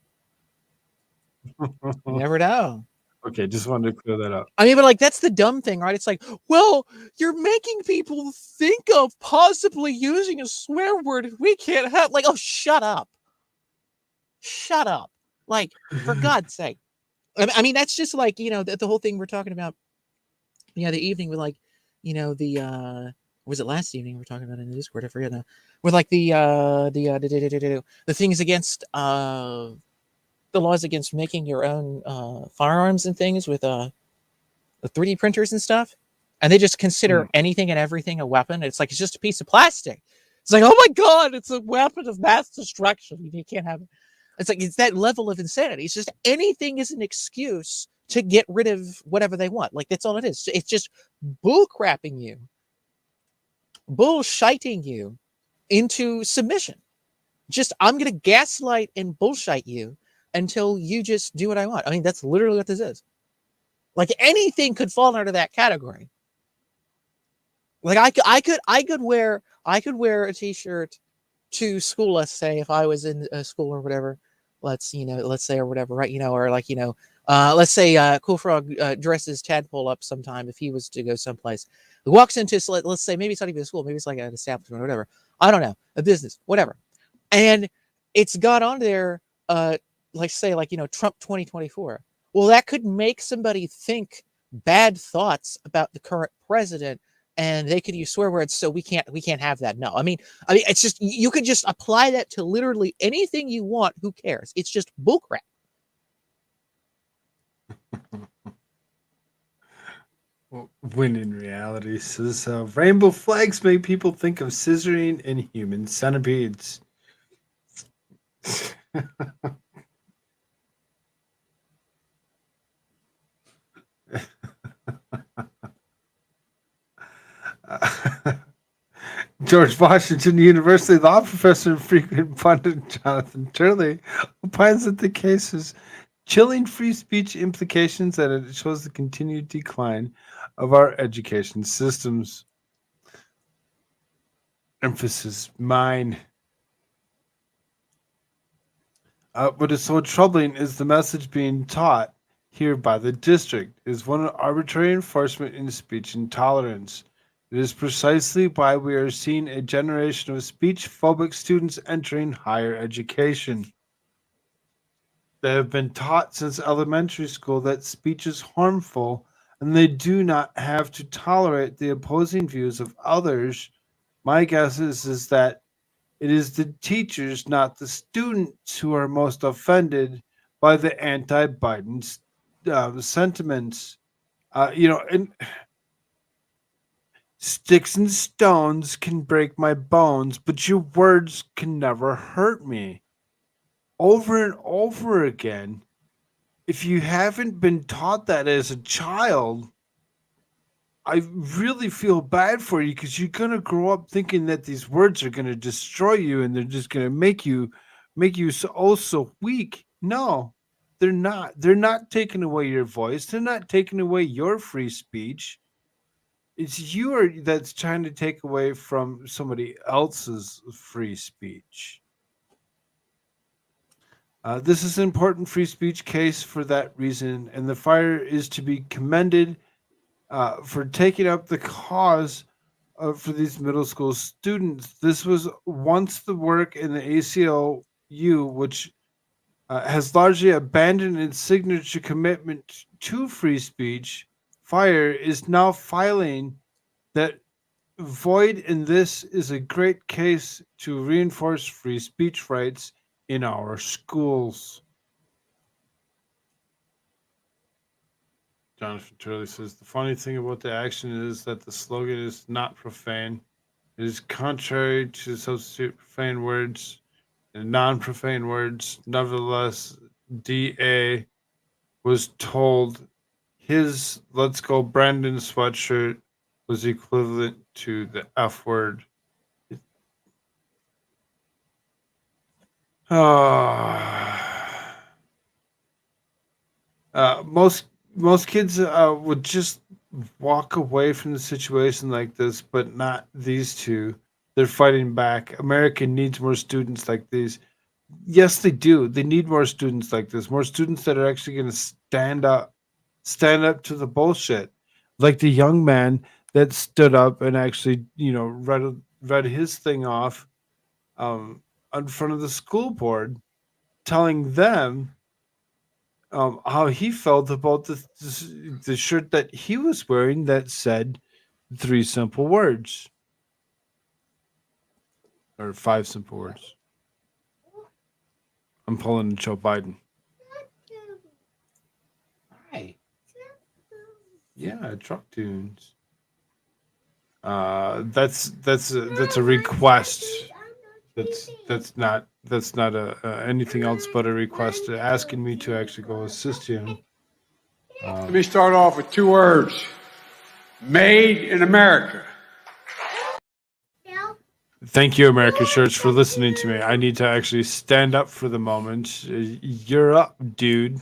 You never know. Okay, just wanted to clear that up. I mean, but like that's the dumb thing, right? It's like, well, you're making people think of possibly using a swear word if we can't have like, oh, shut up. Shut up. Like, for God's sake. I mean, that's just like, the whole thing we're talking about, the evening with like, the was it last evening we're talking about in the Discord? I forget now. With like the things against the laws against making your own firearms and things with the 3D printers and stuff, and they just consider anything and everything a weapon. It's like it's just a piece of plastic. It's like, oh my god, it's a weapon of mass destruction. You can't have it. It's like it's that level of insanity. It's just anything is an excuse to get rid of whatever they want. Like that's all it is. It's just bullcrapping you, bullshiting you into submission. Just I'm gonna gaslight and bullshit you until you just do what I want. I mean, that's literally what this is. Like anything could fall under that category. Like I could wear a t-shirt to school, let's say, if I was in a school or whatever. Let's say or whatever, right? Or like, let's say Koolfrogg dresses Tadpole up sometime if he was to go someplace. He walks into, let's say, maybe it's not even a school, maybe it's like an establishment or whatever. I don't know, a business, whatever. And it's got on there, like say, like, Trump 2024. Well, that could make somebody think bad thoughts about the current president, and they could use swear words. So we can't have that. No, I mean, it's just you could just apply that to literally anything you want. Who cares? It's just bullcrap. When in reality, says rainbow flags make people think of scissoring and human centipedes. George Washington University law professor and frequent pundit Jonathan Turley opines that the case is chilling free speech implications that it shows the continued decline of our education systems. Emphasis mine. What is so troubling is the message being taught here by the district is one of arbitrary enforcement in speech intolerance. It is precisely why we are seeing a generation of speech-phobic students entering higher education. They have been taught since elementary school that speech is harmful and they do not have to tolerate the opposing views of others. My guess is that it is the teachers, not the students, who are most offended by the anti-Biden sentiments. And sticks and stones can break my bones, but your words can never hurt me. Over and over again. If you haven't been taught that as a child, I really feel bad for you, because you're gonna grow up thinking that these words are gonna destroy you and they're just gonna make you so weak. No, they're not. They're not taking away your voice. They're not taking away your free speech. It's that's trying to take away from somebody else's free speech. This is an important free speech case for that reason, and the fire is to be commended for taking up the cause for these middle school students. This was once the work in the ACLU, which has largely abandoned its signature commitment to free speech. Fire is now filing that void, and this is a great case to reinforce free speech rights in our schools. Jonathan Turley says the funny thing about the action is that the slogan is not profane. It is contrary to substitute profane words and non-profane words. Nevertheless, DA was told his "Let's Go Brandon" sweatshirt was equivalent to the F word. Most kids would just walk away from the situation like this, but not these two. They're fighting back. America needs more students like these. Yes, they do. They need more students like this. More students that are actually going to stand up to the bullshit, like the young man that stood up and actually, read his thing off in front of the school board, telling them how he felt about the shirt that he was wearing that said 3 simple words or 5 simple words. I'm pulling Joe Biden. Hi. Yeah, truck tunes. That's a request. That's not anything else but a request asking me to actually go assist him. Let me start off with 2 words. Made in America. Thank you, AmericaShirts, for listening to me. I need to actually stand up for the moment. You're up, dude.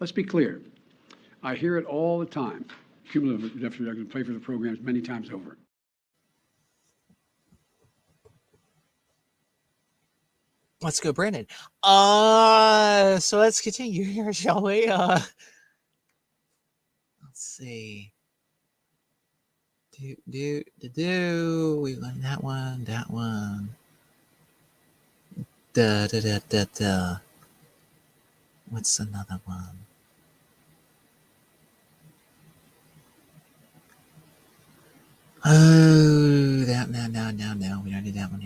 Let's be clear. I hear it all the time. Cumulative, I can play for the programs many times over. Let's go, Brandon. So let's continue here, shall we? Let's see. We learned that one. What's another one? Oh, that no. We already did that one.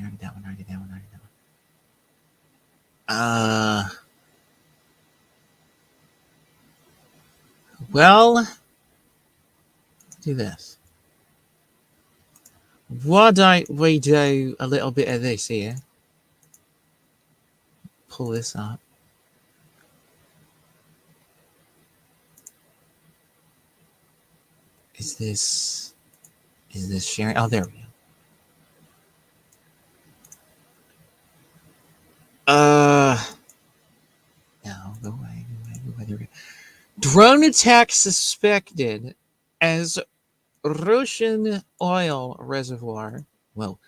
Well, do this. Why don't we do a little bit of this here? Pull this up. Is this sharing? Oh, there we go. No, go away. There we go. Drone attack suspected as Russian oil reservoir, well,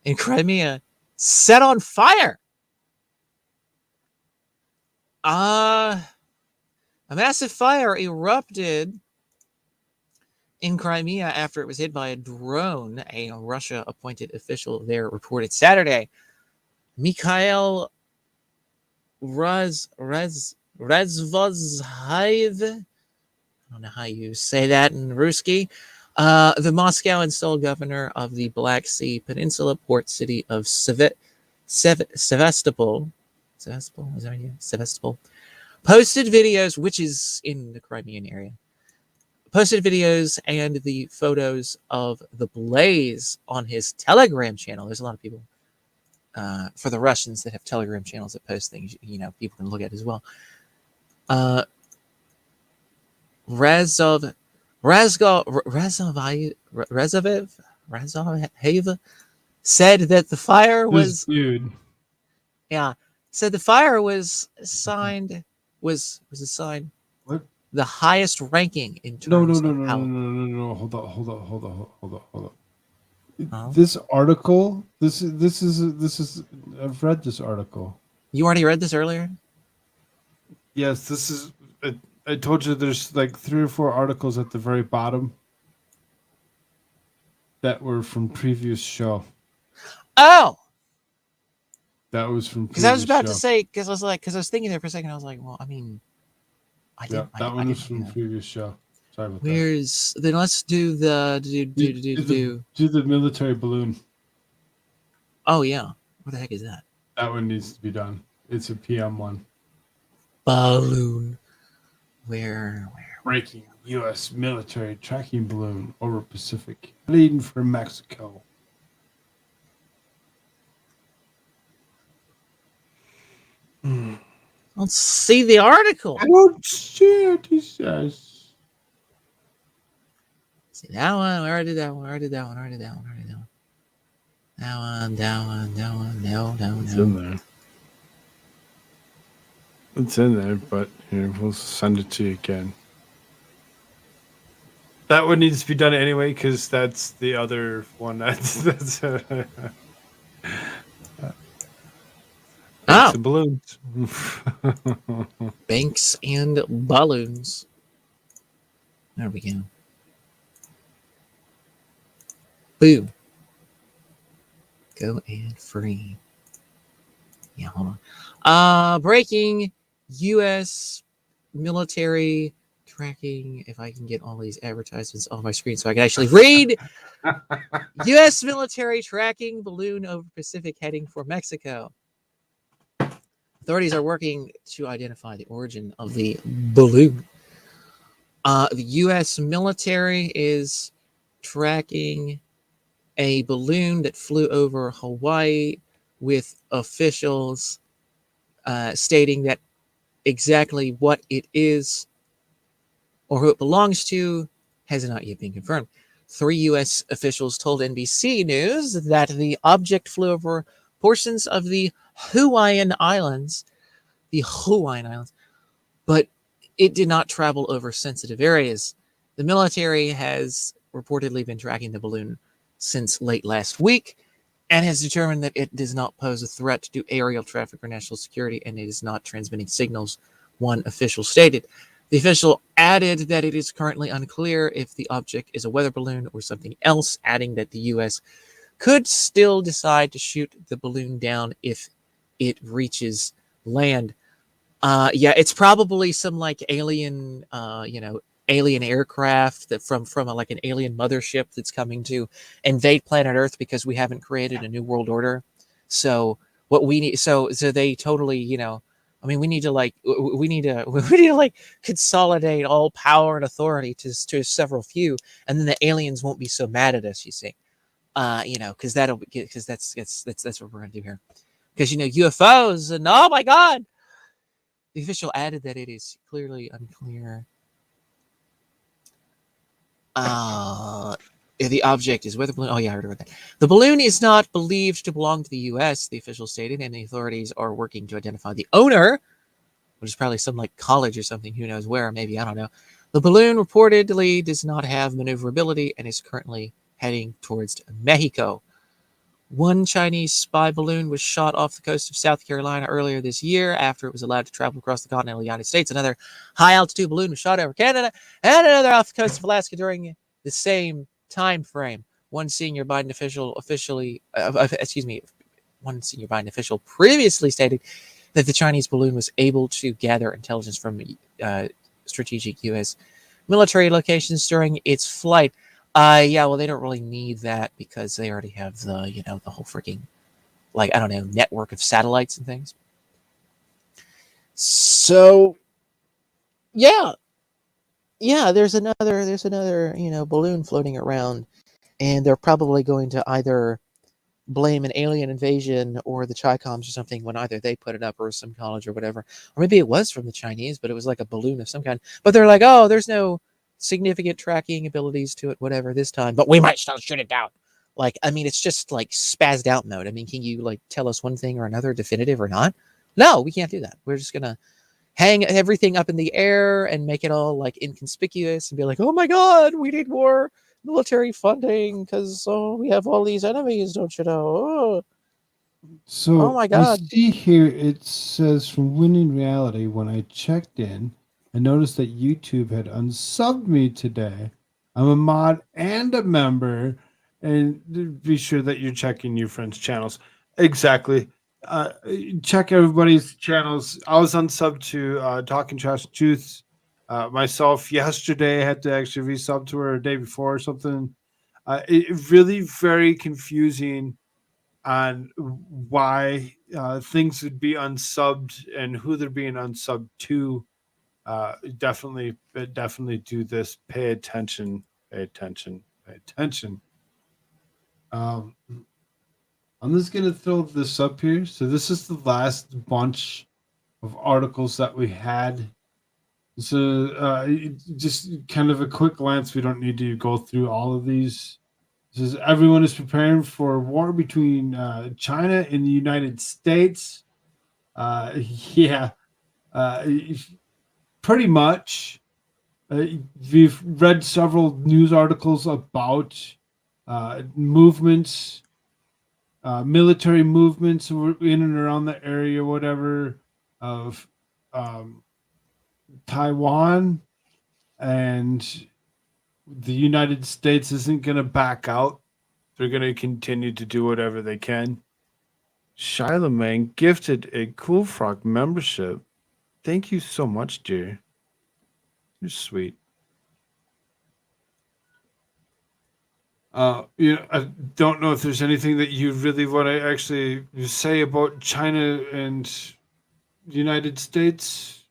in Crimea, set on fire. A massive fire erupted in Crimea after it was hit by a drone, a Russia-appointed official there reported Saturday. Mikhail Rezvozhaev, I don't know how you say that in Ruski, the Moscow installed governor of the Black Sea Peninsula port city of Sevastopol. Sevastopol, is that right? Sevastopol. Posted videos, which is in the Crimean area. Posted videos and the photos of the blaze on his Telegram channel. There's a lot of people, for the Russians that have Telegram channels that post things, you know, people can look at as well. Razovev said that the fire This was dude. said the fire was assigned was assigned What? the highest ranking in No. terms of how Hold on. Oh. This article. This is. I've read this article. You already read this earlier? Yes, this is. I told you there's like 3 or 4 articles at the very bottom that were from previous show. Oh, That was from because I was previous about to show. say, because I was thinking there for a second. I was like, well, I mean, I Yeah, didn't. that I one was didn't from know. previous show. Sorry about that. Where's then? Let's do the Do the military balloon. Oh yeah, what the heck is that? That one needs to be done. It's a PM one. Balloon. Where? Breaking U.S. military tracking balloon over Pacific, leading for Mexico. Let's see the article. Oh shit! He says. See that one. We already did that one. That one. No. It's in there. It's in there, but here, we'll send it to you again. That one needs to be done anyway, because that's the other one. That's Oh, the balloons. banks and balloons. There we go. Boom. Go and free. Yeah, hold on. Breaking U.S. military tracking. If I can get all these advertisements on my screen so I can actually read. U.S. military tracking balloon over Pacific heading for Mexico. Authorities are working to identify the origin of the balloon. The U.S. military is tracking a balloon that flew over Hawaii with officials stating that exactly what it is or who it belongs to has not yet been confirmed. 3 U.S. officials told NBC News that the object flew over portions of the Hawaiian Islands, but it did not travel over sensitive areas. The military has reportedly been tracking the balloon since late last week and has determined that it does not pose a threat to aerial traffic or national security, and it is not transmitting signals, one official stated. The official added that it is currently unclear if the object is a weather balloon or something else, adding that the U.S. could still decide to shoot the balloon down if it reaches land. Yeah, it's probably some like alien, alien aircraft that from like an alien mothership that's coming to invade planet Earth because we haven't created a new world order. So what we need, so they totally, I mean, we need to like consolidate all power and authority to several few, and then the aliens won't be so mad at us. You see, because that's what we're gonna do here. Because UFOs and oh my god. The official added that it is clearly unclear. The object is weather balloon. Oh yeah, I heard about that. The balloon is not believed to belong to the U.S., the official stated, and the authorities are working to identify the owner, which is probably some like college or something, who knows where, maybe, I don't know. The balloon reportedly does not have maneuverability and is currently heading towards Mexico. One Chinese spy balloon was shot off the coast of South Carolina earlier this year after it was allowed to travel across the continental United States. Another high-altitude balloon was shot over Canada, and another off the coast of Alaska during the same time frame. One senior Biden official previously stated that the Chinese balloon was able to gather intelligence from strategic U.S. military locations during its flight. Yeah, well, they don't really need that because they already have the whole freaking, like, I don't know, network of satellites and things. So yeah, there's another balloon floating around, and they're probably going to either blame an alien invasion or the Chi-Coms or something when either they put it up or some college or whatever. Or maybe it was from the Chinese, but it was like a balloon of some kind. But they're like, oh, there's no significant tracking abilities to it, whatever, this time, but we might still shoot it down. Like, I mean, it's just like spazzed out mode. I mean, can you like tell us one thing or another, definitive or not? No, we can't do that. We're just gonna hang everything up in the air and make it all like inconspicuous and be like, oh my God, we need more military funding because we have all these enemies, don't you know? Oh So my I God. see here it says from Winning Reality, when I checked in, I noticed that YouTube had unsubbed me today. I'm a mod and a member, and be sure that you're checking your friends' channels. Exactly. Check everybody's channels. I was unsubbed to Talking Trash Juice. Myself yesterday, I had to actually resub to her a day before or something. It really very confusing on why things would be unsubbed and who they're being unsubbed to. Definitely do this. Pay attention. Pay attention. Pay attention. I'm just gonna throw this up here. So this is the last bunch of articles that we had. So just kind of a quick glance. We don't need to go through all of these. It says everyone is preparing for war between China and the United States. Yeah, uh, pretty much. We've read several news articles about movements, military movements in and around the area, whatever, of Taiwan, and the United States isn't going to back out. They're going to continue to do whatever they can. Shiloh gifted a Koolfrogg membership. Thank you so much, dear. You're sweet. I don't know if there's anything that you really want to actually say about China and the United States.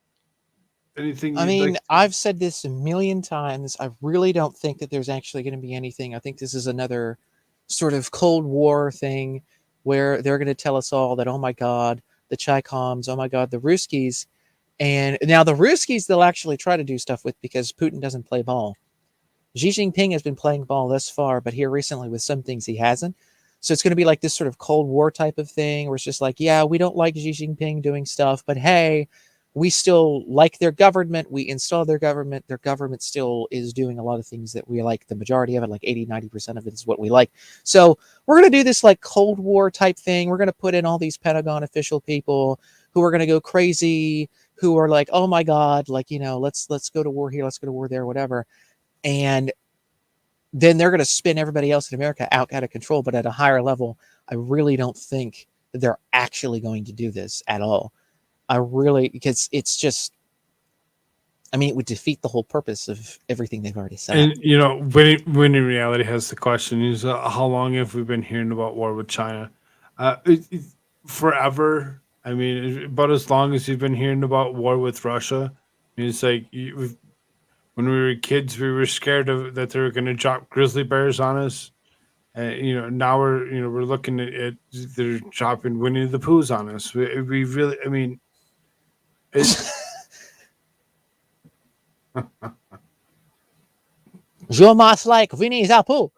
Anything I you'd mean, like? I've said this a million times. I really don't think that there's actually going to be anything. I think this is another sort of Cold War thing where they're going to tell us all that, oh my God, the Chi-Coms, oh my God, the Ruskies. And now the Ruskies, they'll actually try to do stuff with because Putin doesn't play ball. Xi Jinping has been playing ball thus far, but here recently with some things he hasn't. So it's going to be like this sort of Cold War type of thing where it's just like, yeah, we don't like Xi Jinping doing stuff, but hey, we still like their government. We install their government. Their government still is doing a lot of things that we like. The majority of it, like 80, 90% of it is what we like. So we're going to do this like Cold War type thing. We're going to put in all these Pentagon official people who are going to go crazy, who are like, oh my God, like, let's go to war here. Let's go to war there, whatever. And then they're going to spin everybody else in America out of control. But at a higher level, I really don't think that they're actually going to do this at all. Because it's just, I mean, it would defeat the whole purpose of everything they've already said. And Winning Reality has the question is, how long have we been hearing about war with China? Forever. I mean, about as long as you've been hearing about war with Russia. I mean, it's like when we were kids, we were scared that they were going to drop grizzly bears on us. Now we're looking at they're dropping Winnie the Poohs on us. We really, I mean, it's. Je must like Winnie the Pooh.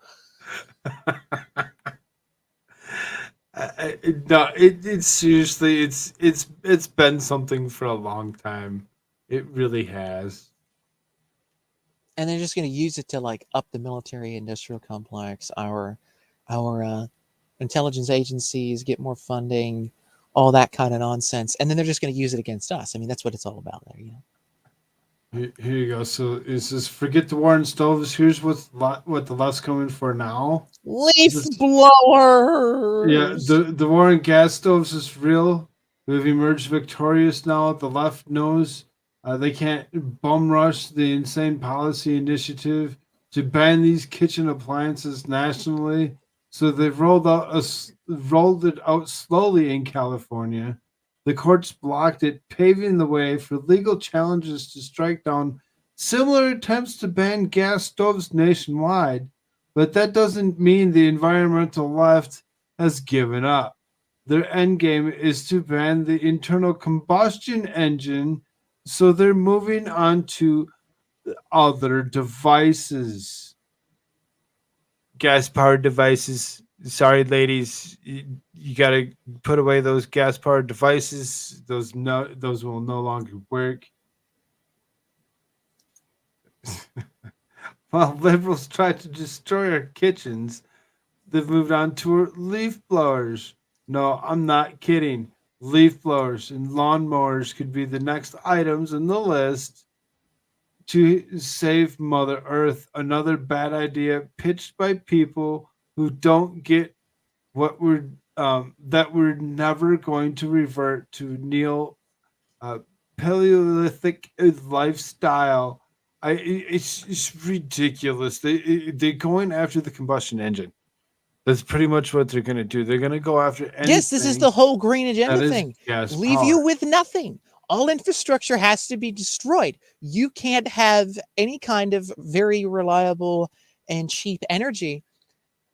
No, it's seriously, it's been something for a long time. It really has. And they're just going to use it to like up the military industrial complex, our intelligence agencies, get more funding, all that kind of nonsense. And then they're just going to use it against us. I mean, that's what it's all about there, Here you go. So it says, forget the war on stoves. Here's what the left's coming for now. Leaf blowers. Yeah, the war on gas stoves is real. who have emerged victorious now. The left knows they can't bum rush the insane policy initiative to ban these kitchen appliances nationally. So they've rolled it out slowly in California. The courts blocked it, paving the way for legal challenges to strike down similar attempts to ban gas stoves nationwide. But that doesn't mean the environmental left has given up. Their end game is to ban the internal combustion engine, so they're moving on to other devices. Gas powered devices. Sorry, ladies, you got to put away those gas powered devices. Those will no longer work. While liberals try to destroy our kitchens, they've moved on to leaf blowers. No, I'm not kidding. Leaf blowers and lawnmowers could be the next items in the list to save Mother Earth. Another bad idea pitched by people who don't get that we're never going to revert to neo Paleolithic lifestyle. It's ridiculous. They're going after the combustion engine. That's pretty much what they're going to do. They're going to go after anything. Yes, this is the whole green agenda that is thing. gas Leave you powered. with nothing. All infrastructure has to be destroyed. You can't have any kind of very reliable and cheap energy.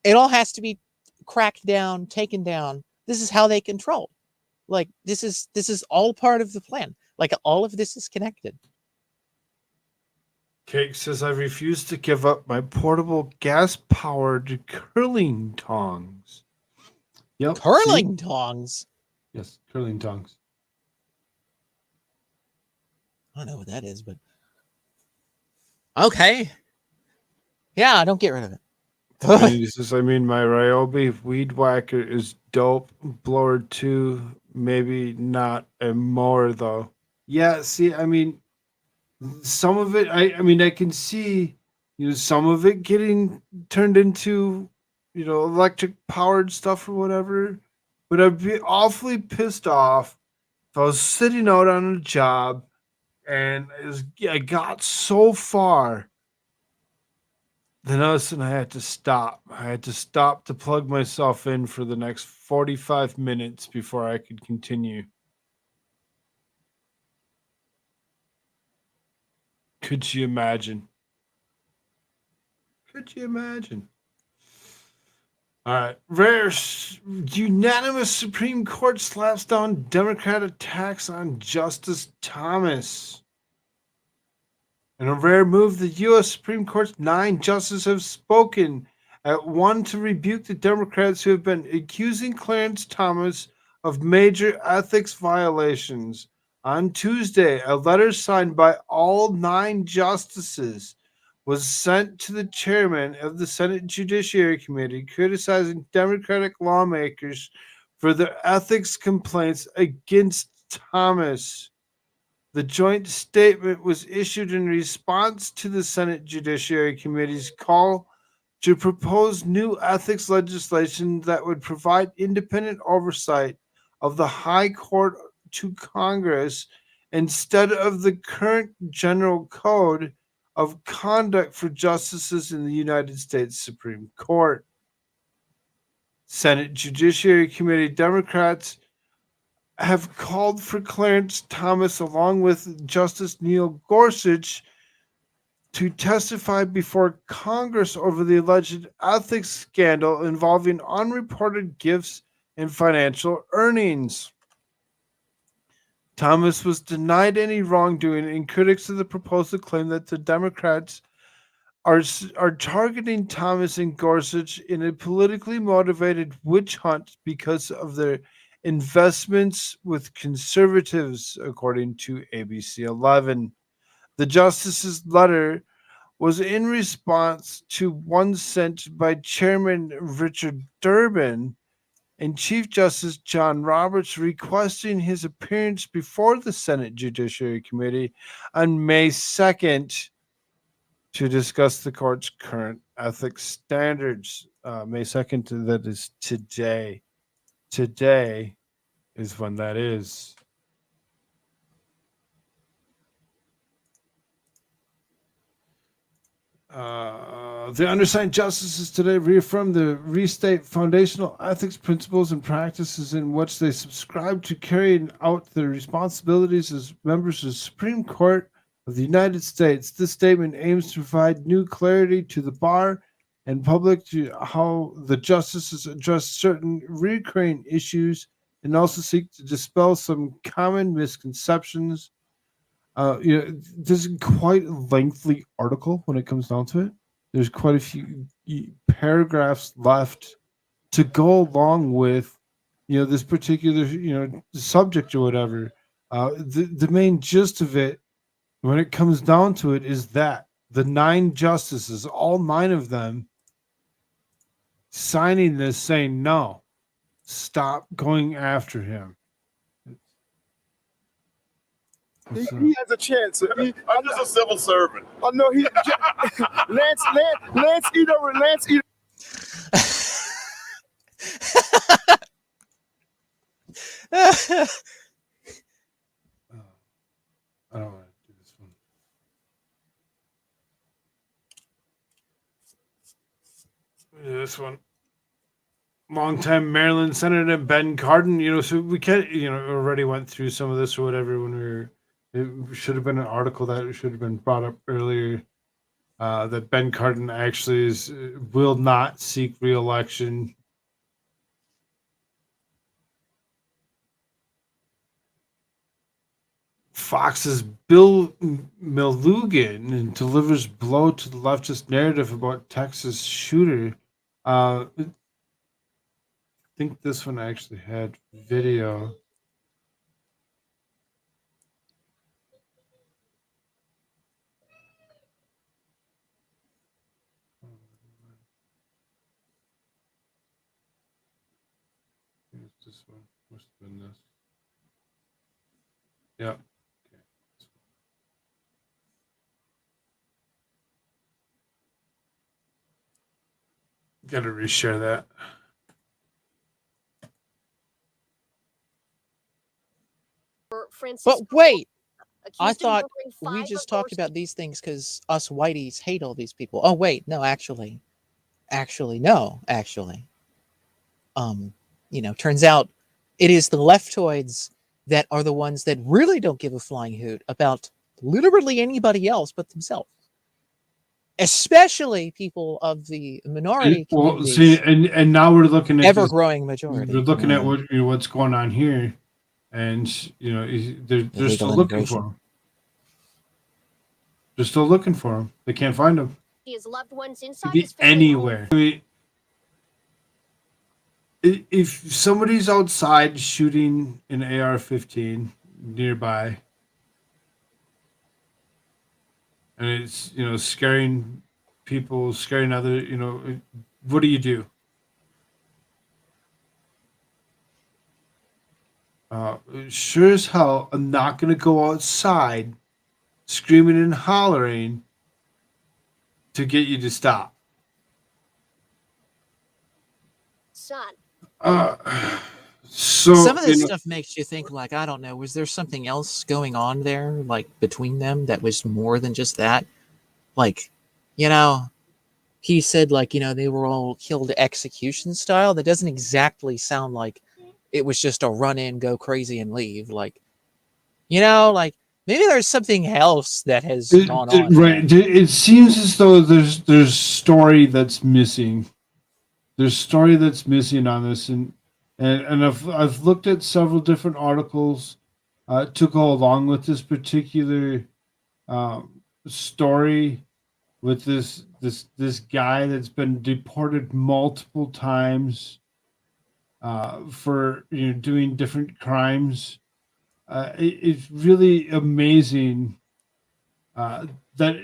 It all has to be cracked down, taken down. This is how they control. Like this is all part of the plan. Like all of this is connected. Cake says, I refuse to give up my portable gas-powered curling tongs. Yep. Curling tongs. Yes, curling tongs. I don't know what that is, but okay. Yeah, don't get rid of it. And he says, I mean, my Ryobi weed whacker is dope. Blower 2, maybe not a mower, though. Yeah, see, I mean, some of it, I mean, I can see, some of it getting turned into, electric powered stuff or whatever. But I'd be awfully pissed off if I was sitting out on a job and I got so far. Then all of a sudden I had to stop. I had to stop to plug myself in for the next 45 minutes before I could continue. Could you imagine? Could you imagine? All right. Rare unanimous Supreme Court slaps down Democrat attacks on Justice Thomas. In a rare move, the U.S. Supreme Court's 9 justices have spoken at one to rebuke the Democrats who have been accusing Clarence Thomas of major ethics violations. On Tuesday, a letter signed by all 9 justices was sent to the chairman of the Senate Judiciary Committee criticizing Democratic lawmakers for their ethics complaints against Thomas. The joint statement was issued in response to the Senate Judiciary Committee's call to propose new ethics legislation that would provide independent oversight of the High Court to Congress instead of the current General Code of Conduct for Justices in the United States Supreme Court. Senate Judiciary Committee Democrats have called for Clarence Thomas, along with Justice Neil Gorsuch, to testify before Congress over the alleged ethics scandal involving unreported gifts and financial earnings. Thomas was denied any wrongdoing, and critics of the proposal claim that the Democrats are targeting Thomas and Gorsuch in a politically motivated witch hunt because of their investments with conservatives, according to ABC 11. The justice's letter was in response to one sent by Chairman Richard Durbin and Chief Justice John Roberts requesting his appearance before the Senate Judiciary Committee on May 2nd to discuss the court's current ethics standards. May 2nd, that is today. Today. is when that is. The undersigned justices today reaffirmed the restate foundational ethics principles and practices in which they subscribe to carrying out their responsibilities as members of the Supreme Court of the United States. This statement aims to provide new clarity to the bar and public to how the justices address certain recurring issues and also seek to dispel some common misconceptions. This is quite a lengthy article when it comes down to it. There's quite a few paragraphs left to go along with, this particular, subject or whatever. The main gist of it, when it comes down to it, is that the 9 justices, all 9 of them, signing this saying, no, stop going after him. He has a chance. I'm just a civil servant. I know he. Lance Eater. I don't want to do this one. This one. Longtime Maryland Senator Ben Cardin, so we can't, already went through some of this or whatever when it should have been an article that should have been brought up earlier, that Ben Cardin actually will not seek re-election. Fox's Bill Milligan delivers blow to the leftist narrative about Texas shooter. I think this one actually had video. Here's this one. Must have been this. Yeah. Got to reshare that. But wait, I thought we just talked about these things because us whiteys hate all these people. Oh wait, no, actually, no. Turns out it is the leftoids that are the ones that really don't give a flying hoot about literally anybody else but themselves. Especially people of the minority Well, see, and now we're looking at ever-growing majority. We're looking at what's going on here, and they're still looking for him. They're still looking for him. They can't find him. His loved ones inside His anywhere. I mean, if somebody's outside shooting an AR-15 nearby, and it's scaring people, scaring other, what do you do? Sure as hell, I'm not gonna go outside screaming and hollering to get you to stop. Son. So some of this stuff makes you think, like, I don't know, was there something else going on there, like between them that was more than just that? Like, he said, like, they were all killed execution style. That doesn't exactly sound like it was just a run in, go crazy, and leave. Like, like maybe there's something else that has gone on. Right. It seems as though there's story that's missing. There's story that's missing on this, and I've looked at several different articles to go along with this particular story with this guy that's been deported multiple times for doing different crimes. It's really amazing that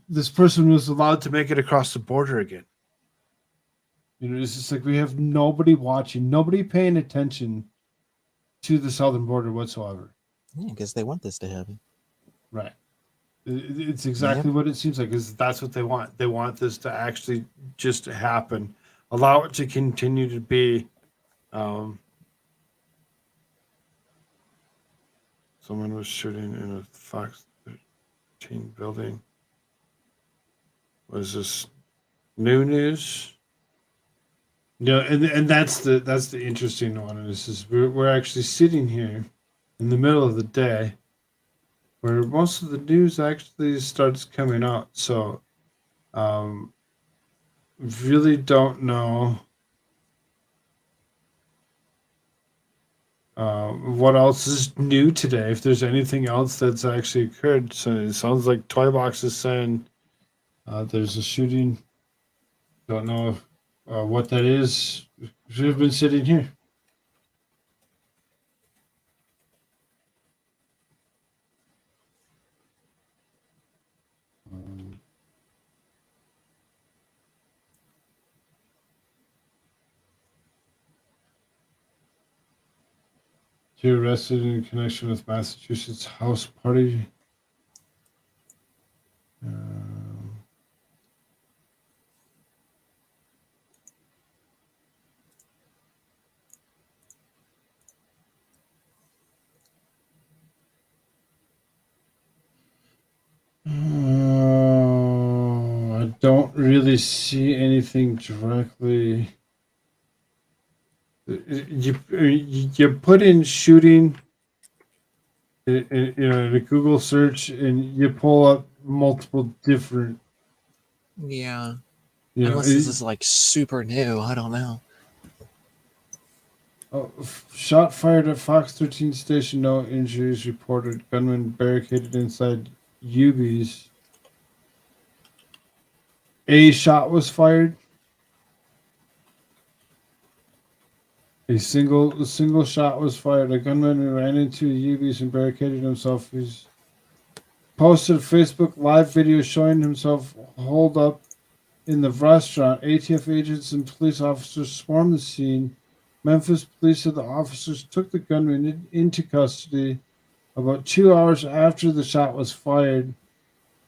this person was allowed to make it across the border again. It's just like we have nobody watching, nobody paying attention to the southern border whatsoever. Yeah, because they want this to happen. Right. It's exactly what it seems like, is that's what they want. They want this to actually just happen. Allow it to continue to be Someone was shooting in a Fox 13 building. Was this new news? No, and that's the interesting one. This is we're actually sitting here in the middle of the day, where most of the news actually starts coming out. So, really don't know what else is new today. If there's anything else that's actually occurred, so it sounds like Toybox is saying there's a shooting. Don't know what that is. Should have been sitting here. Two arrested in connection with Massachusetts house party. I don't really see anything directly. You put in shooting, in a Google search, and you pull up multiple different. Yeah. You know, Unless this is like super new, I don't know. Shot fired at Fox 13 station. No injuries reported. Gunman barricaded inside UB's. A shot was fired. A single shot was fired. A gunman ran into UB's and barricaded himself. He's posted a Facebook live video showing himself holed up in the restaurant. ATF agents and police officers swarmed the scene. Memphis police said the officers took the gunman into custody about 2 hours after the shot was fired.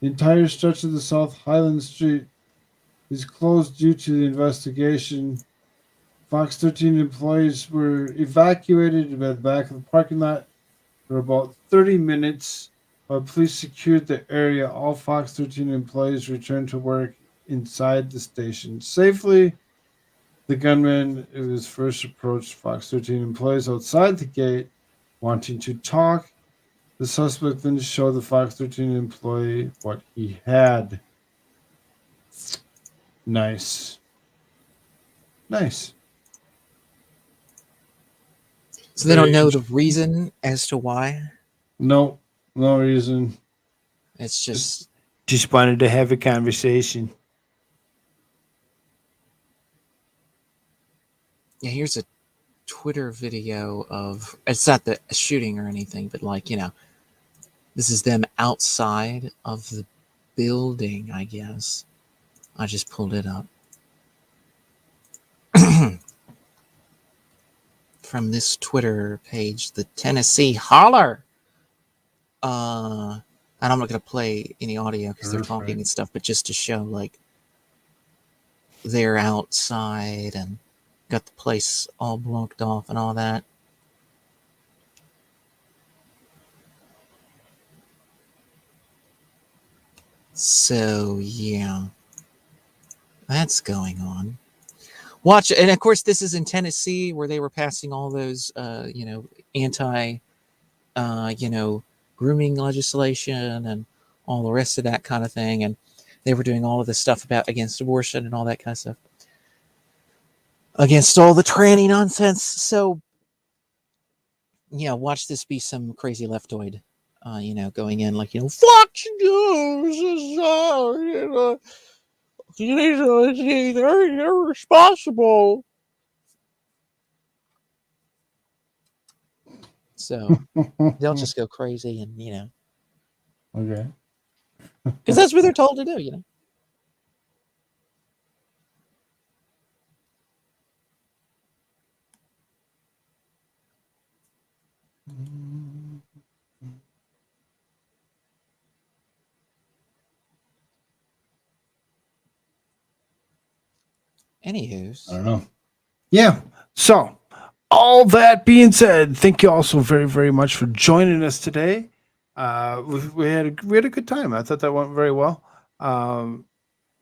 The entire stretch of the South Highland Street is closed due to the investigation. Fox 13 employees were evacuated to the back of the parking lot for about 30 minutes while police secured the area. All Fox 13 employees returned to work inside the station safely. The gunman was first approached Fox 13 employees outside the gate wanting to talk. The suspect then showed the Fox 13 employee what he had. Nice. So they don't know the reason as to why? No reason. It's just wanted to have a conversation. yeah, here's a Twitter video of, it's not the shooting or anything, but like, this is them outside of the building, I guess. I just pulled it up. From this Twitter page, the Tennessee Holler. And I'm not going to play any audio because they're talking and stuff, but just to show, like, they're outside and got the place all blocked off and all that. So, yeah. That's going on. Watch, and of course, this is in Tennessee where they were passing all those, anti, grooming legislation and all the rest of that kind of thing. And they were doing all of this stuff against abortion and all that kind of stuff. Against all the tranny nonsense. So, yeah, watch this be some crazy leftoid, going in like, fuck you, they're irresponsible. So they'll just go crazy and, Okay. because that's what they're told to do, Anywho's. I don't know. Yeah. So, all that being said, thank you all so very, very much for joining us today. We had a good time. I thought that went very well.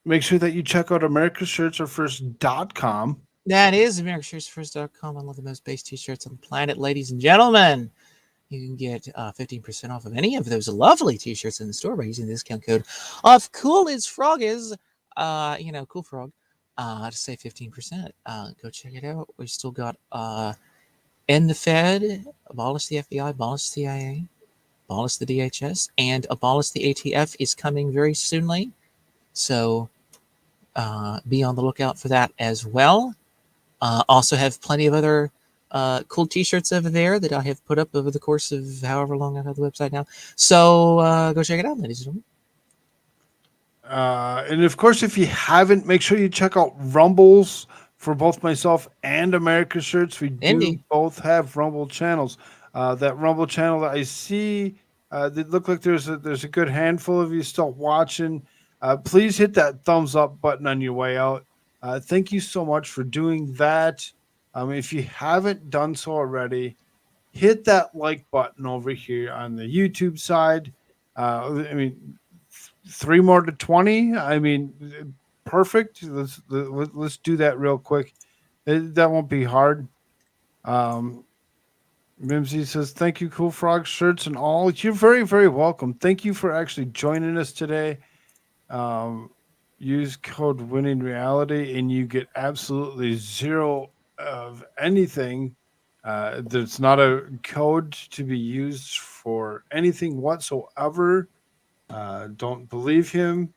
Make sure that you check out AmericaShirts.com. That is AmericaShirtsFirst.com. One of the most based t-shirts on the planet, ladies and gentlemen. You can get 15% off of any of those lovely t-shirts in the store by using the discount code of Koolfrogg Koolfrogg, to save 15%. Go check it out. We still got End the Fed, Abolish the FBI, Abolish the CIA, Abolish the DHS, and Abolish the ATF is coming very soonly. So be on the lookout for that as well. Also have plenty of other cool t-shirts over there that I have put up over the course of however long I've had the website now. So go check it out, ladies and gentlemen. And of course, if you haven't, make sure you check out Rumbles for both myself and America Shirts. We do both have Rumble channels. That Rumble channel that I see, that look like there's a good handful of you still watching. Please hit that thumbs up button on your way out. Thank you so much for doing that. If you haven't done so already, hit that like button over here on the YouTube side. 3 more to 20. Perfect. Let's do that real quick. That won't be hard. Mimsy says, thank you, Koolfrogg shirts and all. You're very, very welcome. Thank you for actually joining us today. Use code Winning Reality and you get absolutely zero of anything. There's not a code to be used for anything whatsoever. Don't believe him.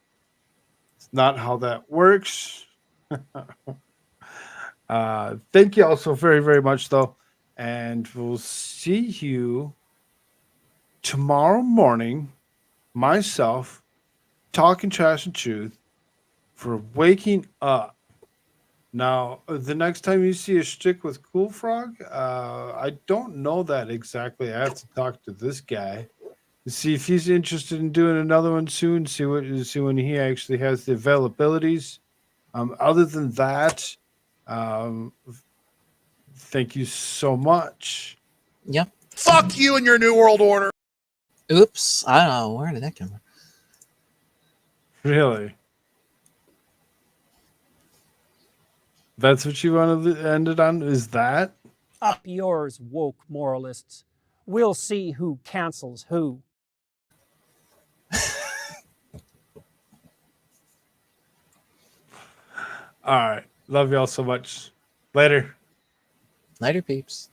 It's not how that works. Thank you all so very, very much, though. And we'll see you tomorrow morning, myself, talking trash and truth for waking up. Now, the next time you see a Shtick with Koolfrogg, I don't know that exactly. I have to talk to this guy. See if he's interested in doing another one soon. See when he actually has the availabilities. Other than that, thank you so much. Yep. Fuck you and your New World Order. Oops. I don't know. Where did that come from? Really? That's what you wanted to end it on? Is that? Up yours, woke moralists. We'll see who cancels who. All right. Love y'all so much. Later. Later, peeps.